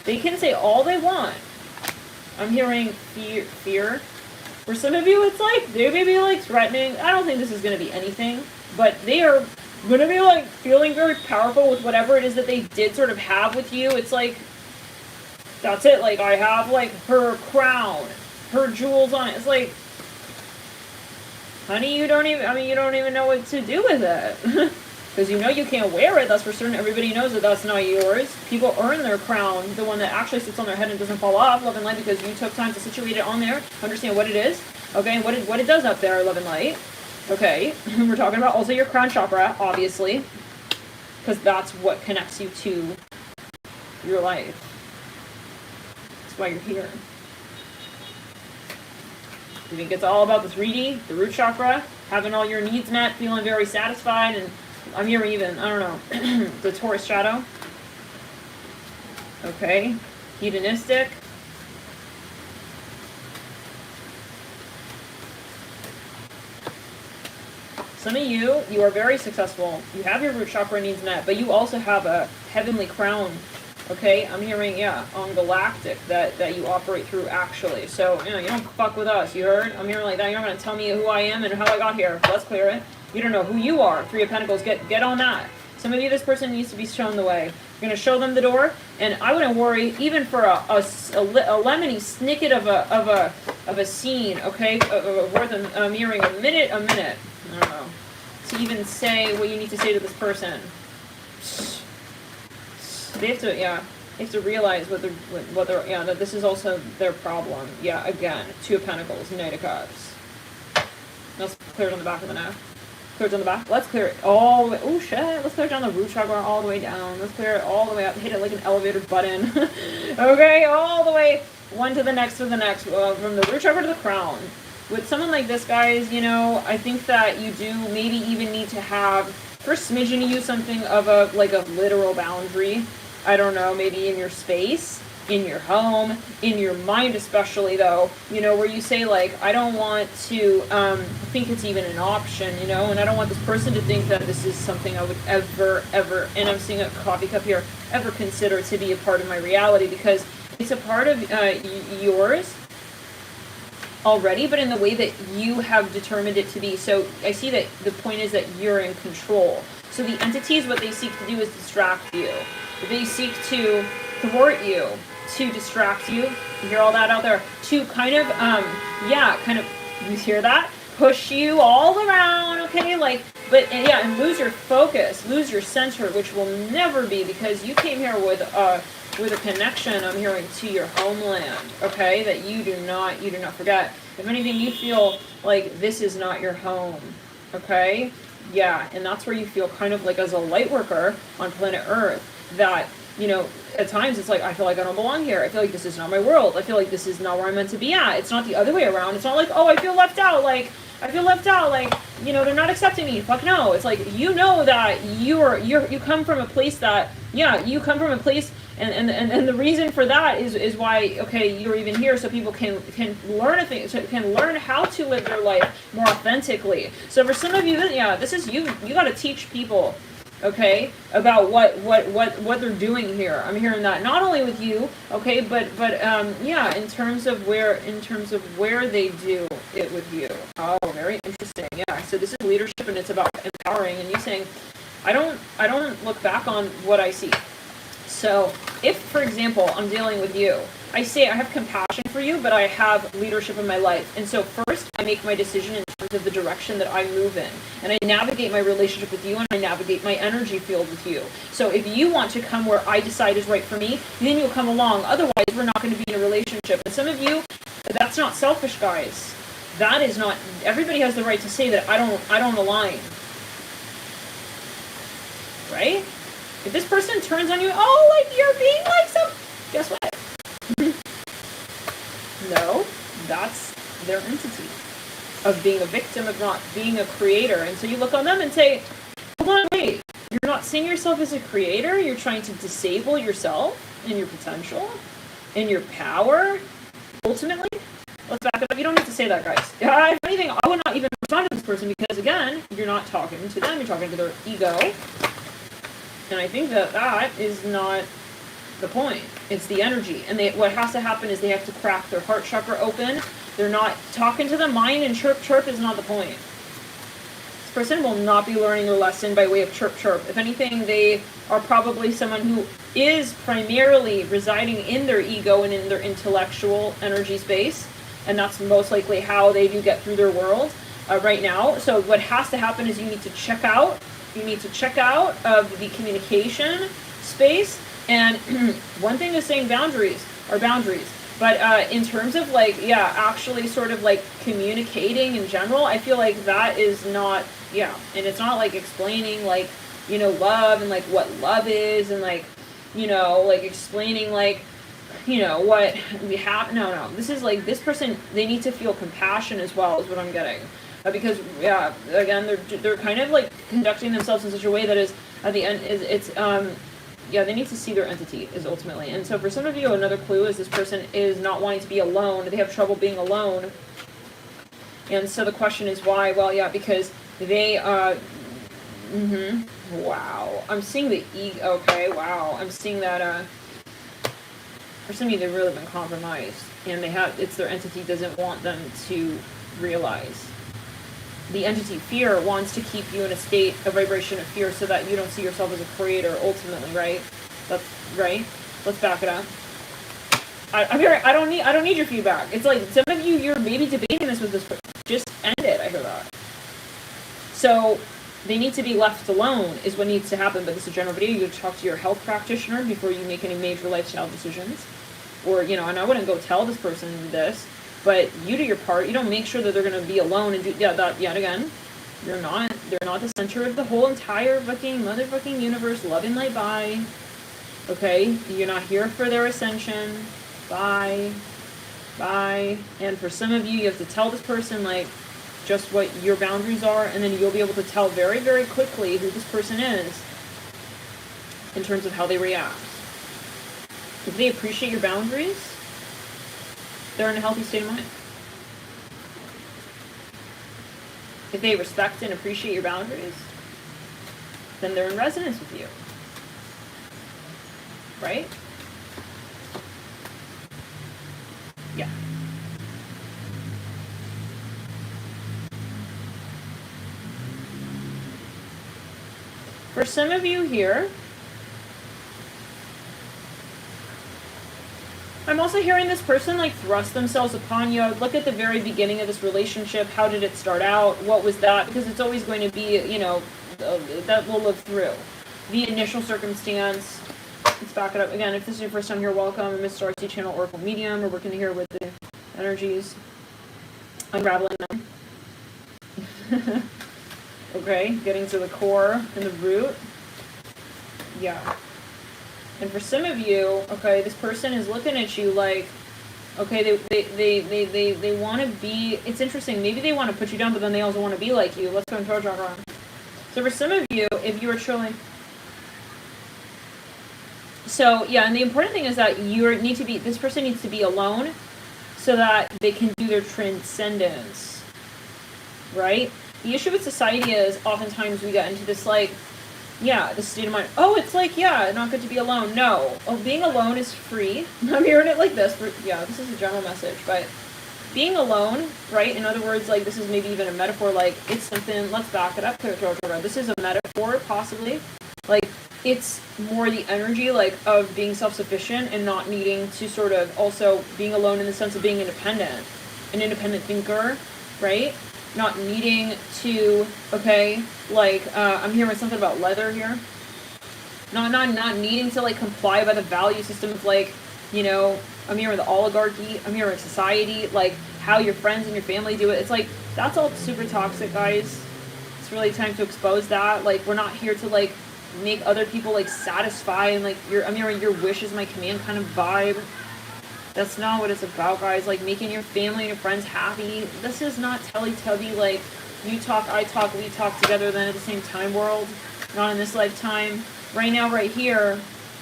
They can say all they want. I'm hearing fear. For some of you, it's like they may be like threatening. I don't think this is going to be anything, but they are going to be like feeling very powerful with whatever it is that they did sort of have with you. It's like, that's it. Like, I have like her crown, her jewels on it. It's like, honey, you don't even know what to do with it. Because you know you can't wear it, that's for certain. Everybody knows that that's not yours. People earn their crown, the one that actually sits on their head and doesn't fall off, love and light, because you took time to situate it on there, understand what it is, okay, and what it does up there, love and light. Okay, we're talking about also your crown chakra, obviously, because that's what connects you to your life. That's why you're here. You think it's all about the 3D, the root chakra, having all your needs met, feeling very satisfied, and I'm here even, I don't know, the Taurus shadow. Okay, hedonistic. Some of you are very successful. You have your root chakra needs met, but you also have a heavenly crown. Okay, I'm hearing, yeah, on galactic that you operate through actually. So, you know, you don't fuck with us, you heard? I'm hearing like that. You're not going to tell me who I am and how I got here. Let's clear it. You don't know who you are. 3 of Pentacles, get on that. Some of you, this person needs to be shown the way. You're going to show them the door, and I wouldn't worry even for a lemony snicket of a scene, okay, worth I'm hearing a minute. I don't know. To even say what you need to say to this person. They have to realize what they're that this is also their problem. Yeah, again, 2 of Pentacles, Knight of Cups. Let's clear it on the back of the neck. Clear it on the back. Let's clear it all the way. Oh shit! Let's clear it down the root chakra all the way down. Let's clear it all the way up. Hit it like an elevator button. Okay, all the way one to the next from the root chakra to the crown. With someone like this, guys, you know, I think that you do maybe even need to have, for a smidgen of you, something of a literal boundary. I don't know, maybe in your space, in your home, in your mind especially, though, you know, where you say, like, I don't want to think it's even an option, you know, and I don't want this person to think that this is something I would ever, and I'm seeing a coffee cup here, ever consider to be a part of my reality, because it's a part of yours already, but in the way that you have determined it to be. So I see that the point is that you're in control. So the entities, what they seek to do is distract you. They seek to thwart you, to distract you. You hear all that out there? To kind of, you hear that? Push you all around, okay? Like, and lose your focus, lose your center, which will never be, because you came here with a connection, I'm hearing, to your homeland, okay? That you do not forget. If anything, you feel like this is not your home, okay? Yeah, and that's where you feel kind of like as a light worker on planet Earth, that, you know, at times it's like, I feel like I don't belong here. I feel like this is not my world. I feel like this is not where I'm meant to be at. It's not the other way around. It's not like, oh, I feel left out, like, you know, they're not accepting me. Fuck no. It's like, you know that you come from a place that, yeah, you come from a place, and the reason for that is why, okay, you're even here, so people can learn a thing, so can learn how to live their life more authentically. So for some of you, yeah, this is you got to teach people, okay, about what they're doing here. I'm hearing that not only with you, okay, but yeah, in terms of where they do it with you. Oh, very interesting. Yeah. So this is leadership, and it's about empowering, and you saying, I don't look back on what I see. So if, for example, I'm dealing with you, I say I have compassion for you, but I have leadership in my life. And so first, I make my decision in terms of the direction that I move in. And I navigate my relationship with you, and I navigate my energy field with you. So if you want to come where I decide is right for me, then you'll come along. Otherwise, we're not going to be in a relationship. And some of you, that's not selfish, guys. That is not, everybody has the right to say that I don't align. Right? If this person turns on you, oh, like you're being like some, guess what? No, that's their entity of being a victim, of not being a creator. And so you look on them and say, hold on, wait, you're not not seeing yourself as a creator. You're trying to disable yourself and your potential and your power. Ultimately, let's back it up. You don't need to say that, guys. If anything, I would not even respond to this person because, again, you're not talking to them. You're talking to their ego. And I think that that is not the point. It's the energy. And what has to happen is they have to crack their heart chakra open. They're not talking to the mind, and chirp chirp is not the point. This person will not be learning their lesson by way of chirp chirp. If anything, they are probably someone who is primarily residing in their ego and in their intellectual energy space. And that's most likely how they do get through their world right now. So what has to happen is you need to check out. You need to check out of the communication space. And one thing is saying boundaries are boundaries. But in terms of like, yeah, actually sort of like communicating in general, I feel like that is not, yeah. And it's not like explaining like, you know, love and like what love is and like, you know, like explaining like, you know, what we have. No. This is like, this person, they need to feel compassion as well is what I'm getting. Because, yeah, again, they're kind of like conducting themselves in such a way that is, at the end, yeah, they need to see their entity is ultimately. And so for some of you, another clue is this person is not wanting to be alone. They have trouble being alone. And so the question is why? Well, yeah, because they, wow. I'm seeing the ego, okay, wow. I'm seeing that, for some of you, they've really been compromised. And it's their entity doesn't want them to realize. The entity fear wants to keep you in a state, a vibration of fear, so that you don't see yourself as a creator ultimately, right? That's right. Let's back it up. I'm here. I don't need your feedback. It's like some of you, you're maybe debating this with this person. Just end it. I hear that. So they need to be left alone is what needs to happen. But this is a general video. You have to talk to your health practitioner before you make any major lifestyle decisions, or you know. And I wouldn't go tell this person this. But you do your part. You don't make sure that they're going to be alone and do that yet again. They're not the center of the whole entire motherfucking universe. Love and light, bye. Okay? You're not here for their ascension. Bye. Bye. And for some of you have to tell this person, like, just what your boundaries are, and then you'll be able to tell very, very quickly who this person is in terms of how they react. If they appreciate your boundaries, they're in a healthy state of mind. If they respect and appreciate your boundaries, then they're in resonance with you. Right? Yeah. For some of you here, I'm also hearing this person like thrust themselves upon you. Look at the very beginning of this relationship. How did it start out? What was that? Because it's always going to be, you know, that will live through. The initial circumstance. Let's back it up. Again, if this is your first time here, welcome. I'm Mr. RC Channel Oracle Medium. We're working here with the energies. Unraveling them. Okay, getting to the core and the root. Yeah. And for some of you, okay, this person is looking at you like, okay, they want to be, it's interesting, maybe they want to put you down, but then they also want to be like you. Let's go and throw it around. So for some of you, if you are truly, so yeah, and the important thing is that this person needs to be alone so that they can do their transcendence, right? The issue with society is oftentimes we get into this like, yeah, the state of mind. Oh, it's like, yeah, not good to be alone. No. Oh, being alone is free. I'm hearing it like this. Yeah, this is a general message. But being alone, right? In other words, like, this is maybe even a metaphor. Like, it's something, let's back it up. This is a metaphor, possibly. Like, it's more the energy, like, of being self-sufficient and not needing to sort of also being alone in the sense of being independent. An independent thinker, right? Not needing to, okay, like, I'm hearing something about leather here. Not needing to, like, comply by the value system of, like, you know, I'm hearing the oligarchy, I'm hearing society, like, how your friends and your family do it. It's like, that's all super toxic, guys. It's really time to expose that. Like, we're not here to, like, make other people, like, satisfy and, like, I'm hearing your wish is my command kind of vibe. That's not what it's about, guys. Like, making your family and your friends happy. This is not Teletubby, like, you talk, I talk, we talk together then at the same time world. not in this lifetime. Right now, right here,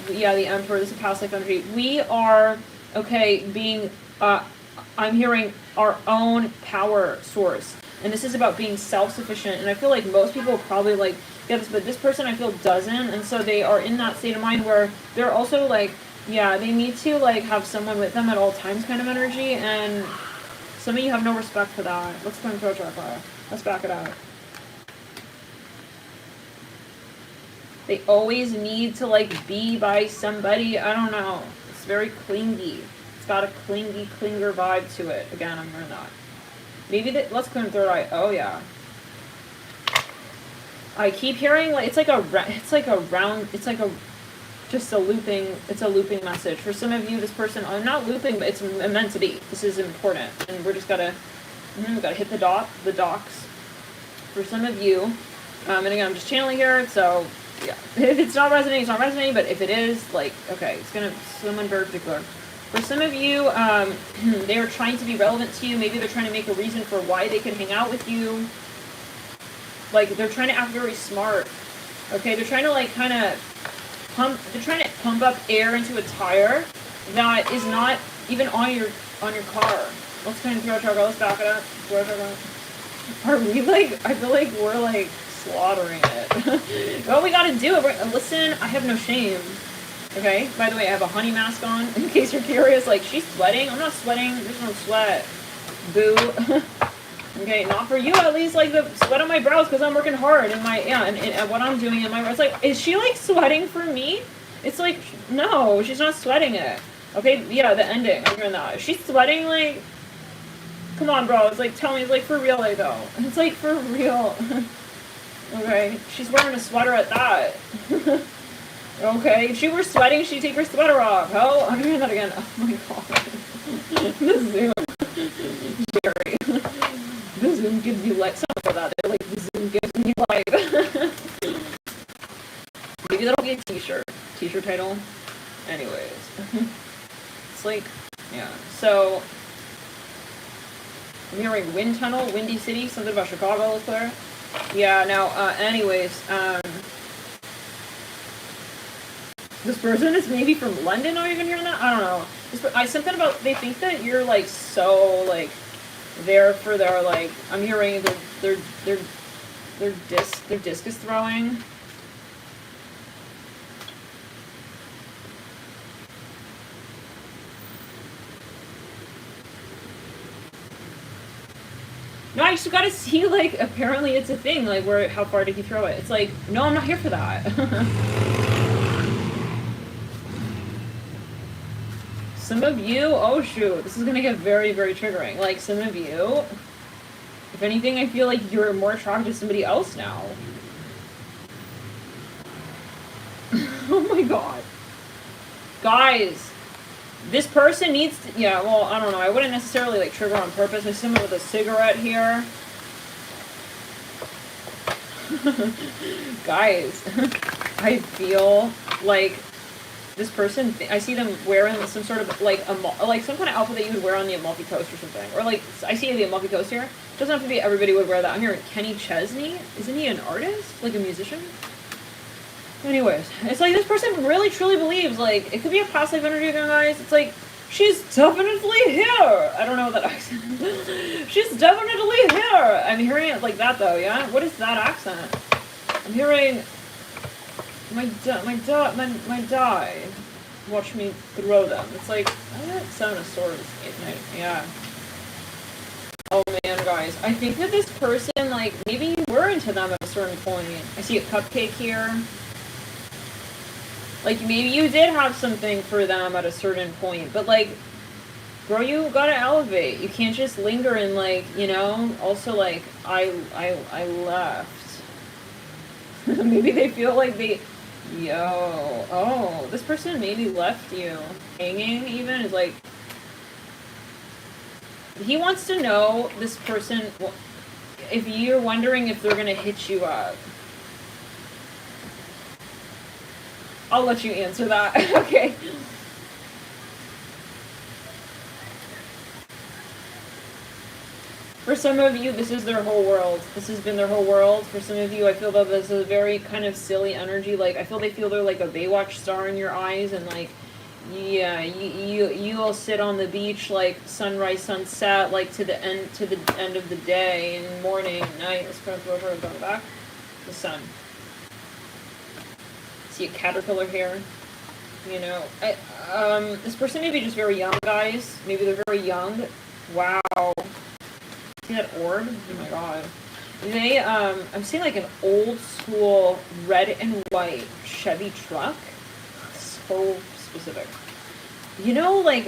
yeah, the Emperor, this is past life energy. We are, okay, being, I'm hearing our own power source. And this is about being self-sufficient. And I feel like most people probably, like, get this, but this person I feel doesn't. And so they are in that state of mind where they're also, like, yeah, they need to, like, have someone with them at all times kind of energy. And some of you have no respect for that. Let's go and throw chakra. Let's back it out. They always need to, like, be by somebody. I don't know. It's very clingy. It's got a clingy, clinger vibe to it. Again, I'm hearing that. Maybe that. Let's clear the third eye. Oh yeah. I keep hearing like it's like a just a looping. It's a looping message for some of you. This person, I'm not looping, but it's meant to be. This is important, and we're just gotta hit the docks. For some of you, and again, I'm just channeling here, so. Yeah, if it's not resonating, it's not resonating, but if it is, like, okay, it's gonna, someone very particular. For some of you, they are trying to be relevant to you. Maybe they're trying to make a reason for why they can hang out with you. Like, they're trying to act very smart. Okay, they're trying to, like, kind of pump up air into a tire that is not even on your car. Let's kind of throw a chakra, let's back it up. Are we, like, I feel like we're, like, slaughtering it. Well, we gotta do it. Listen, I have no shame. Okay? By the way, I have a honey mask on, in case you're curious. Like, she's sweating. I'm not sweating. There's no sweat. Boo. Okay, not for you at least. Like, the sweat on my brows because I'm working hard and and what I'm doing in my... It's like, is she, like, sweating for me? It's like, no, she's not sweating it. Okay? Yeah, the ending. I'm doing that. If she's sweating, like... Come on, bro. It's like, tell me. It's like, for real, like, though. It's like, for real. Okay, she's wearing a sweater at that. Okay, if she were sweating, she'd take her sweater off. Oh, I'm hearing that again. Oh my god. The Zoom. Jerry. The Zoom gives you life. Something like that. They're like, the Zoom gives me life. Maybe that'll be a t-shirt. T-shirt title. Anyways. It's like, yeah. So, I'm hearing wind tunnel, windy city, something about Chicago, let's clear. Yeah, no, anyways, this person is maybe from London, are you even hearing that? I don't know. Something about, they think that you're, like, so, like, there for their, like, I'm hearing their discus throwing. No, I just gotta see, like, apparently it's a thing, like, where, how far did he throw it? It's like, no, I'm not here for that. Some of you, oh shoot, this is gonna get very, very triggering. Like, some of you, if anything, I feel like you're more attracted to somebody else now. Oh my god. Guys. This person needs to, yeah, well, I don't know. I wouldn't necessarily, like, trigger on purpose. There's someone with a cigarette here. Guys, I feel like this person, I see them wearing some sort of, like, some kind of outfit that you would wear on the Amalfi Coast or something. Or, like, I see the Amalfi Coast here. It doesn't have to be everybody would wear that. I'm hearing Kenny Chesney. Isn't he an artist? Like, a musician? Anyways, it's like this person really truly believes, like, it could be a past life energy again, guys. It's like, she's definitely here. I don't know what that accent is. She's definitely here. I'm hearing it like that, though, yeah? What is that accent? I'm hearing my die. Watch me throw them. It's like, Seven of Swords. Yeah. Oh man, guys. I think that this person, like, maybe you were into them at a certain point. I see a cupcake here. Like, maybe you did have something for them at a certain point, but, like, bro, you gotta elevate. You can't just linger in, like, you know, also, like, I left. Maybe they feel like this person maybe left you hanging even, is like, he wants to know, this person, if you're wondering if they're gonna hit you up. I'll let you answer that. Okay. For For some of you, this is their whole world. This has been their whole world. For some of you, I feel that this is a very kind of silly energy. Like, I feel they feel they're like a Baywatch star in your eyes, and like, yeah, you'll sit on the beach like sunrise, sunset, like to the end of the day and morning, night. Let's go over and go back. The sun. See a caterpillar here. You know, this person may be just very young, guys. Maybe they're very young. Wow. See that orb? Oh my god. They, I'm seeing like an old school red and white Chevy truck. So specific. You know, like,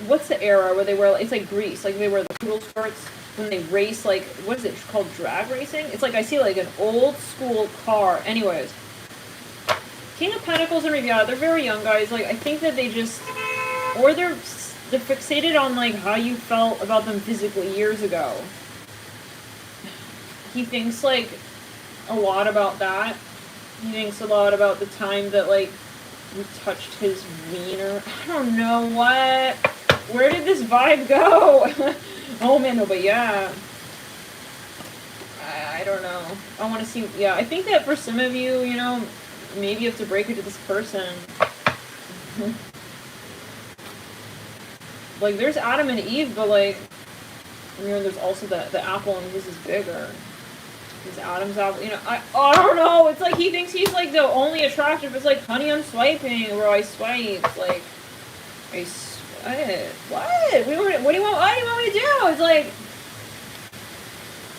what's the era where they wear, it's like Grease, like they wear the poodle skirts when they race, like, what is it called, drag racing? It's like, I see like an old school car. Anyways. King of Pentacles and Riviera, they're very young, guys. Like, I think that they just, or they're fixated on, like, how you felt about them physically years ago. He thinks, like, a lot about that. He thinks a lot about the time that, like, you touched his wiener. I don't know what. Where did this vibe go? Oh, man, no, but yeah. I don't know. I want to see, yeah. I think that for some of you, you know, maybe you have to break it to this person. Like, there's Adam and Eve, but, like, you know, there's also the apple, and his is bigger. His Adam's apple, you know, I don't know. It's like he thinks he's, like, the only attractive. It's like, honey, I'm swiping, or I swipe. Like, I swipe. What? What do you want me to do? It's like,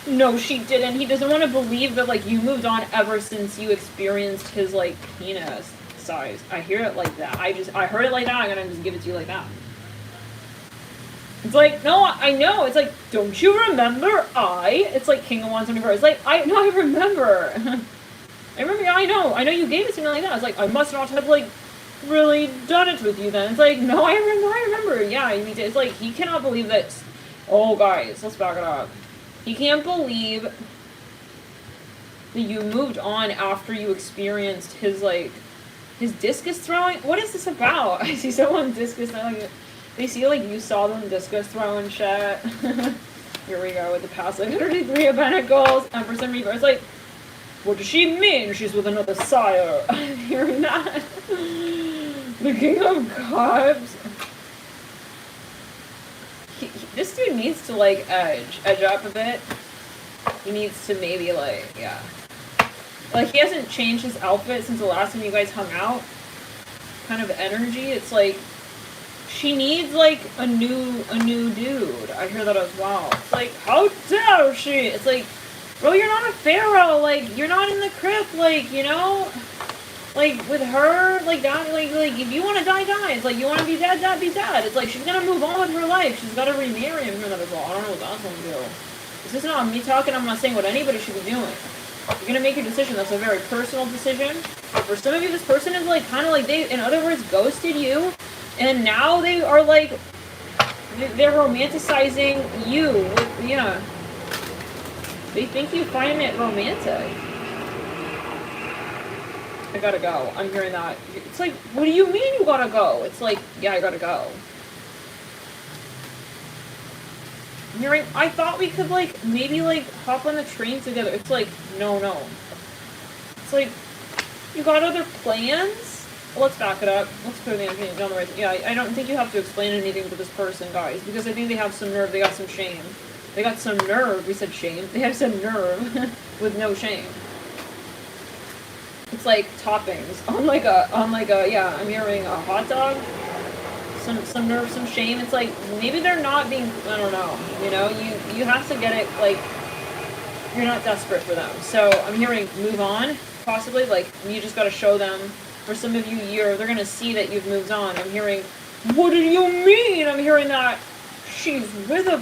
no, she didn't. He doesn't want to believe that, like, you moved on ever since you experienced his, like, penis size. I hear it like that. I heard it like that. I'm gonna just give it to you like that. It's like, no, I know. It's like, don't you remember It's like King of Wands and Reverse. It's like, I remember. I remember, I know you gave it to me like that. It's like, I must not have, like, really done it with you then. It's like, no, I remember. Yeah, you need to. It's like, he cannot believe that. Oh, guys, let's back it up. He can't believe that you moved on after you experienced his, like, his discus throwing. What is this about? I see someone discus throwing. They see, like, you saw them discus throwing shit. Here we go with the past, like, 33 of Pentacles. And for some reason, it's like, what does she mean? She's with another sire. I'm hearing that. The King of Cups. This dude needs to, like, edge up a bit. He needs to maybe, like, yeah. Like, he hasn't changed his outfit since the last time you guys hung out. Kind of energy. It's like, she needs, like, a new dude. I hear that as well. It's like, how dare she? It's like, bro, you're not a pharaoh. Like, you're not in the crypt. Like, you know? Like, with her, like, that, like, if you want to die, die. It's like, you want to be dead, be dead. It's like, she's gonna move on with her life. She's got to remarry him. That as well. I don't know what that's gonna do. This is not me talking. I'm not saying what anybody should be doing. You're gonna make your decision. That's a very personal decision. But for some of you, this person is, like, kind of like, they, in other words, ghosted you. And now they are, like, they're romanticizing you. Yeah. They think you find it romantic. I gotta go. I'm hearing that. It's like, what do you mean you gotta go? It's like, yeah, I gotta go. I'm hearing, I thought we could, like, maybe, like, hop on the train together. It's like, no. It's like, you got other plans? Let's back it up. Let's put it down the right. Yeah, I don't think you have to explain anything to this person, guys, because I think they have some nerve. They got some shame. They got some nerve. We said shame. They have some nerve with no shame. It's like toppings on like a yeah. I'm hearing a hot dog. Some nerve, some shame. It's like maybe they're not being. I don't know. You know, you have to get it like you're not desperate for them. So I'm hearing move on. Possibly like you just got to show them. For some of you, they're gonna see that you've moved on. I'm hearing, what do you mean? I'm hearing that she's with a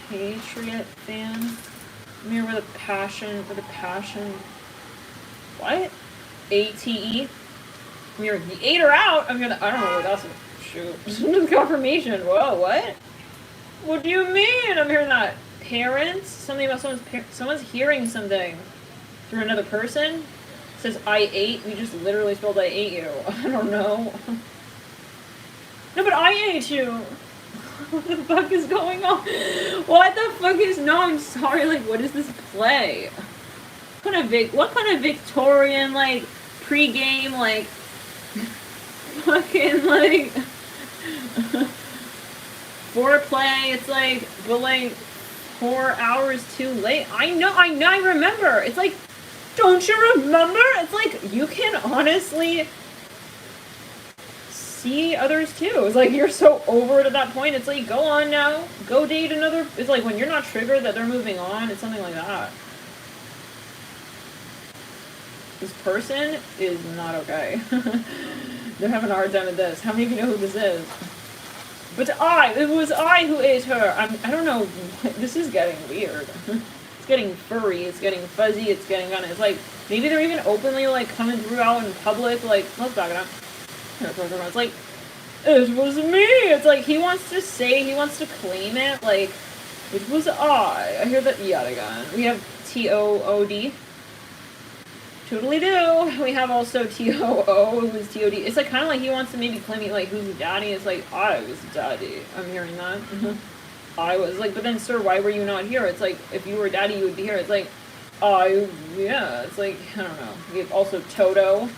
Patriot fan. I'm here with a passion. What? ATE. I'm hearing the 8 are out. I'm gonna. I don't know what that's. Shoot. Just confirmation. Whoa. What? What do you mean? I'm hearing that parents. Something about someone's hearing something. Through another person. It says I ate. We just literally spelled I ate you. I don't know. No, but I ate you. What the fuck is going on? What the fuck is, no, I'm sorry, like, what is this play? What kind of Victorian, like, pre-game, like, fucking, like, foreplay, it's like, but like, 4 hours too late. I know, I remember. It's like, don't you remember? It's like, you can honestly see others too. It's like, you're so over it at that point. It's like, go on now. Go date another. It's like, when you're not triggered that they're moving on, it's something like that. This person is not okay. They're having a hard time with this. How many of you know who this is? But it was I who ate her. I don't know. This is getting weird. It's getting furry. It's getting fuzzy. It's getting kind of. It's like maybe they're even openly like coming through out in public. Like, let's back it up. It's like, it was me. It's like he wants to say, he wants to claim it. Like, it was I. I hear that yet again. We have TOOD. Totally do. We have also TOO, who's TOD. It's like kind of like he wants to maybe claim it, like, who's daddy? It's like, I was daddy. I'm hearing that. I was like, but then, sir, why were you not here? It's like, if you were daddy, you would be here. It's like, yeah. It's like, I don't know. We have also Toto.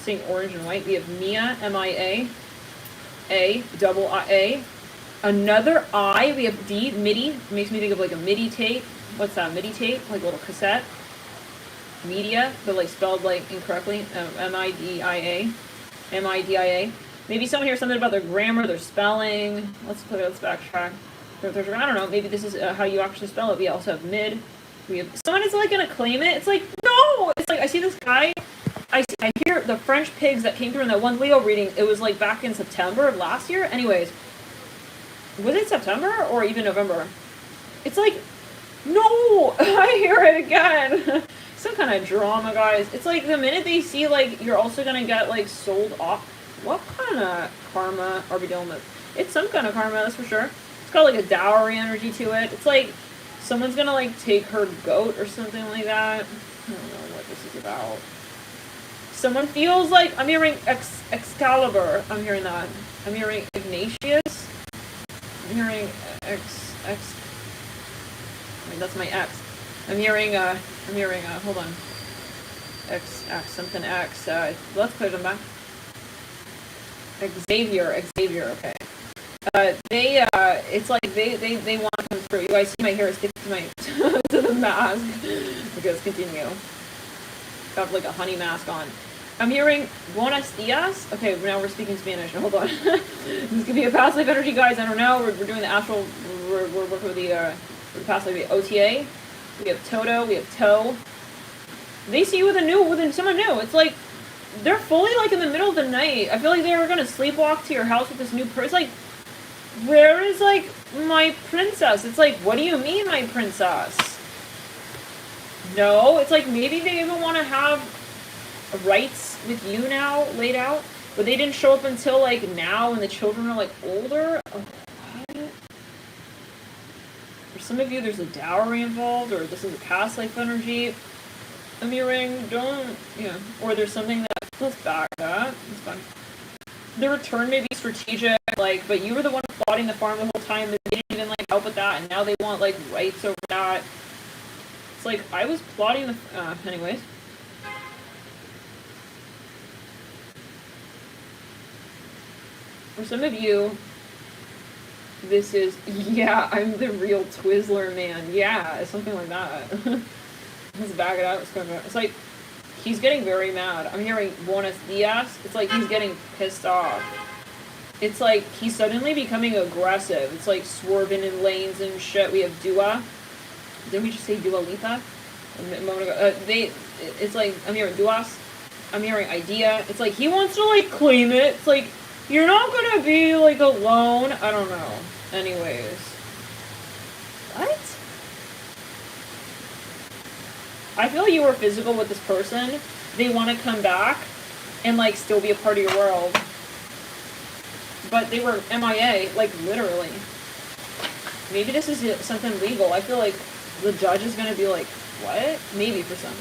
Saying orange and white. We have Mia, M-I-A. A, double I-A. Another I. We have D, MIDI. It makes me think of like a MIDI tape. What's that? MIDI tape? Like a little cassette? Media, but like spelled like incorrectly. M-I-D-I-A. M-I-D-I-A. Maybe someone hears something about their grammar, their spelling. Let's backtrack. I don't know. Maybe this is how you actually spell it. We also have mid. We have someone is like gonna claim it. It's like, no! It's like I see this guy. I hear the French pigs that came through in that one Leo reading. It was like back in September of last year. Anyways, was it September or even November? It's like, no, I hear it again. Some kind of drama, guys. It's like the minute they see like you're also gonna get like sold off. What kind of karma are we dealing with? It's some kind of karma, that's for sure. It's got like a dowry energy to it. It's like someone's gonna like take her goat or something like that. I don't know what this is about. Someone feels like, I'm hearing Excalibur. I'm hearing that. I'm hearing Ignatius. I'm hearing wait, that's my X. I'm hearing, hold on. X, something X. Let's put them back. Xavier, okay. It's like they want to come through. You guys see my hair stick to my, to the mask. Okay, let's continue. Got like a honey mask on. I'm hearing buenos dias. Okay, now we're speaking Spanish. Hold on. This could be a past life energy, guys. I don't know. We're doing the astral. We're working with the past life OTA. We have Toto. We have Toe. They see you with someone new. It's like they're fully like in the middle of the night. I feel like they were gonna sleepwalk to your house with this new person. Like, where is like my princess? It's like, what do you mean, my princess? No, it's like maybe they even want to have rights with you now laid out, but they didn't show up until like now when the children are like older. Oh, what? For some of you, there's a dowry involved, or this is a past life energy. I'm hearing, or there's something that, let's back that. It's fine. The return may be strategic, like, but you were the one plotting the farm the whole time. They didn't even like help with that, and now they want like rights over that. It's like I was plotting the. Anyways. For some of you, this is, yeah, I'm the real Twizzler man. Yeah, something like that. Let's back it up. It's like, he's getting very mad. I'm hearing buenos dias. It's like he's getting pissed off. It's like he's suddenly becoming aggressive. It's like swerving in lanes and shit. We have Dua. Didn't we just say Dua Lipa? A moment ago. It's like, I'm hearing Duas. I'm hearing idea. It's like he wants to like claim it. It's like, you're not gonna be like alone. I don't know. Anyways. What? I feel like you were physical with this person. They want to come back and like still be a part of your world. But they were MIA, like literally. Maybe this is something legal. I feel like the judge is gonna be like, what? Maybe for some.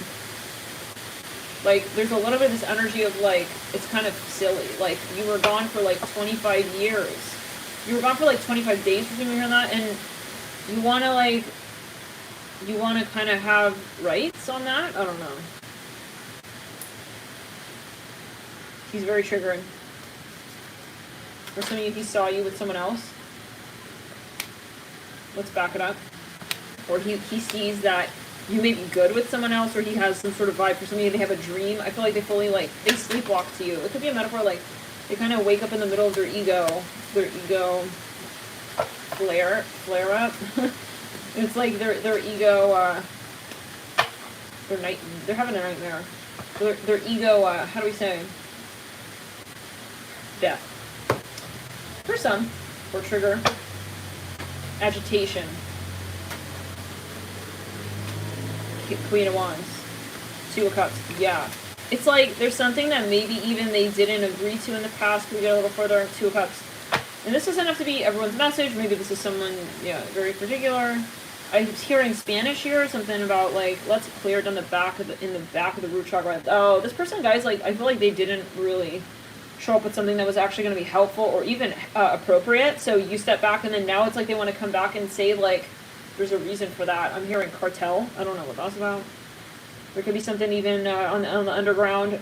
Like, there's a little bit of this energy of, like, it's kind of silly. Like, you were gone for, like, 25 years. You were gone for, like, 25 days for something like that, and you want to, like, you want to kind of have rights on that? I don't know. He's very triggering. Or something if he saw you with someone else. Let's back it up. Or he sees that you may be good with someone else, or he has some sort of vibe for somebody, they have a dream. I feel like they fully, like, they sleepwalk to you. It could be a metaphor, like, they kind of wake up in the middle of their ego flare up. It's like their ego, they're having a nightmare. Their ego, how do we say? Death. For some, or trigger. Agitation. Queen of Wands. Two of Cups. Yeah. It's like there's something that maybe even they didn't agree to in the past. We get a little further. Two of Cups. And this doesn't have to be everyone's message. Maybe this is someone, yeah, very particular. I'm hearing Spanish here. Something about, like, let's clear it on the back of in the back of the root chakra. Oh, this person, guys, like, I feel like they didn't really show up with something that was actually going to be helpful or even appropriate. So you step back, and then now it's like they want to come back and say, like, there's a reason for that. I'm hearing cartel. I don't know what that's about. There could be something even on the underground.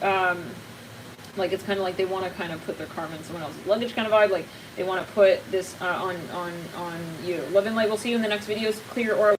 Like, it's kind of like they want to kind of put their karma in someone else's luggage kind of vibe. Like, they want to put this on you. Love and light. We'll see you in the next videos. Clear your aura.